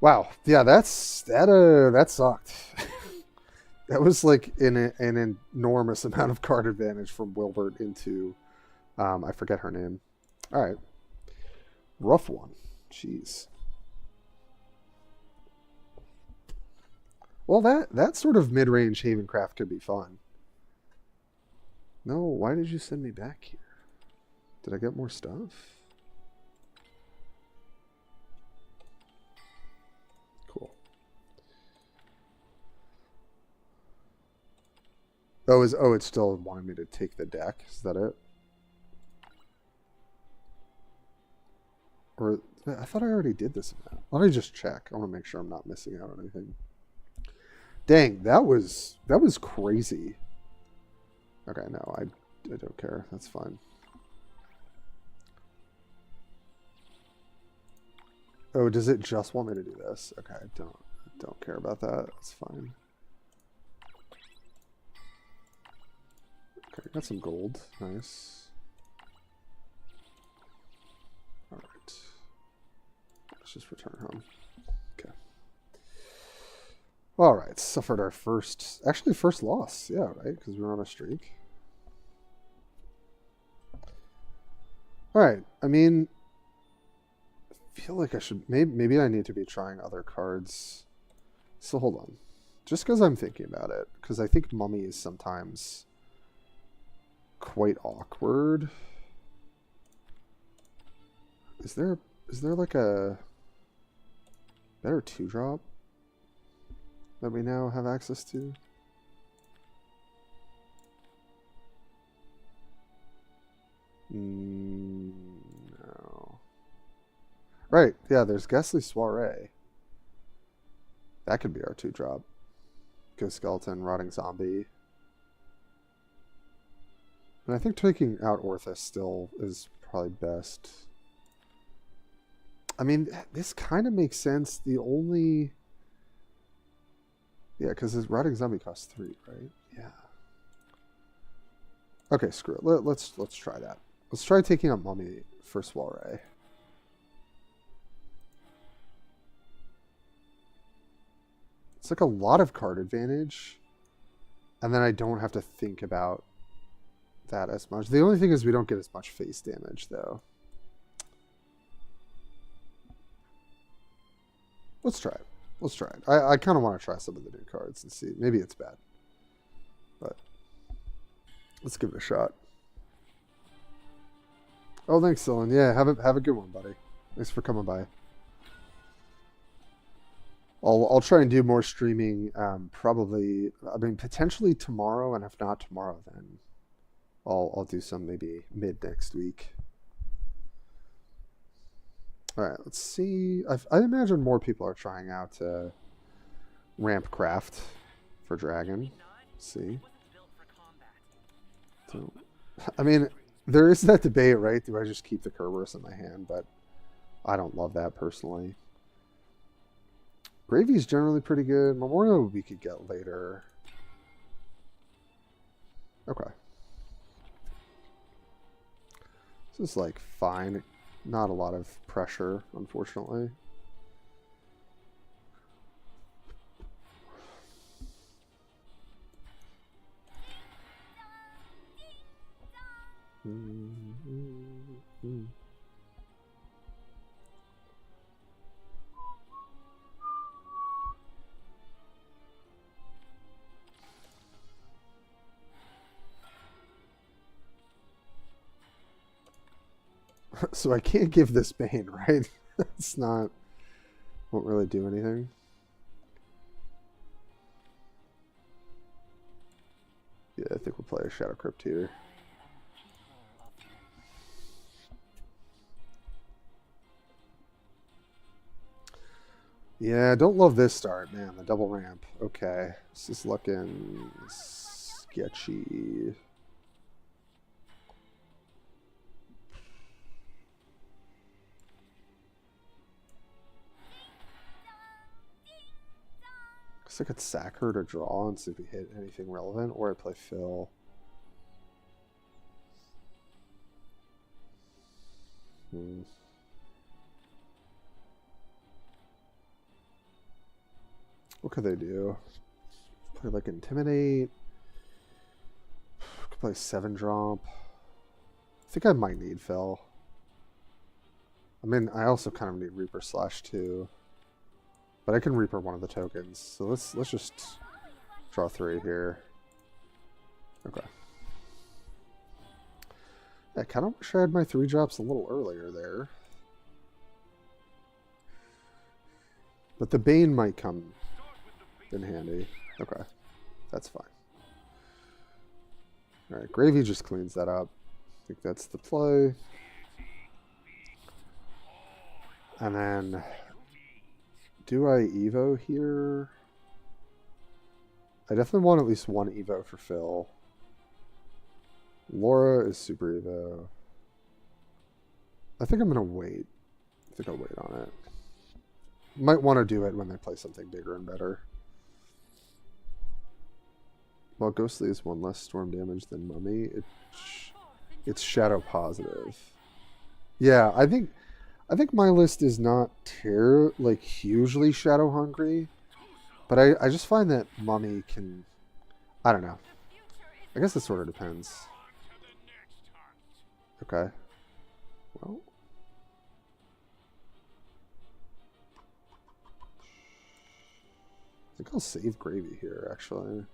Wow. Yeah, that sucked. That was like an enormous amount of card advantage from Wilbert into I forget her name. All right. Rough one. Jeez. Well, that sort of mid-range Havencraft could be fun. No, why did you send me back here? Did I get more stuff? Cool. Oh, it still wanted me to take the deck. Is that it? Or I thought I already did this amount. Let me just check. I want to make sure I'm not missing out on anything. Dang, that was crazy. Okay, no, I don't care. That's fine. Oh, does it just want me to do this? Okay, I don't care about that. It's fine. Okay, got some gold. Nice. All right. Let's just return home. Okay. All right. Suffered our first loss. Yeah, right? Because we were on a streak. All right. I mean, I feel like I should maybe I need to be trying other cards. So hold on. Just because I'm thinking about it, because I think Mummy is sometimes quite awkward. Is there like a better 2-drop that we now have access to? No. Right, yeah, there's Ghastly Soiree. That could be our 2-drop. Ghost Skeleton, Rotting Zombie. And I think taking out Orthus still is probably best. I mean, this kind of makes sense. The only... Yeah, because his riding zombie costs 3, right? Yeah. Okay, screw it. Let's try that. Let's try taking out Mummy for Soiree. It's like a lot of card advantage. And then I don't have to think about that as much. The only thing is we don't get as much face damage, though. Let's try it. Let's try it. I kind of want to try some of the new cards and see. Maybe it's bad. But let's give it a shot. Oh, thanks, Dylan. Yeah, have a good one, buddy. Thanks for coming by. I'll try and do more streaming. Probably, I mean, potentially tomorrow, and if not tomorrow, then I'll do some maybe mid next week. All right, let's see. I imagine more people are trying out ramp craft for Dragon. Let's see. So, I mean, there is that debate, right? Do I just keep the Kerberos in my hand? But I don't love that personally. Gravy's generally pretty good. Memorial we could get later. Okay. This is like fine. Not a lot of pressure, unfortunately. So I can't give this Bane, right? It's not... Won't really do anything. Yeah, I think we'll play a Shadow Crypt here. Yeah, don't love this start, man. The double ramp. Okay. This is looking sketchy. I could sack her to draw and see if we hit anything relevant, or I play Phil. What could they do? Play like Intimidate. Could play 7-drop. I think I might need Phil. I mean, I also kind of need Reaper /2. But I can Reaper one of the tokens, so let's just draw 3 here. Okay. I kind of wish I had my 3-drops a little earlier there. But the Bane might come in handy. Okay, that's fine. Alright, Gravy just cleans that up. I think that's the play. And then... Do I Evo here? I definitely want at least one Evo for Phil. Laura is super Evo. I think I'm going to wait. I think I'll wait on it. Might want to do it when they play something bigger and better. While Ghostly is 1 less storm damage than Mummy, it's shadow positive. Yeah, I think my list is not hugely shadow hungry, but I just find that Mummy can, I don't know. I guess it sort of depends. Okay. Well. I think I'll save Gravy here, actually.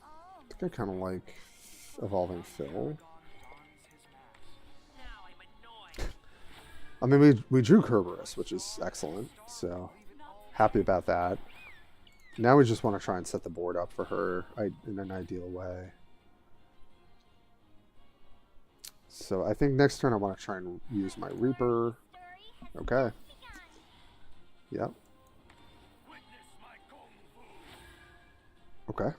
I think I kind of like evolving Phil. I mean, we drew Kerberos, which is excellent, so happy about that. Now we just want to try and set the board up for her in an ideal way. So I think next turn I want to try and use my Reaper. Okay. Yep. Okay.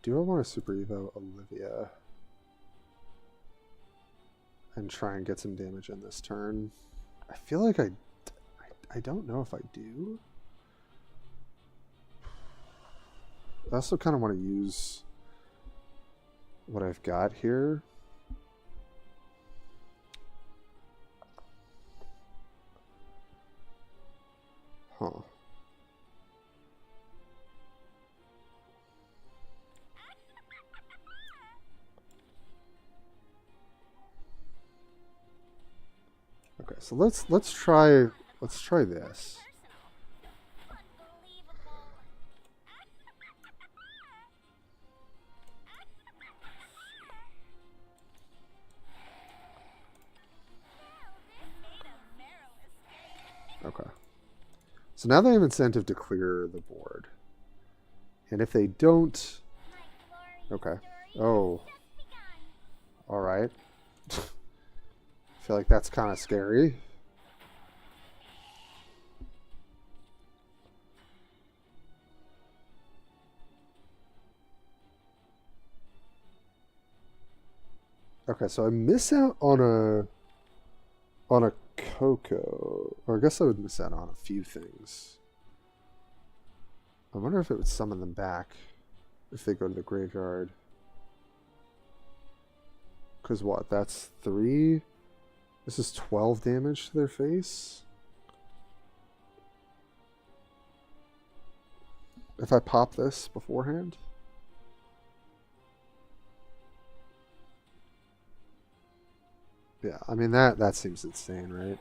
Do I want to Super Evo Olivia and try and get some damage in this turn? I feel like I don't know if I do. I also kind of want to use what I've got here. Huh. Okay, so let's try this. Okay. So now they have incentive to clear the board. And if they don't... Okay. Oh. Alright. I feel like that's kind of scary. Okay, so I miss out on a Coco, or I guess I would miss out on a few things. I wonder if it would summon them back if they go to the graveyard. Because what? That's 3. This is 12 damage to their face. If I pop this beforehand. Yeah, I mean that seems insane, right?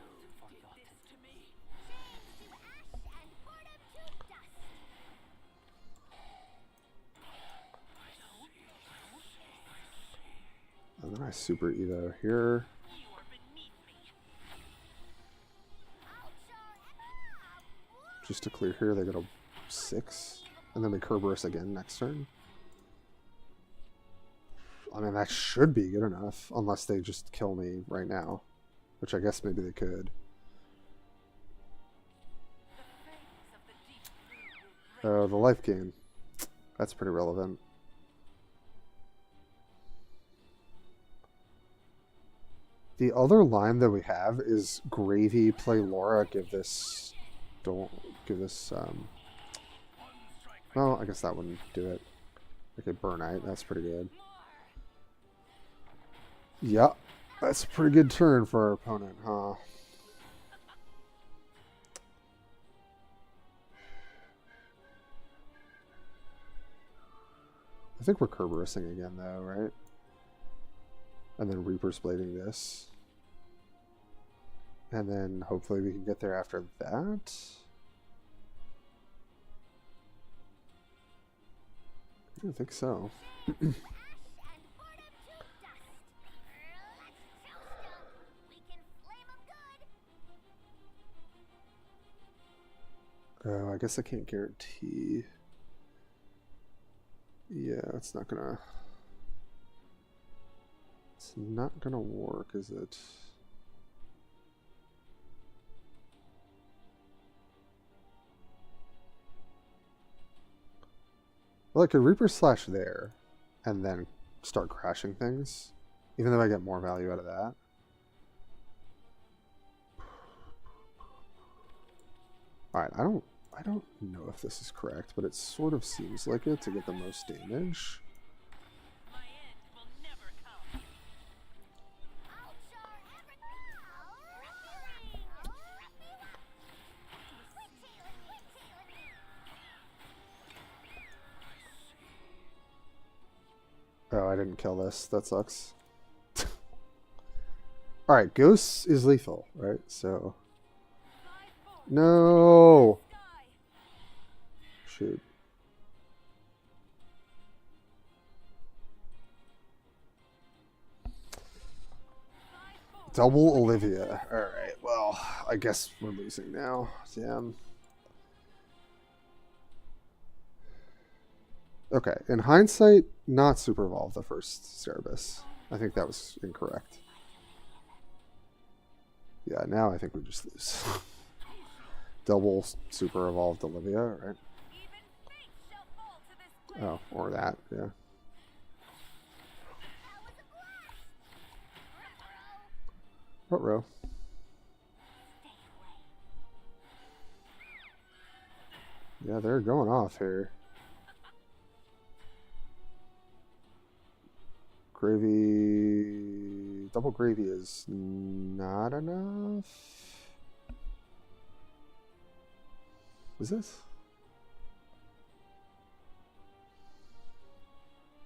And then I Super Evo here. Just to clear here, they go to 6. And then we Kerberos again next turn. I mean, that should be good enough, unless they just kill me right now. Which I guess maybe they could. Oh, the life gain. That's pretty relevant. The other line that we have is Gravy, play Laura, give this... Don't give this... Well, I guess that wouldn't do it. Okay, Burnite, that's pretty good. Yeah, that's a pretty good turn for our opponent, huh? I think we're Kerberosing again, though, right? And then Reaper's Blading this. And then hopefully we can get there after that. I don't think so. Oh, I guess I can't guarantee. Yeah, it's not gonna work, is it? Well, I could Reaper Slash there and then start crashing things, even though I get more value out of that. Alright, I don't know if this is correct, but it sort of seems like it to get the most damage. My end will never come. Oh, I didn't kill this. That sucks. Alright, Ghost is lethal, right? So... No! Shoot. Double Olivia. Alright, well, I guess we're losing now. Damn. Okay, in hindsight, not Super Evolve the first Cerebus. I think that was incorrect. Yeah, now I think we just lose. Double super evolved Olivia, right? Even fate shall fall to this grave. Oh, or that, yeah. That was a blast. Ruh-roh. What row? Stay away. Yeah, they're going off here. Gravy. Double gravy is not enough. Is this?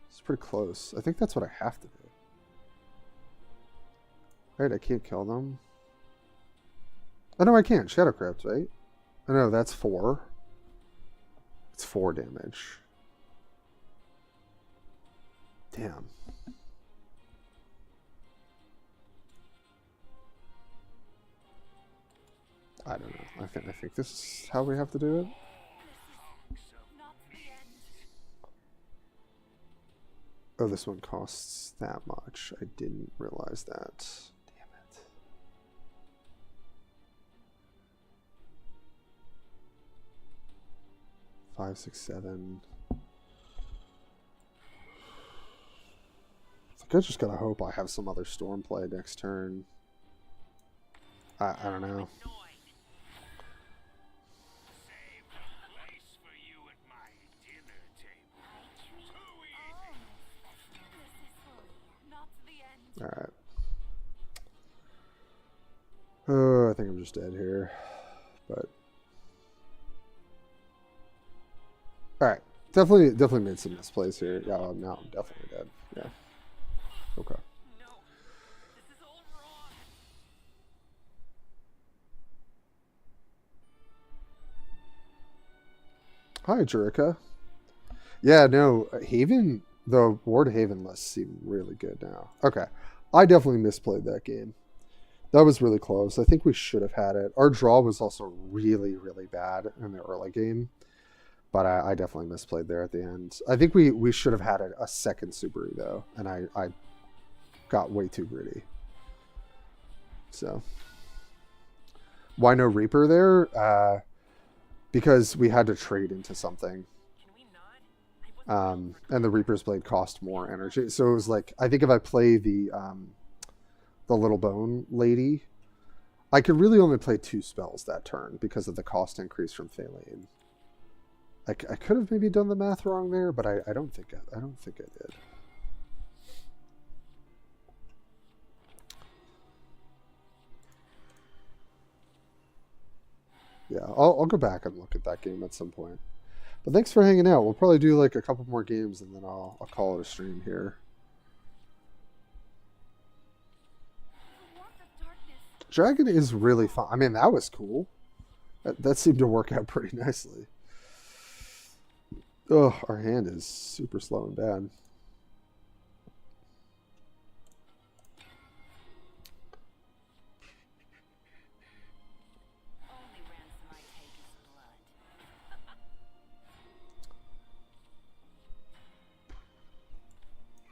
It's pretty close. I think that's what I have to do. Right, I can't kill them. Oh, no, I can't. Shadow Crabs, right? Oh, no, that's 4. It's 4 damage. Damn. I don't know. I think this is how we have to do it. Not the end. Oh, this one costs that much. I didn't realize that. Damn it. Five, 6, 7. I think I just gotta hope I have some other storm play next turn. I don't know. Save a place for you at my dinner table. Too easy. Not the end. Alright. Oh, I think I'm just dead here. But alright. Definitely made some misplays here. Yeah, well, now I'm definitely dead. Yeah. Okay. No, this is all wrong. Hi, Jerica. Yeah, no, Haven, the Ward Haven lists seem really good now. Okay. I definitely misplayed that game. That was really close. I think we should have had it. Our draw was also really, really bad in the early game. But I definitely misplayed there at the end. I think we should have had a second Subaru, though. And I got way too greedy. So. Why no Reaper there? Because we had to trade into something. Can we not? And the Reaper's Blade cost more energy. So it was like, I think if I play the Little Bone Lady, I could really only play 2 spells that turn because of the cost increase from Thaleen. I could have maybe done the math wrong there, but I don't think I did. Yeah, I'll go back and look at that game at some point. But thanks for hanging out. We'll probably do like a couple more games and then I'll call it a stream here. The warmth of darkness. Dragon is really fun. I mean, that was cool. That seemed to work out pretty nicely. Oh, our hand is super slow and bad. Only ransom I take is blood.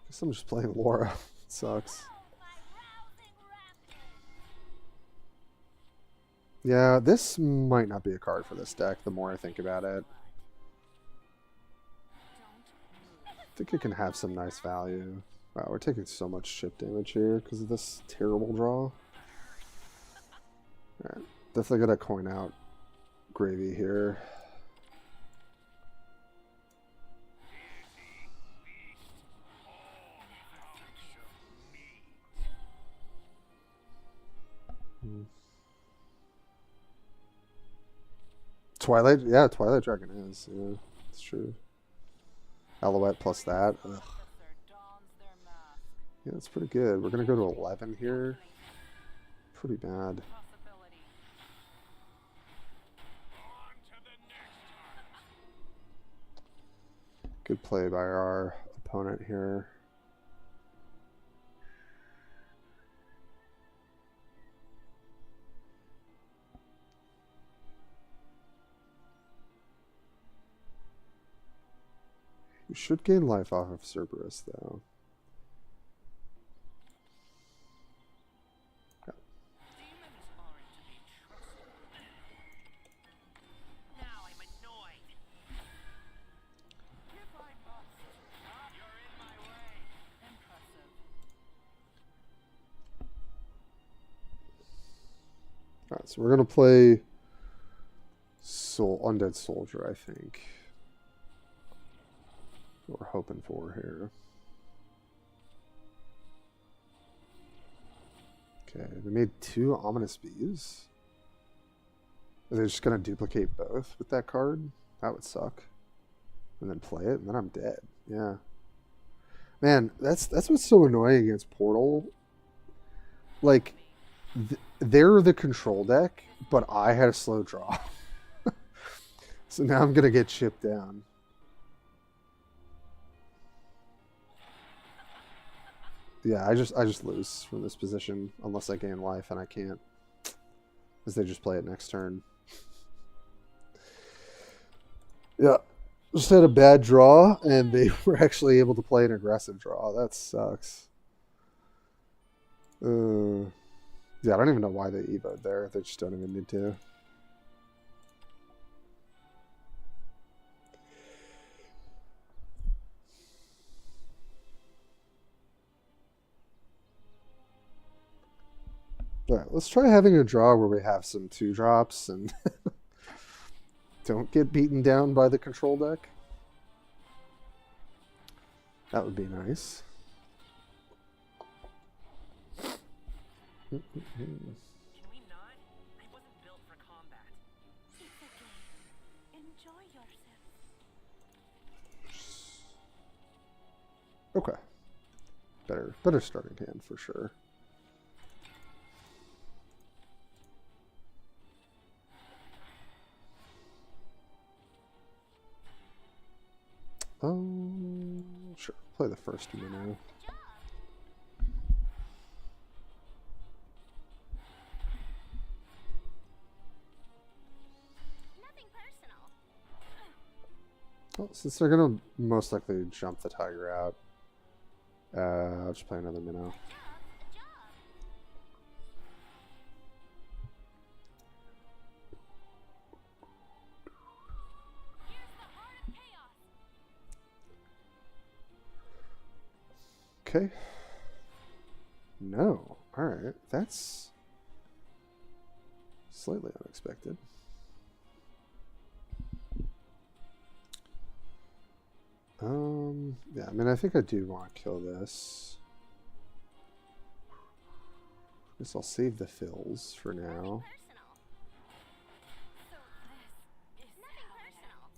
Guess I'm just playing Laura. Sucks. Oh, my rousing rapture. Yeah, this might not be a card for this deck the more I think about it. I think it can have some nice value. Wow, we're taking so much chip damage here because of this terrible draw. Alright, definitely gotta coin out Gravy here. Twilight, yeah, Twilight Dragon is, yeah, it's true. Alouette plus that. Ugh. Dons their mask. Yeah, that's pretty good. We're gonna go to 11 here. Pretty bad. Possibility. On to the next one. Good play by our opponent here. We should gain life off of Cerberus, though. Demons So we're gonna play Undead Soldier, I think. What we're hoping for here. Okay, they made 2 Ominous Bees. Are they just gonna duplicate both with that card? That would suck. And then play it, and then I'm dead. Yeah. Man, that's what's so annoying against Portal. Like, they're the control deck, but I had a slow draw. So now I'm gonna get chipped down. Yeah, I just lose from this position unless I gain life, and I can't, as they just play it next turn. Yeah, just had a bad draw, and they were actually able to play an aggressive draw. That sucks. Yeah, I don't even know why they evoed there. They just don't even need to. All right, let's try having a draw where we have some 2-drops and don't get beaten down by the control deck. That would be nice. Can we not? I wasn't built for combat. It's okay. Enjoy yourself. Okay. Better starting hand for sure. Sure. Play the first minnow. Good job. Nothing personal. Well, since they're gonna most likely jump the tiger out, I'll just play another minnow. Good job. Here's the heart of chaos. Okay. No. Alright. That's slightly unexpected. Yeah, I mean, I think I do want to kill this. Guess I'll save the fills for now. Personal. So this is nothing personal.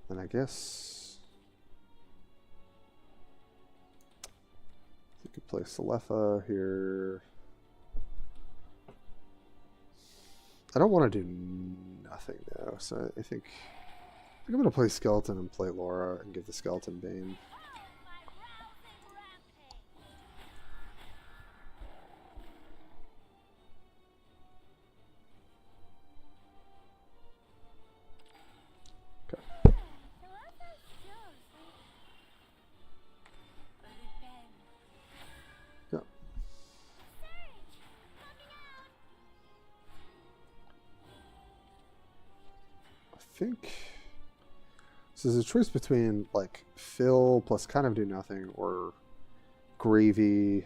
And I guess you could play Selefa here. I don't want to do nothing though, so I think I'm going to play Skeleton and play Laura and give the Skeleton Bane. Okay. Yeah. I think so. There's a choice between like fill plus kind of do nothing or gravy,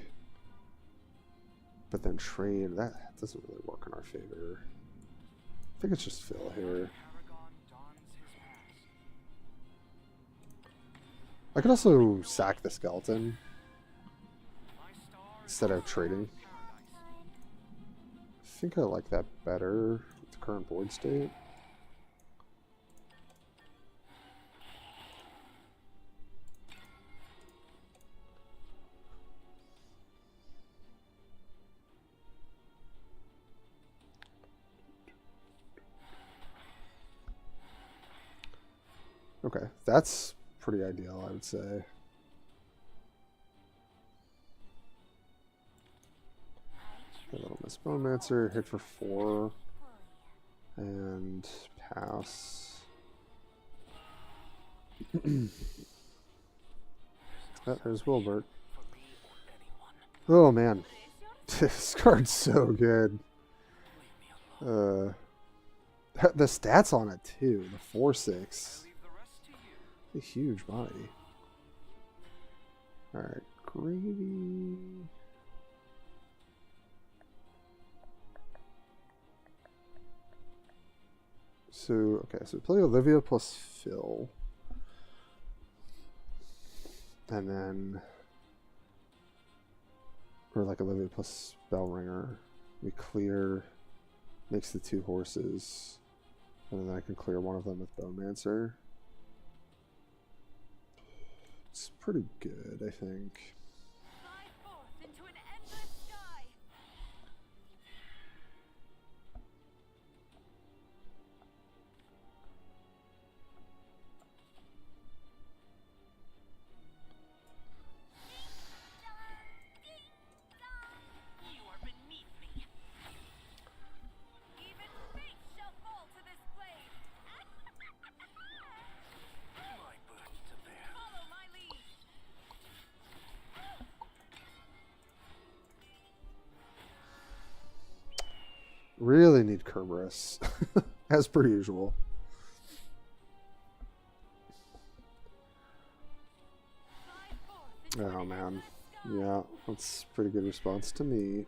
but then trade. That doesn't really work in our favor. I think it's just fill here. I could also sack the skeleton instead of trading. I think I like that better with the current board state. Okay, that's pretty ideal, I would say. A little Miss Bowmancer, hit for 4, and pass. Oh, there's Wilbert. Oh man, this card's so good. The stats on it too. The 4/6. A huge body. Alright, gravy. So, okay, so play Olivia plus Phil. And then, or like Olivia plus Bellringer. We clear, makes the 2 horses. And then I can clear one of them with Bowmancer. It's pretty good, I think. Fly forth into an endless sky. You are beneath me. Even fate shall fall to this blade. My burden to bear. Follow my lead. Really need Kerberos, as per usual. Fly forth into Oh an man, endless sky. yeah, that's a pretty good response to me.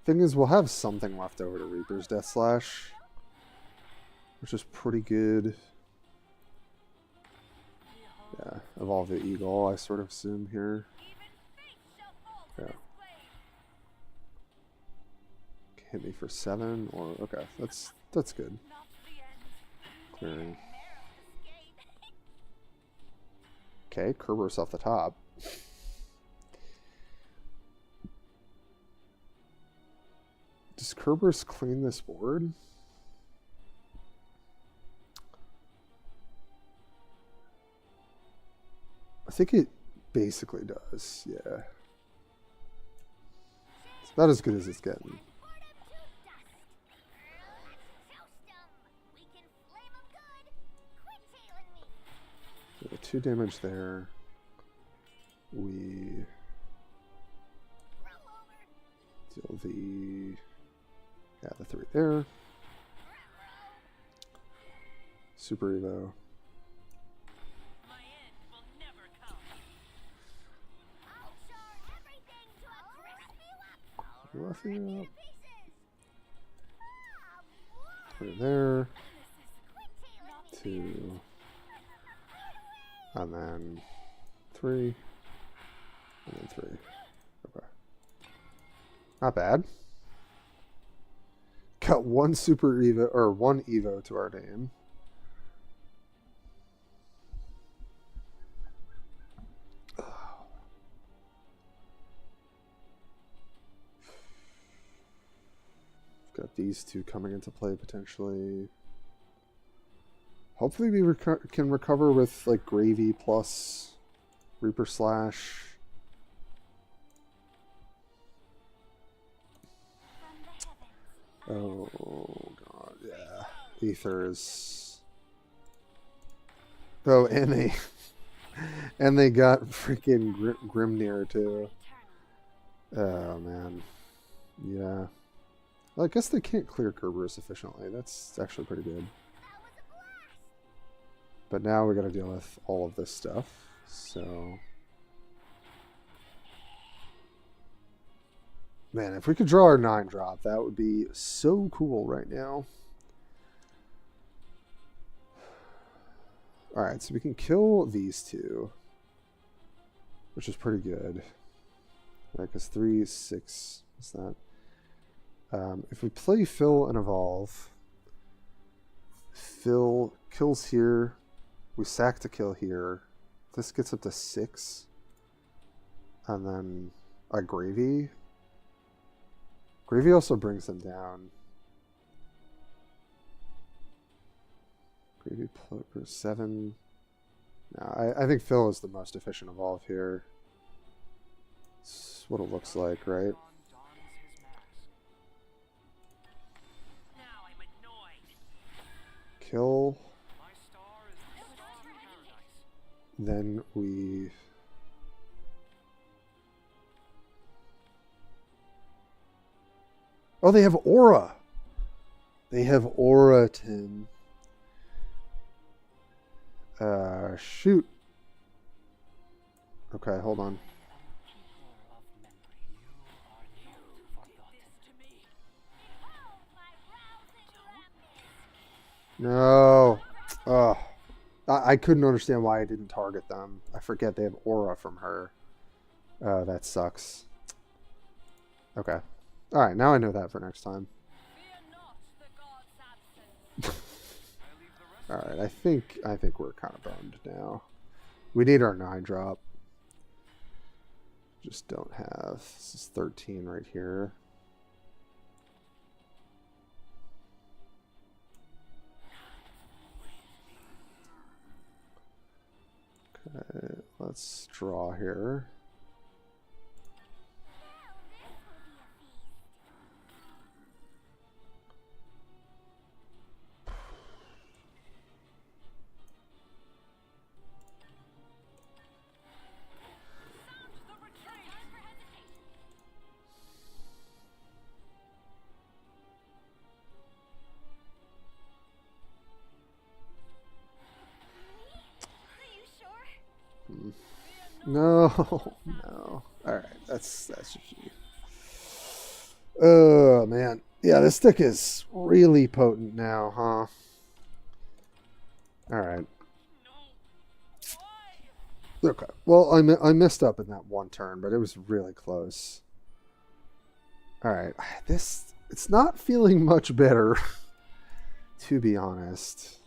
Thing is, we'll have something left over to Reaper's Death Slash, which is pretty good. Yeah, evolve the Eagle, I sort of assume here. Even fate shall fall to Yeah. this blade. Hit me for 7, or okay, that's good. Not the end. Clearing. Narrow escape. Okay, Kerberos off the top. Does Kerberos clean this board? I think it basically does, yeah. It's about as good as it's getting. Put 'em to dust. Let's toast 'em. We can flame 'em good. Quit tailing me. So 2 damage there. We Roll over. deal the... Yeah, the 3 there. Super Evo. My end will never come. I'll char everything to a crispy wop. I'll Rough rip you you up. to pieces. Ah, whoa. 3 there. Quit tailing me. 2. And then 3. And then 3. Okay. Not bad. Got 1 Super Evo, or 1 Evo to our name. Got these 2 coming into play potentially. Hopefully we can recover with like Gravy plus Reaper Slash. Oh god, yeah. Ethers. Oh, and they and they got freaking Grimnir too. Oh man. Yeah. Well, I guess they can't clear Kerberos efficiently. That's actually pretty good. That was a blast. But now we gotta deal with all of this stuff. So man, if we could draw our 9-drop, that would be so cool right now. Alright, so we can kill these 2, which is pretty good. Right, because 3, 6, what's that? If we play Phil and evolve, Phil kills here, we sack to kill here. This gets up to 6. And then a Gravy. Gravy also brings them down. Gravy plus 7. No, I think Phil is the most efficient evolve here. It's what it looks like, right? Now I'm annoyed. Kill. My star is the star of paradise. Then we... Oh, they have Aura! They have Aura, Tim. Shoot. Okay, hold on. Keeper of memory, you are not forgotten. This to me. Behold my rousing rampage. No. Ugh. I couldn't understand why I didn't target them. I forget they have aura from her. Oh, that sucks. Okay. Alright, now I know that for next time. Fear not the god's absence. Alright, I think we're kind of bummed now. We need our 9-drop. Just don't have. This is 13 right here. Okay, let's draw here. Sound the retreat. Time for hesitation. Are you sure? No, no. Alright, that's just you. Oh, man. Yeah, this stick is really potent now, huh? Alright. No. Why? Okay. Well, I messed up in that one turn, but it was really close. Alright. It's not feeling much better, to be honest.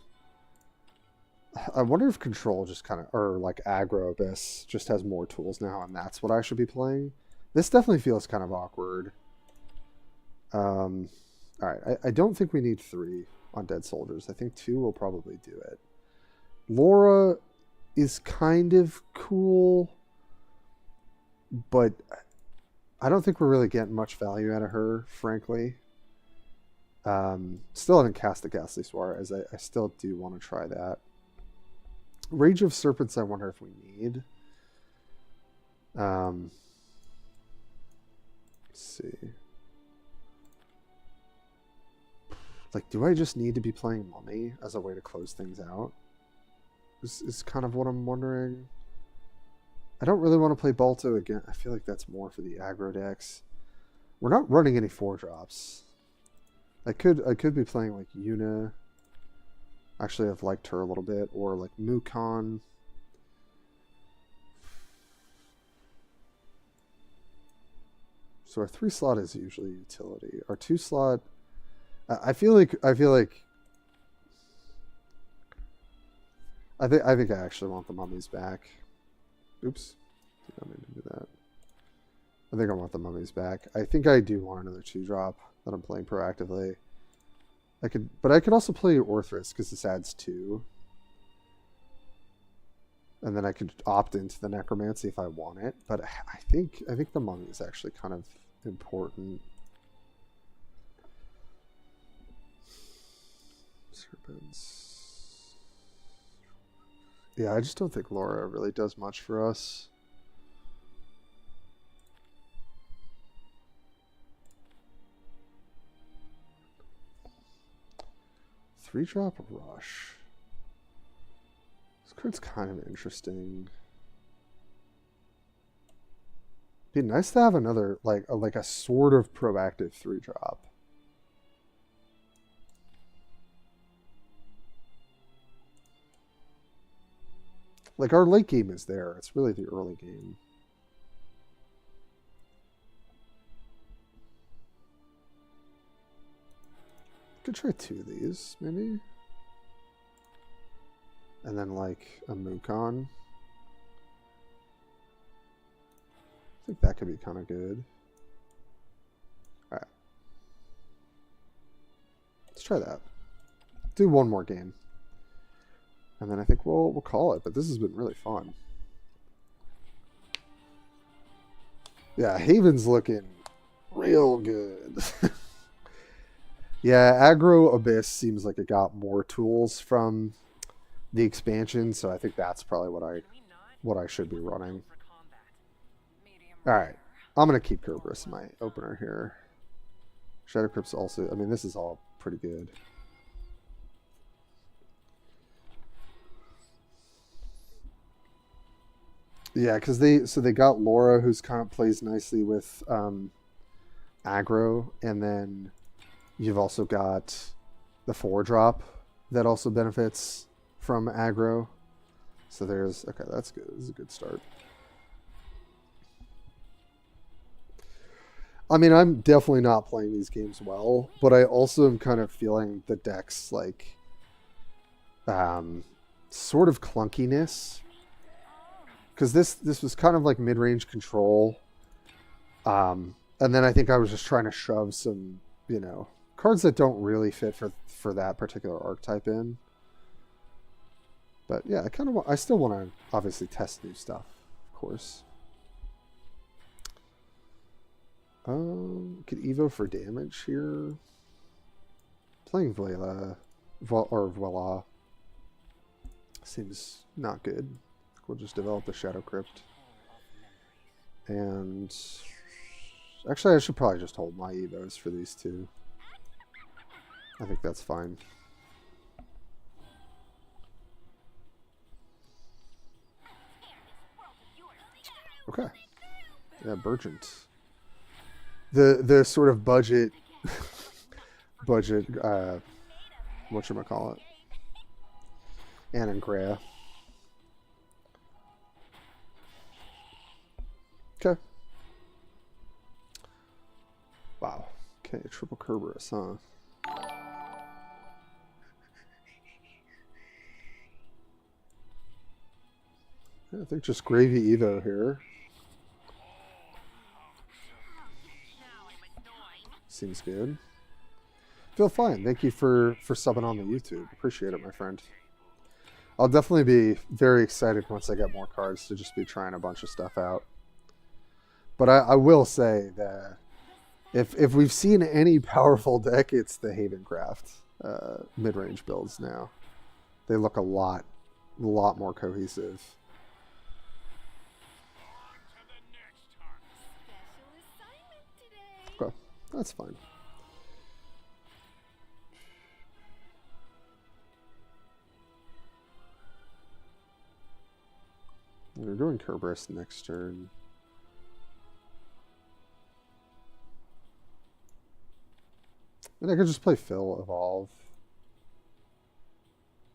I wonder if Control just kind of, or like Aggro Abyss just has more tools now, and that's what I should be playing. This definitely feels kind of awkward. Alright, I don't think we need 3 on Dead Soldiers. I think 2 will probably do it. Laura is kind of cool, but I don't think we're really getting much value out of her, frankly. Still haven't cast the Ghastly Suarez. I still do want to try that. Rage of Serpents, I wonder if we need. Let's see. Like, do I just need to be playing Mummy as a way to close things out? Is kind of what I'm wondering. I don't really want to play Balto again. I feel like that's more for the aggro decks. We're not running any 4-drops. I could be playing like Yuna. Actually, I've liked her a little bit, or like Mukon. So our 3-slot is usually utility. Our 2-slot, I think I actually want the mummies back. Oops, I didn't mean to do that. I think I want the mummies back. I think I do want another 2-drop that I'm playing proactively. But I could also play Orthrus because this adds 2. And then I could opt into the Necromancy if I want it. But I think the mummy is actually kind of important. Serpents. Yeah, I just don't think Laura really does much for us. Three-drop Rush. This card's kind of interesting. Be nice to have another, like a sort of proactive 3-drop. Like, our late game is there. It's really the early game. Could try 2 of these, maybe. And then, like, a Mukon. I think that could be kind of good. Alright. Let's try that. Do one more game. And then I think we'll call it, but this has been really fun. Yeah, Haven's looking real good. Yeah, Aggro Abyss seems like it got more tools from the expansion, so I think that's probably what I should be running. Alright, I'm going to keep Kerberos in my opener here. Shadow Crypt's also, I mean, this is all pretty good. Yeah, because they got Laura, who's kind of plays nicely with aggro, and then you've also got the 4-drop that also benefits from aggro. So there's okay, that's good. This is a good start. I mean, I'm definitely not playing these games well, but I also am kind of feeling the deck's like sort of clunkiness, because this was kind of like mid-range control, and then I think I was just trying to shove some cards that don't really fit for that particular archetype in. But yeah, I still want to obviously test new stuff, of course. Could Evo for damage here. Playing Voila seems not good. We'll just develop the Shadow Crypt. And actually, I should probably just hold my Evos for these two. I think that's fine. Okay. Yeah, Burgent. The sort of budget whatchamacallit? Anangrea. Okay. Wow. Okay, triple Kerberos, huh? Yeah, I think just Gravy Evo here. Seems good. Feel fine. Thank you for subbing on the YouTube. Appreciate it, my friend. I'll definitely be very excited once I get more cards to just be trying a bunch of stuff out. But I will say that if we've seen any powerful deck, it's the Havencraft mid-range builds now. They look a lot more cohesive. Okay, that's fine. We're going Kerberos next turn. And I could just play Phil, Evolve,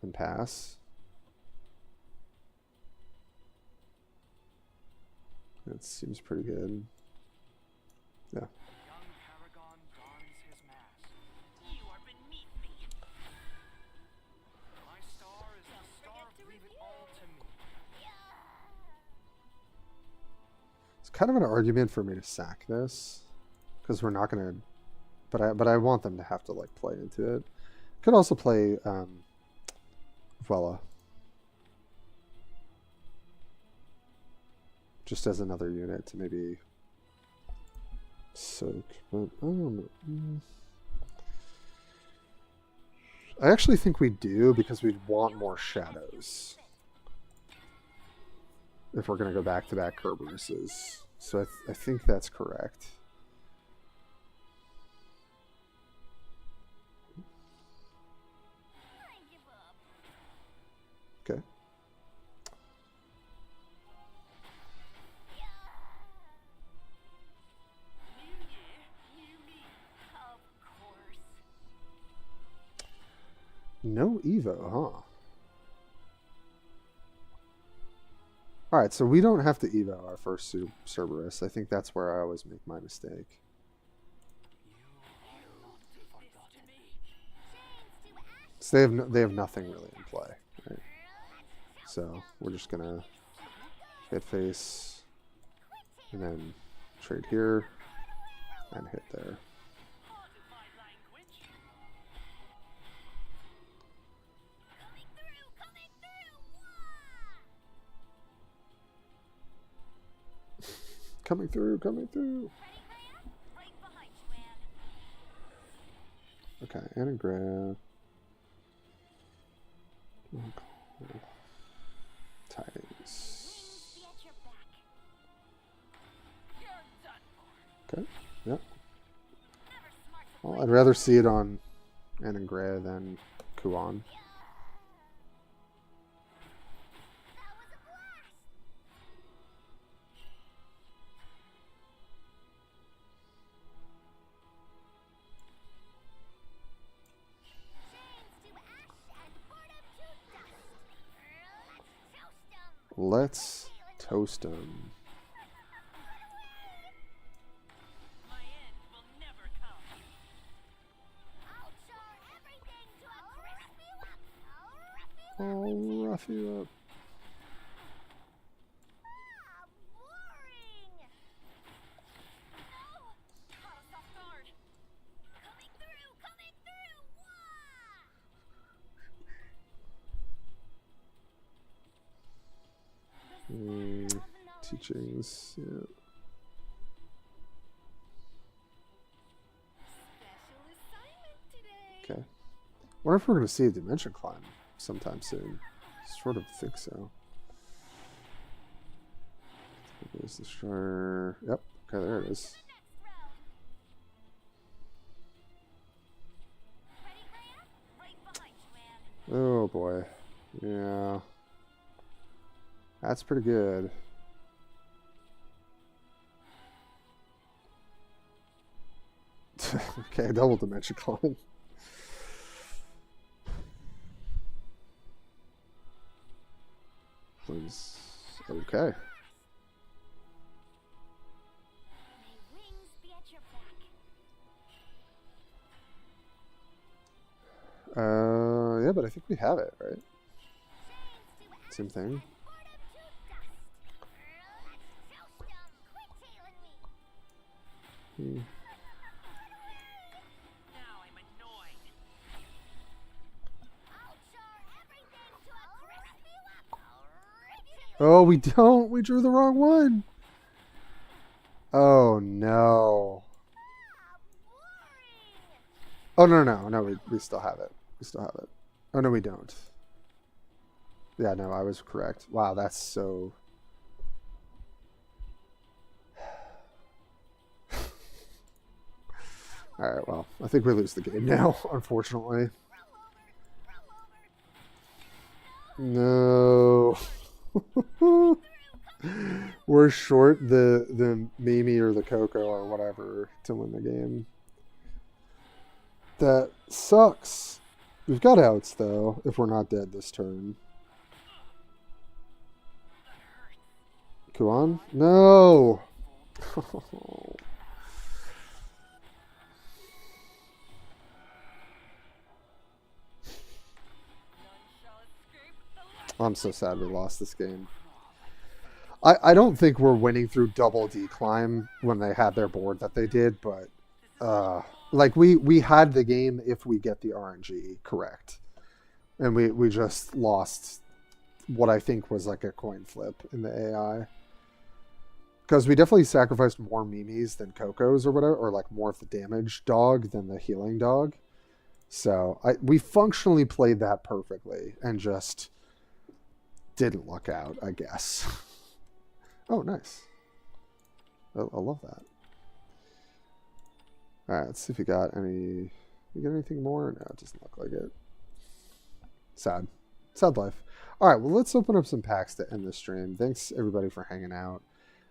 and pass. That seems pretty good. Yeah. Young Paragon dons his mask. You are beneath me. My star is the star. Leave it all to me. It's kind of an argument for me to sack this, because we're not gonna. But I want them to have to like play into it. Could also play Vela. Just as another unit to maybe soak, but I don't know. I actually think we do, because we'd want more shadows if we're going to go back-to-back Kerberoses. So I think that's correct. Okay. New year, new me. Of course. No Evo, huh? Alright, so we don't have to Evo our first Cerberus. I think that's where I always make my mistake. So they have nothing really in play, right? So we're just gonna hit face and then trade here and hit there. Pardon my language. Coming through, coming through. Right behind you, man. Okay, Anagram. Tidings. Be at your back. You're done for. Okay, yep. Never smart to Well, play. I'd rather see it on Anangrea than Kuan. That was a blast. Let's toast them. My end will never come. I'll char everything to a crispy wrap. I'll rough you up. Ah, boring. No! Caught us off guard. Coming through, coming through. Wah! Teachings, yeah. Special assignment today. Okay. Wonder if we're going to see a dimension climb sometime soon. Sort of think so. There's the star. Yep. Okay, there it is. Ready, Graham? Right behind you, man. Oh boy. Yeah. That's pretty good. Okay, double dimension climb. Please. Okay. May wings be at your back. Yeah, but I think we have it, right? Chains to Same thing. and boredom to dust. Let's toast 'em. Quit tailing me. Now I'm annoyed. I'll char everything to a crispy wrap. Oh, we don't. We drew the wrong one. Oh no. Ah, boring. Oh no. We still have it. We still have it. Oh no, we don't. Yeah, no, I was correct. Wow, that's so. All right, well, I think we lose the game now, unfortunately. No. We're short the Mimi or the Coco or whatever to win the game. That sucks. We've got outs though, if we're not dead this turn. Kuan? No! None shall escape the light. I'm so sad we lost this game. I don't think we're winning through double declimb when they had their board that they did, but like we had the game if we get the RNG correct. And we just lost what I think was like a coin flip in the AI. Because we definitely sacrificed more Mimis than Cocos or whatever, or like more of the damage dog than the healing dog. So we functionally played that perfectly and just didn't luck out, I guess. Oh, nice. I love that. All right, let's see if we got any. We got anything more? No, it doesn't look like it. Sad. Sad life. All right, well, let's open up some packs to end the stream. Thanks, everybody, for hanging out.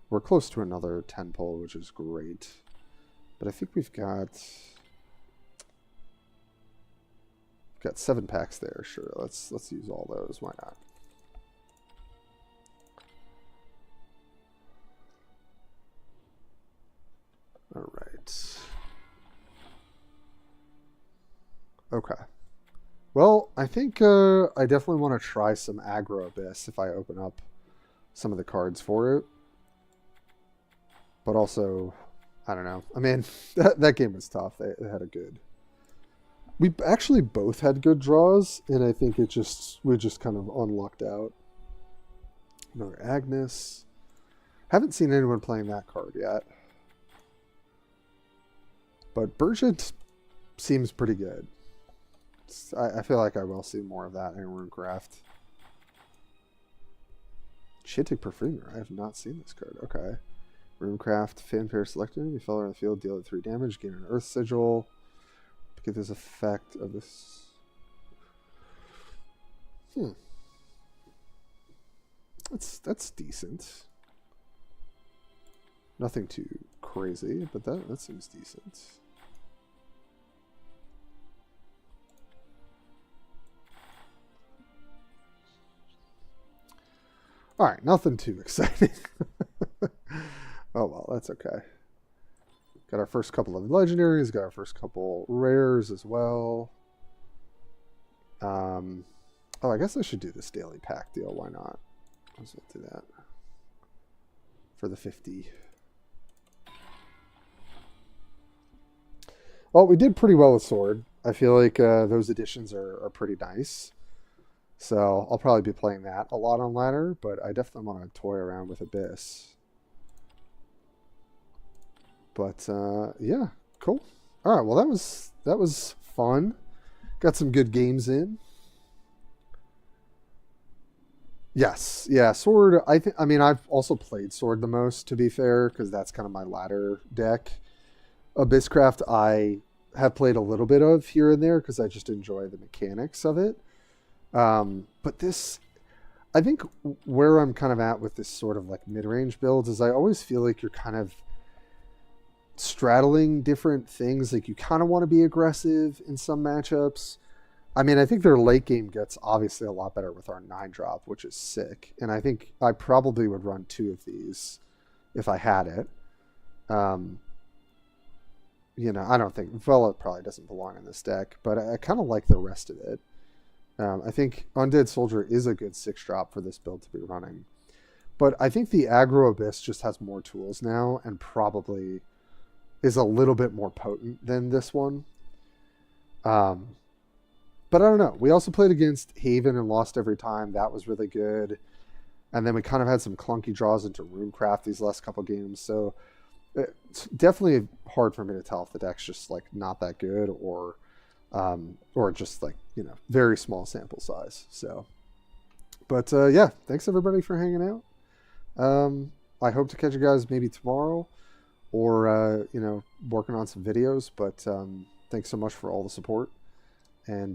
We're close to another 10 pull, which is great. But I think we've got 7 packs there. Sure, let's use all those. Why not? All right. Okay. Well, I think I definitely want to try some Aggro Abyss if I open up some of the cards for it. But also, I don't know. I mean, that game was tough. They had a good... We actually both had good draws, and I think we just kind of unlucked out. Another Agnes. Haven't seen anyone playing that card yet. But Burgent seems pretty good. I feel like I will see more of that in Runecraft. Shintic Perfumer. I have not seen this card. Okay. Runecraft, Fanfare selected. You fell on the field, deal it 3 damage, gain an Earth Sigil. Get this effect of this. That's decent. Nothing too crazy, but that seems decent. All right, nothing too exciting. Oh well, that's okay. Got our first couple of legendaries, got our first couple rares as well. Oh, I guess I should do this daily pack deal. Why not? Let's do that for the 50. Well, we did pretty well with Sword. I feel like those additions are pretty nice. So I'll probably be playing that a lot on ladder, but I definitely want to toy around with Abyss. But yeah, cool. All right, well that was fun. Got some good games in. Yes, yeah, Sword. I mean, I've also played Sword the most, to be fair, because that's kind of my ladder deck. Abysscraft, I have played a little bit of here and there because I just enjoy the mechanics of it. But this, I think, where I'm kind of at with this sort of like mid-range builds is I always feel like you're kind of straddling different things. Like you kind of want to be aggressive in some matchups. I mean, I think their late game gets obviously a lot better with our 9-drop, which is sick. And I think I probably would run 2 of these if I had it. You know, I don't think Vela probably doesn't belong in this deck, but I kind of like the rest of it. I think Undead Soldier is a good 6-drop for this build to be running. But I think the Aggro Abyss just has more tools now and probably is a little bit more potent than this one. But I don't know. We also played against Haven and lost every time. That was really good. And then we kind of had some clunky draws into Runecraft these last couple games. So it's definitely hard for me to tell if the deck's just like not that good or just like, you know, very small sample size. So, but yeah, thanks everybody for hanging out. I hope to catch you guys maybe tomorrow or, you know, working on some videos. But thanks so much for all the support. And